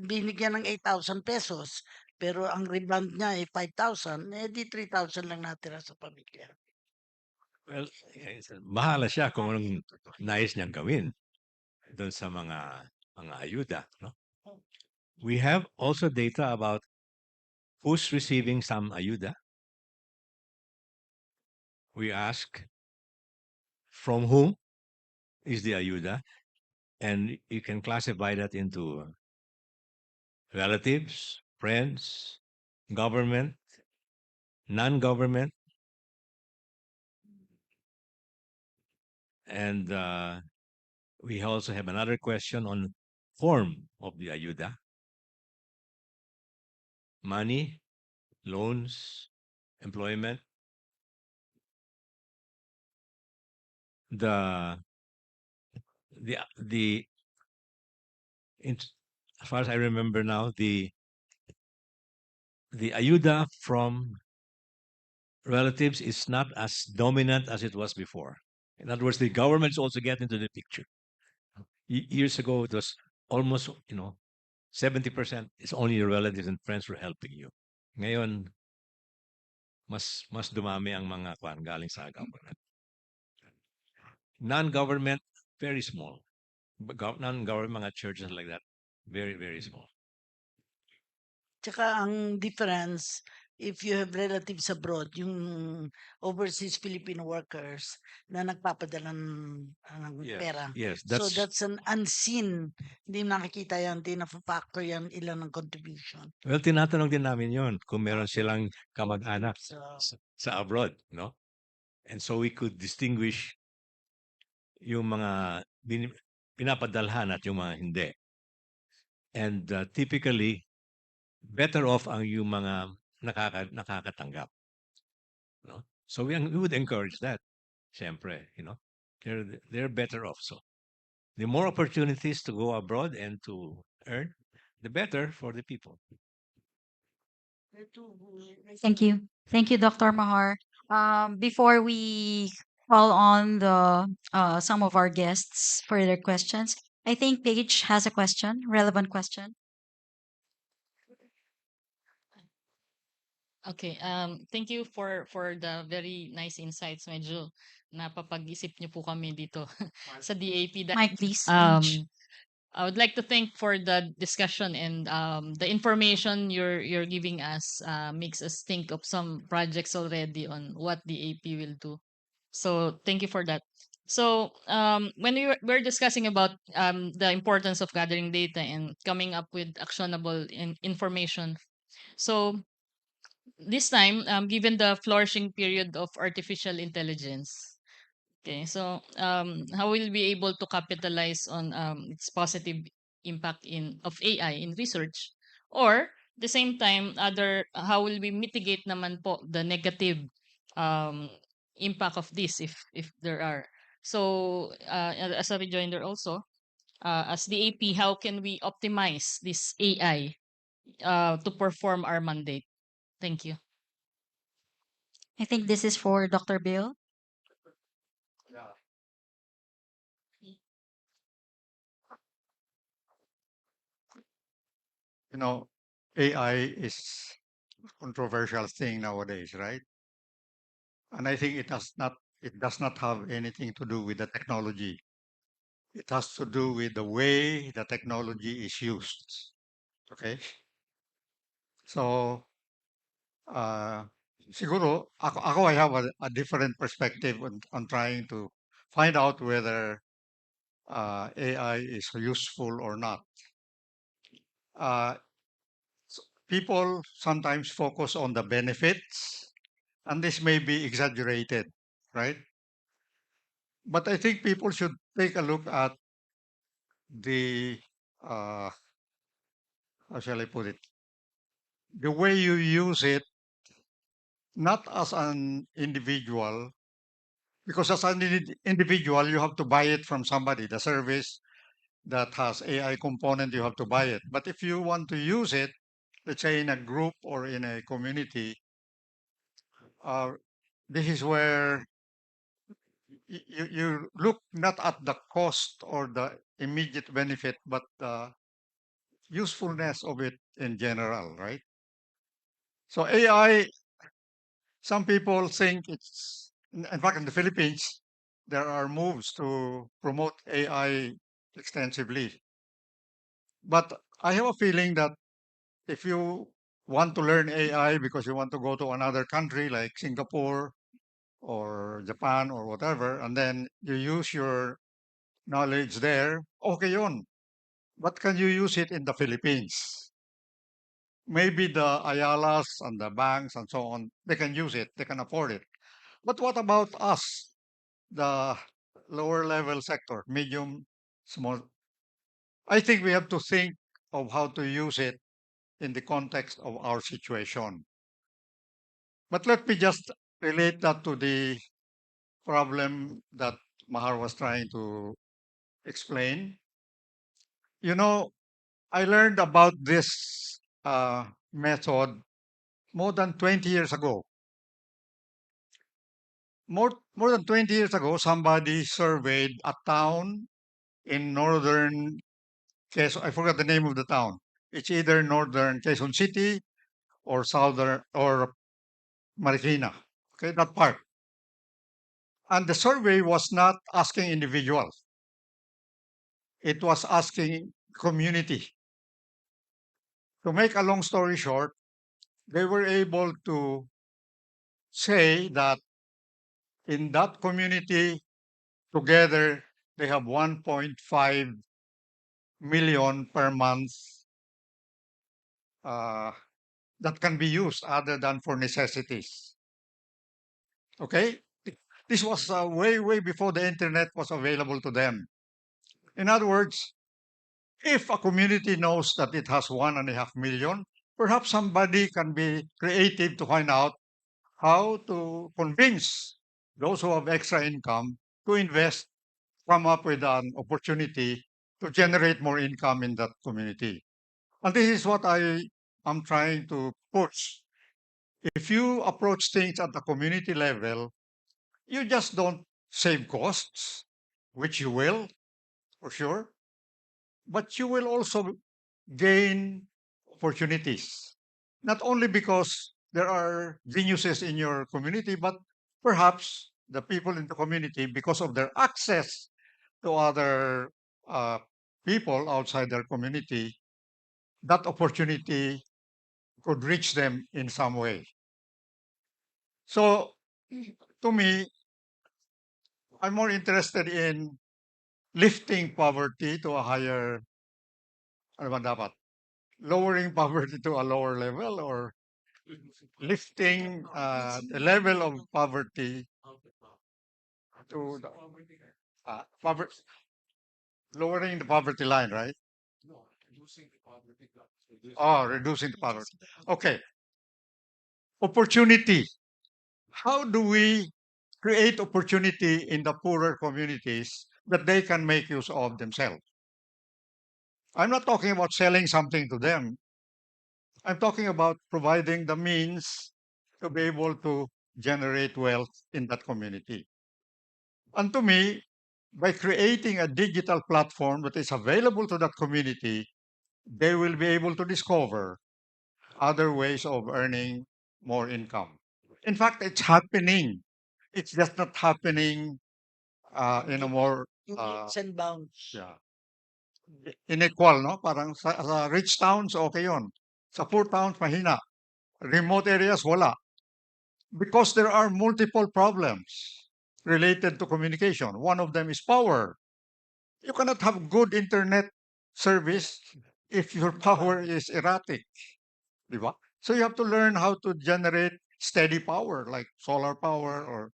binigyan ng 8,000 pesos, pero ang rebond niya ay 5,000, di 3,000 lang natira sa pamilya. Well, bahala siya kung anong nais niyang gawin doon sa mga ayuda. No? We have also data about who's receiving some ayuda. We ask from whom is the ayuda, and you can classify that into relatives, friends, government, non-government, and we also have another question on form of the ayuda: money, loans, employment. The the as far as I remember now, the ayuda from relatives is not as dominant as it was before. In other words, the governments also get into the picture. Years ago, it was almost 70% is only your relatives and friends who are helping you. Ngayon, mas dumami ang mga kwan galing sa government. Non-government, very small. Non-government mga churches like that, very, very small. Tsaka ang difference, if you have relatives abroad, yung overseas Filipino workers na nagpapadala ng pera. Yes, So that's an unseen. Hindi nakikita yan, hindi na-factor yan ilan ng contribution. Well, tinatanong din namin yon kung meron silang kamag-anak So, sa abroad, no? And so we could distinguish yung mga pinapadalhan at yung mga hindi. And typically, better off ang yung mga nakakatanggap. No? So we would encourage that, siyempre, they're better off. So the more opportunities to go abroad and to earn, the better for the people. Thank you. Thank you, Dr. Mahar. Before we call on the some of our guests for their questions, I think Paige has a question, relevant question. Okay, thank you for the very nice insights. Medyo napapag-isip niyo po kami dito sa DAP. Mike, please. Paige. I would like to thank for the discussion and the information you're giving us makes us think of some projects already on what the AP will do. So thank you for that. So when we're discussing about the importance of gathering data and coming up with actionable information, so this time given the flourishing period of artificial intelligence, okay, so how will we be able to capitalize on its positive impact of AI in research, or the same time how will we mitigate naman po the negative um, impact of this if there are. So as a rejoinder also, as the AP, how can we optimize this AI to perform our mandate? Thank you. I think this is for Dr. Bill. AI is a controversial thing nowadays, right? And I think it does not have anything to do with the technology. It has to do with the way the technology is used. Okay? So, siguro, I have a different perspective on trying to find out whether AI is useful or not. People sometimes focus on the benefits, and this may be exaggerated, right? But I think people should take a look at the, how shall I put it, the way you use it, not as an individual, because as an individual, you have to buy it from somebody. The service that has AI component, you have to buy it. But if you want to use it, let's say in a group or in a community, this is where you look not at the cost or the immediate benefit, but the usefulness of it in general, right? So AI, some people think it's In fact, in the Philippines, there are moves to promote AI extensively. But I have a feeling that if you want to learn AI because you want to go to another country like Singapore or Japan or whatever, and then you use your knowledge there, okay yun. But can you use it in the Philippines? Maybe the Ayalas and the banks and so on, they can use it, they can afford it. But what about us, the lower level sector, medium, small? I think we have to think of how to use it in the context of our situation. But let me just relate that to the problem that Mahar was trying to explain. You know, I learned about this method more than 20 years ago. More than 20 years ago, somebody surveyed a town in northern Quezon. I forgot the name of the town. It's either northern Quezon City or southern or Marikina. Okay, that part. And the survey was not asking individuals. It was asking community. To make a long story short, they were able to say that in that community together they have 1.5 million per month uh, that can be used other than for necessities. Okay? This was way before the internet was available to them. In other words, if a community knows that it has 1.5 million, perhaps somebody can be creative to find out how to convince those who have extra income to invest, come up with an opportunity to generate more income in that community. And this is what I am trying to push. If you approach things at the community level, you just don't save costs, which you will, for sure, but you will also gain opportunities. Not only because there are geniuses in your community, but perhaps the people in the community, because of their access to other uh, people outside their community, that opportunity could reach them in some way. So, to me, I'm more interested in lifting poverty to a higher, ano ba dapat? Lowering poverty to a lower level or lifting the level of poverty to the, poverty, lowering the poverty line, right? Oh, reducing the poverty. Okay. Opportunity. How do we create opportunity in the poorer communities that they can make use of themselves? I'm not talking about selling something to them. I'm talking about providing the means to be able to generate wealth in that community. And to me, by creating a digital platform that is available to that community, they will be able to discover other ways of earning more income. In fact, it's happening. It's just not happening in a more Leaps and bounds. yeah, inequal, no? Parang sa rich towns, okay yon. Sa poor towns, mahina. Remote areas, wala. Because there are multiple problems related to communication. One of them is power. You cannot have good internet service if your power is erratic. Di ba? So you have to learn how to generate steady power, like solar power or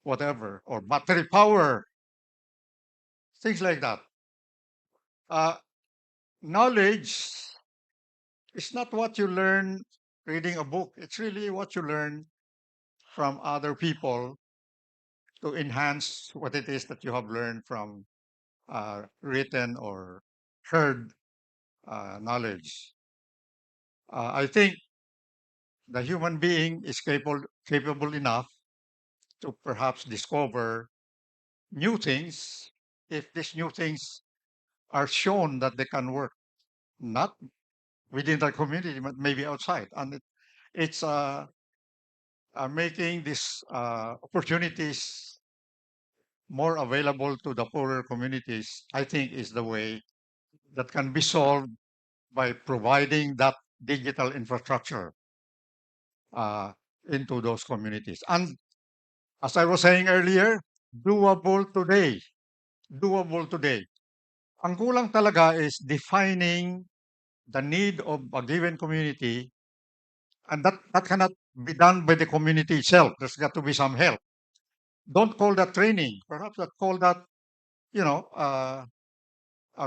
whatever, or battery power, things like that. Uh, Knowledge is not what you learn reading a book. It's really what you learn from other people to enhance what it is that you have learned from written or heard knowledge. I think the human being is capable enough to perhaps discover new things if these new things are shown that they can work, not within the community, but maybe outside. And it's making these opportunities more available to the poorer communities, I think is the way that can be solved by providing that digital infrastructure uh, into those communities. And as I was saying earlier, doable today. Doable today. Ang kulang talaga is defining the need of a given community, and that cannot be done by the community itself. There's got to be some help. Don't call that training. Perhaps call that, you know,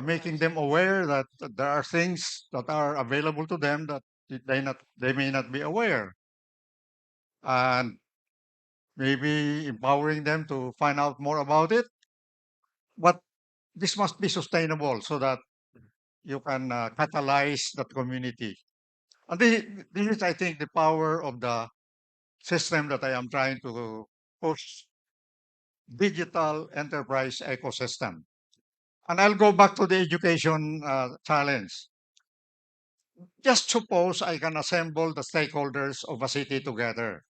making them aware that there are things that are available to them that they may not be aware, and maybe empowering them to find out more about it. But this must be sustainable so that you can catalyze that community. And this is, I think, the power of the system that I am trying to push, digital enterprise ecosystem. And I'll go back to the education challenge. Just suppose I can assemble the stakeholders of a city together.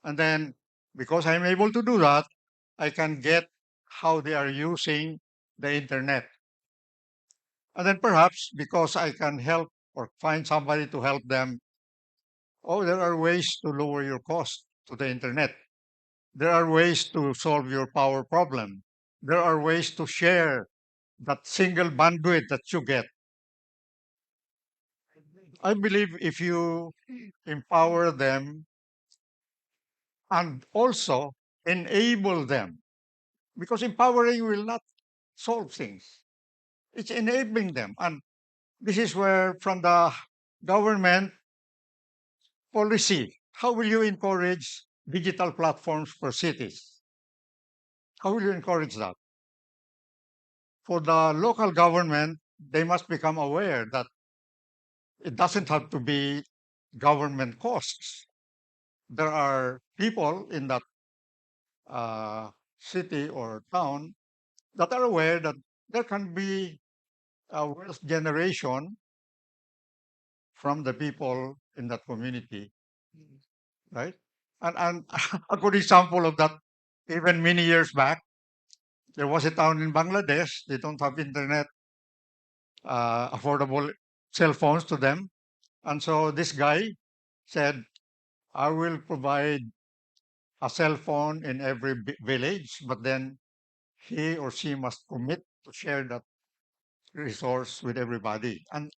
And then, because I'm able to do that, I can get how they are using the internet. And then perhaps because I can help or find somebody to help them, oh, there are ways to lower your cost to the internet. There are ways to solve your power problem. There are ways to share that single bandwidth that you get. I believe if you empower them and also enable them, because empowering will not solve things. It's enabling them. And this is where, from the government policy, how will you encourage digital platforms for cities? How will you encourage that? For the local government, they must become aware that it doesn't have to be government costs. There are people in that city or town that are aware that there can be a wealth generation from the people in that community, right? And a good example of that, even many years back, there was a town in Bangladesh. They don't have internet, affordable cell phones to them. And so this guy said, I will provide a cell phone in every village, but then he or she must commit to share that resource with everybody and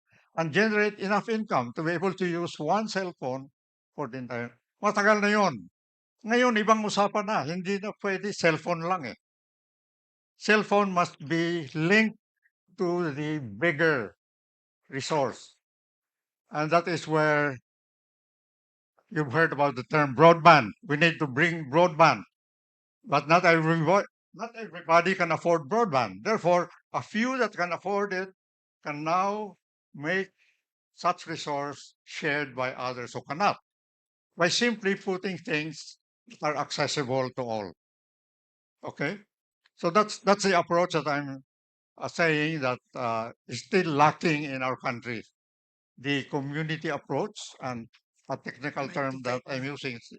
generate enough income to be able to use one cell phone for the entire. Matagal na yon. Ngayon, ibang usapan na. Hindi na pwede cellphone lang eh. Cellphone must be linked to the bigger resource. And that is where you've heard about the term broadband. We need to bring broadband. But not everybody can afford broadband. Therefore, a few that can afford it can now make such resource shared by others who cannot, by simply putting things that are accessible to all. Okay? So that's the approach that I'm saying that is still lacking in our country. The community approach, and a technical term that I'm using is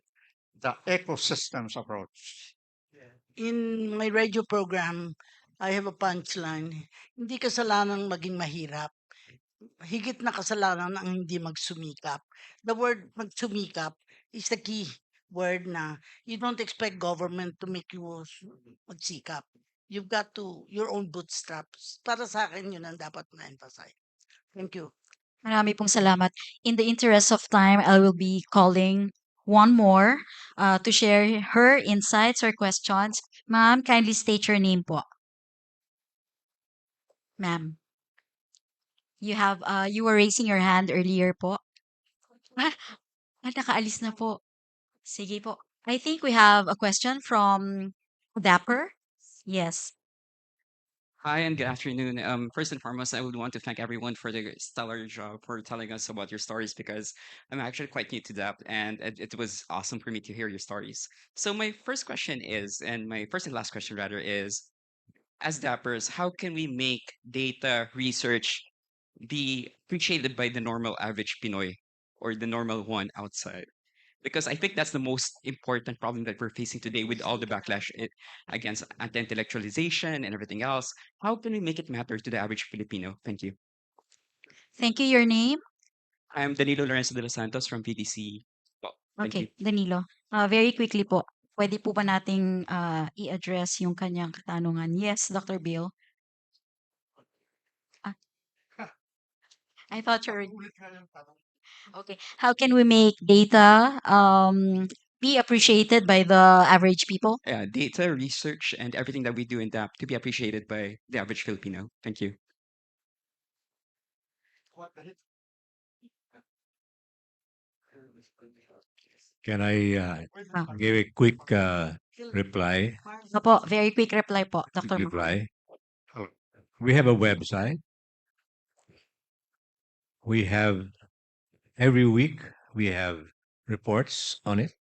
the ecosystems approach. In my radio program, I have a punchline. Hindi kasalanang maging mahirap. Higit na kasalanan ang hindi magsumikap. The word magsumikap is the key word na you don't expect government to make you magsikap. You've got to your own bootstraps. Para sa akin, yun ang dapat na-emphasize. Thank you. Marami pong salamat. In the interest of time, I will be calling one more to share her insights or questions. Ma'am, kindly state your name po. Ma'am, you were raising your hand earlier po. Nakaalis na po. Sige po. I think we have a question from Dapper. Yes. Hi and good afternoon. First and foremost, I would want to thank everyone for the stellar job for telling us about your stories because I'm actually quite new to that, and it was awesome for me to hear your stories. So my first question is, and my first and last question rather is, as Dappers, how can we make data research be appreciated by the normal average Pinoy or the normal one outside? Because I think that's the most important problem that we're facing today with all the backlash against anti-intellectualization and everything else. How can we make it matter to the average Filipino? Thank you. Thank you. Your name? I'm Danilo Lorenzo de los Santos from PDC. Well, thank you. Okay, Danilo. Very quickly po, pwede po ba nating i-address yung kanyang katanungan? Yes, Dr. Bill. Ah, I thought you were... Okay. How can we make data be appreciated by the average people? Yeah, data, research, and everything that we do in depth to be appreciated by the average Filipino. Thank you. Can I give a quick reply? Opo, very quick reply po, Dr. Ma. Reply. We have a website. We have every week we have reports on it.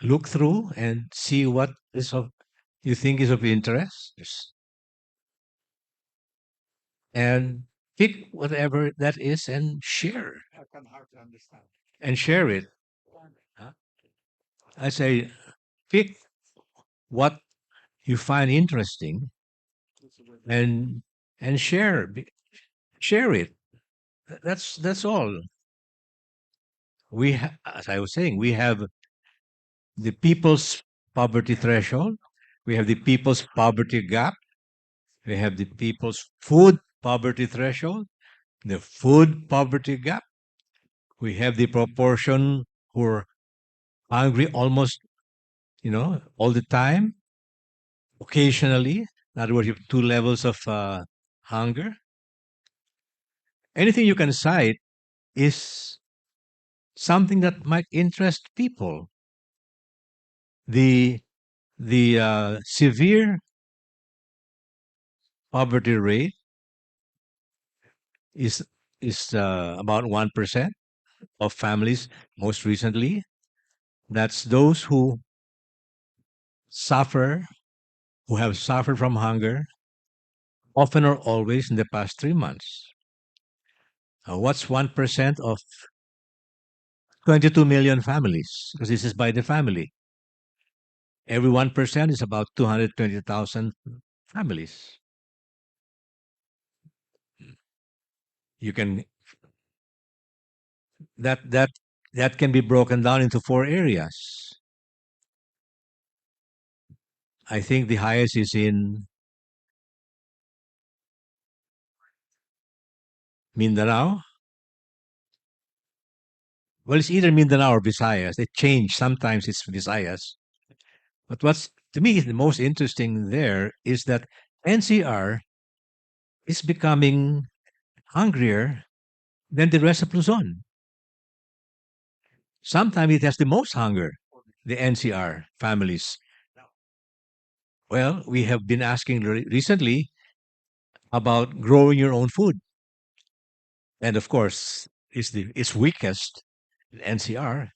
Look through and see what is of you think is of interest, and pick whatever that is and share. And share it. I say, pick what you find interesting and share it. That's all. As I was saying, we have the people's poverty threshold, we have the people's poverty gap, we have the people's food poverty threshold, the food poverty gap, we have the proportion who are hungry almost, all the time, occasionally. In other words, you have two levels of hunger. Anything you can cite is something that might interest people. The severe poverty rate is about 1% of families. Most recently, that's those who have suffered from hunger, often or always in the past 3 months. What's 1% of 22 million families? Because this is by the family. Every 1% is about 220,000 families. You can that can be broken down into 4 areas. I think the highest is in Mindanao. Well, it's either Mindanao or Visayas. They change. Sometimes it's Visayas. But what's to me the most interesting there is that NCR is becoming hungrier than the rest of Luzon. Sometimes it has the most hunger, the NCR families. Well, we have been asking recently about growing your own food. And of course, it's weakest in NCR.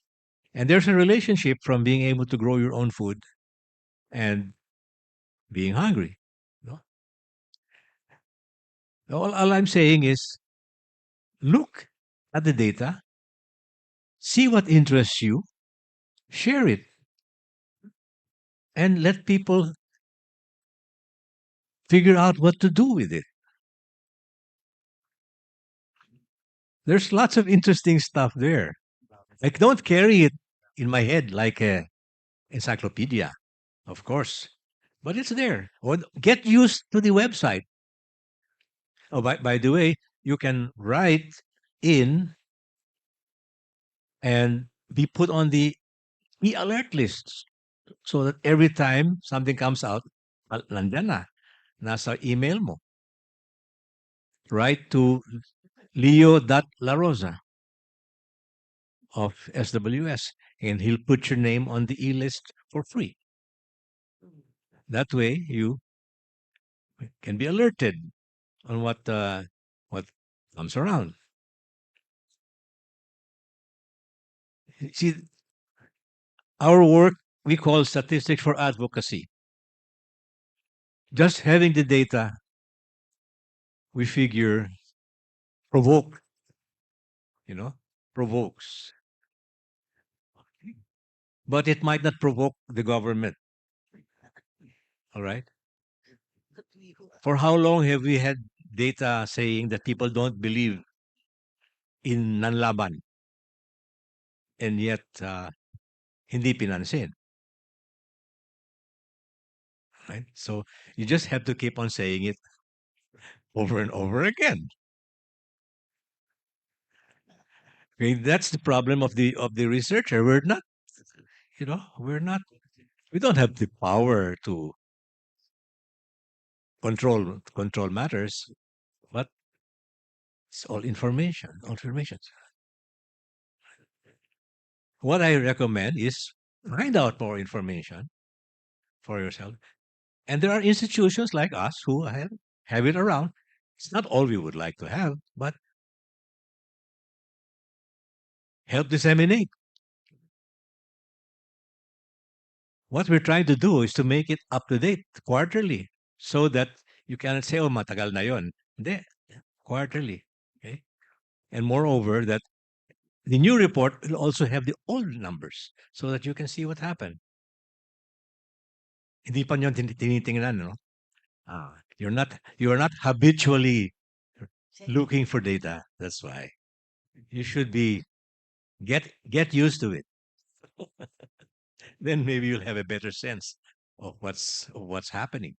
And there's a relationship from being able to grow your own food and being hungry. No? All I'm saying is look at the data, see what interests you, share it, and let people figure out what to do with it. There's lots of interesting stuff there. I don't carry it in my head like a encyclopedia, of course, but it's there. Or get used to the website. Oh, by the way, you can write in and be put on the e-alert lists so that every time something comes out, nandyan na, nasa email mo. Write to leo.larosa of SWS, and he'll put your name on the e-list for free. That way, you can be alerted on what comes around. See, our work we call statistics for advocacy. Just having the data, we figure, provoke provokes. But it might not provoke the government. All right. For how long have we had data saying that people don't believe in nanlaban and yet hindi pinansin? Right? So you just have to keep on saying it over and over again. Okay, that's the problem of the researcher. We're not, we don't have the power to control matters, but it's all information. What I recommend is find out more information for yourself. And there are institutions like us who have it around. It's not all we would like to have, but help disseminate. What we're trying to do is to make it up to date quarterly so that you cannot say, oh, matagal na yon. Hindi, quarterly. Okay? And moreover, that the new report will also have the old numbers so that you can see what happened. Hindi pa nyo tinitingnan, no? You're not habitually looking for data. That's why you should be get used to it. Then maybe you'll have a better sense of what's happening.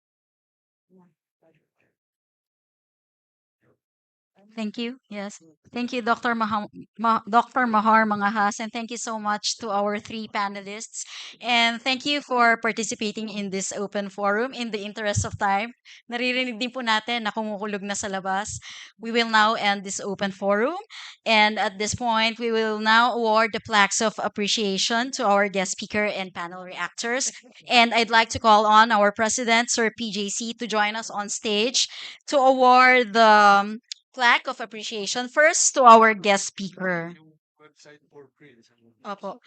Thank you. Yes. Thank you, Dr. Dr. Mahar Mangahas, and thank you so much to our three panelists. And thank you for participating in this open forum. In the interest of time, naririnig din po natin na kumukulog na sa labas. We will now end this open forum. And at this point, we will now award the plaques of appreciation to our guest speaker and panel reactors. And I'd like to call on our president, Sir PJC, to join us on stage to award the plaque of appreciation first to our guest speaker. Opo.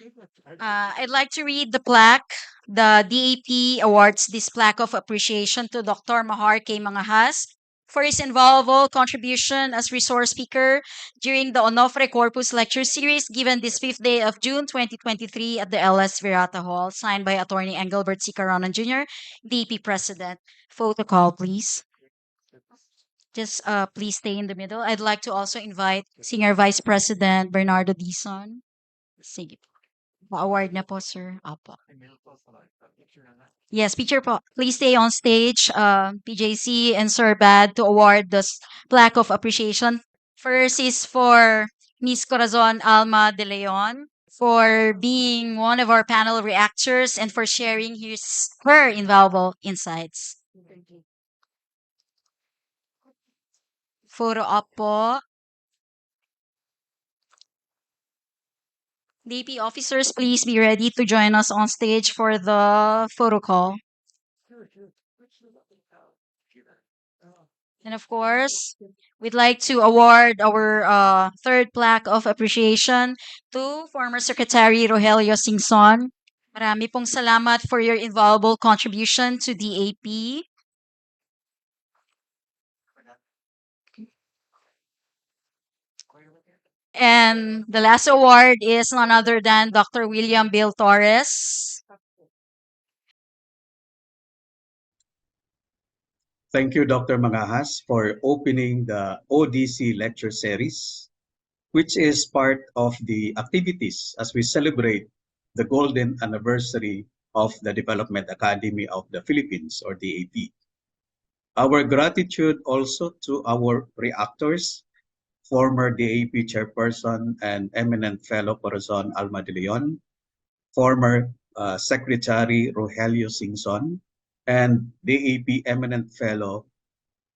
I'd like to read the plaque. The DAP awards this plaque of appreciation to Dr. Mahar K. Mangahas for his invaluable contribution as resource speaker during the Onofre Corpuz Lecture Series given this 5th day of June 2023 at the LS Virata Hall, signed by Attorney Engelbert C. Caronan Jr., DAP President. Photo call, please. Just please stay in the middle. I'd like to also invite Senior Vice President Bernardo Dizon. Sige po. Pa-award na po, sir. Apo. Yes, picture po. Please stay on stage, PJC and Sir Bad, to award the plaque of appreciation. First is for Miss Corazon Alma de Leon for being one of our panel reactors and for sharing her invaluable insights. Photo up po. DP officers, please be ready to join us on stage for the photo call. And of course, we'd like to award our third plaque of appreciation to former Secretary Rogelio Singson. Marami pong salamat for your invaluable contribution to DAP. And the last award is none other than Dr. William Bill Torres. Thank you, Dr. Mangahas, for opening the ODC Lecture Series, which is part of the activities as we celebrate the golden anniversary of the Development Academy of the Philippines, or DAP. Our gratitude also to our reactors, former DAP Chairperson and eminent fellow Corazon Alma de Leon, former Secretary Rogelio Singson, and DAP eminent fellow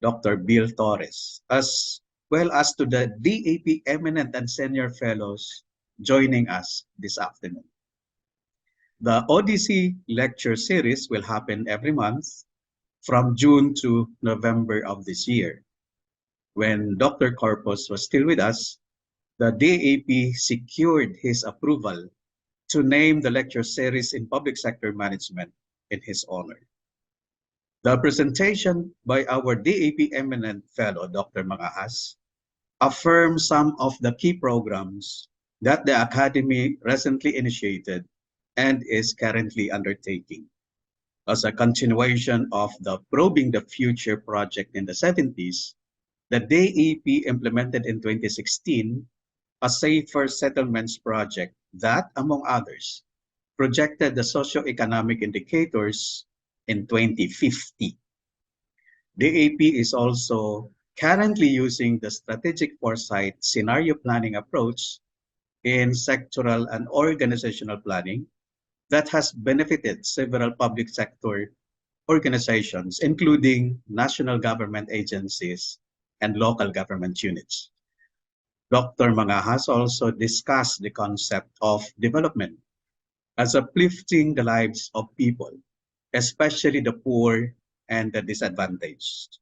Dr. Bill Torres, as well as to the DAP eminent and senior fellows joining us this afternoon. The ODC Lecture Series will happen every month from June to November of this year. When Dr. Corpuz was still with us, the DAP secured his approval to name the lecture series in public sector management in his honor. The presentation by our DAP eminent fellow, Dr. Mangahas, affirm some of the key programs that the Academy recently initiated and is currently undertaking. As a continuation of the Probing the Future project in the 70s, the DEP implemented in 2016 a Safer Settlements project that, among others, projected the socioeconomic indicators in 2050. DAP is also currently using the strategic foresight scenario planning approach in sectoral and organizational planning that has benefited several public sector organizations, including national government agencies and local government units. Dr. Mangahas also discussed the concept of development as uplifting the lives of people, especially the poor and the disadvantaged,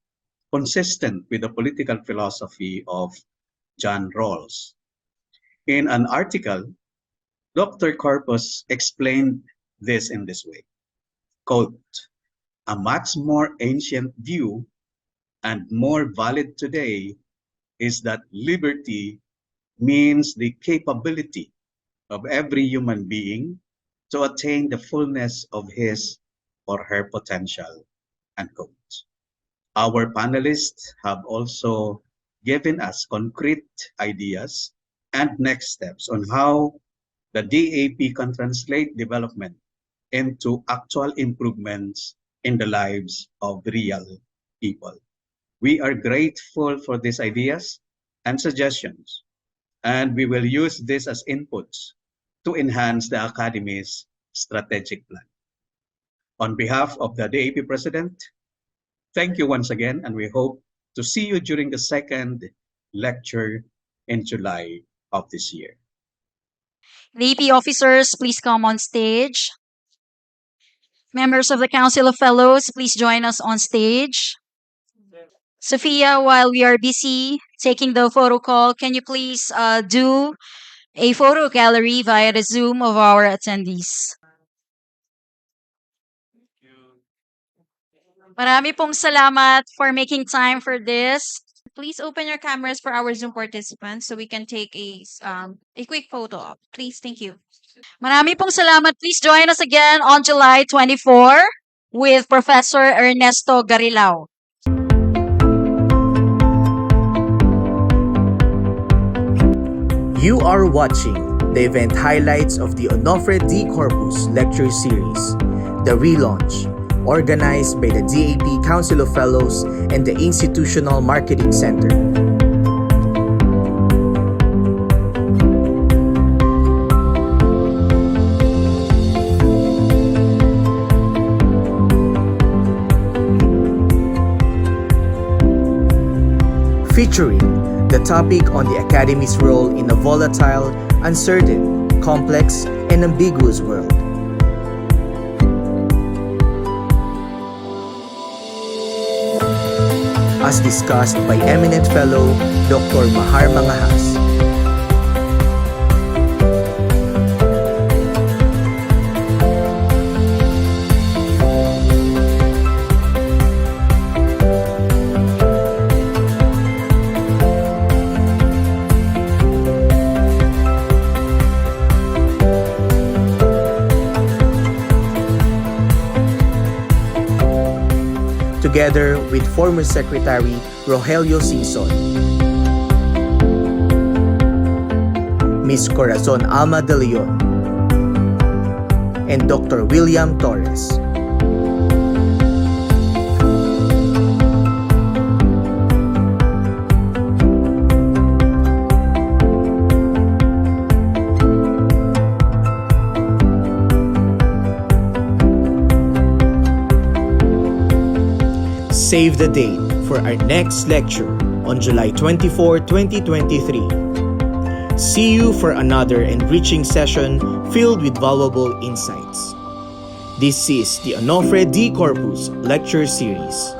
consistent with the political philosophy of John Rawls. In an article, Dr. Corpuz explained this in this way, quote, "A much more ancient view and more valid today is that liberty means the capability of every human being to attain the fullness of his or her potential." Unquote. Our panelists have also given us concrete ideas and next steps on how the DAP can translate development into actual improvements in the lives of real people. We are grateful for these ideas and suggestions, and we will use this as inputs to enhance the Academy's strategic plan. On behalf of the DAP President, thank you once again, and we hope to see you during the second lecture in July of this year. DAP officers, please come on stage. Members of the Council of Fellows, please join us on stage. Sophia, while we are busy taking the photo call, can you please do a photo gallery via the Zoom of our attendees? Marami pong salamat for making time for this. Please open your cameras for our Zoom participants so we can take a quick photo op. Please, thank you. Marami pong salamat. Please join us again on July 24 with Professor Ernesto Garilao. You are watching the event highlights of the Onofre D Corpuz Lecture Series, the relaunch, organized by the DAP Council of Fellows and the Institutional Marketing Center. Featuring the topic on the Academy's role in a volatile, uncertain, complex, and ambiguous world. As discussed by eminent fellow Dr. Mahar Mangahas. Together with former Secretary Rogelio Singson, Ms. Corazon Alma de Leon, and Dr. William Torres. Save the date for our next lecture on July 24, 2023. See you for another enriching session filled with valuable insights. This is the Onofre D Corpuz Lecture Series.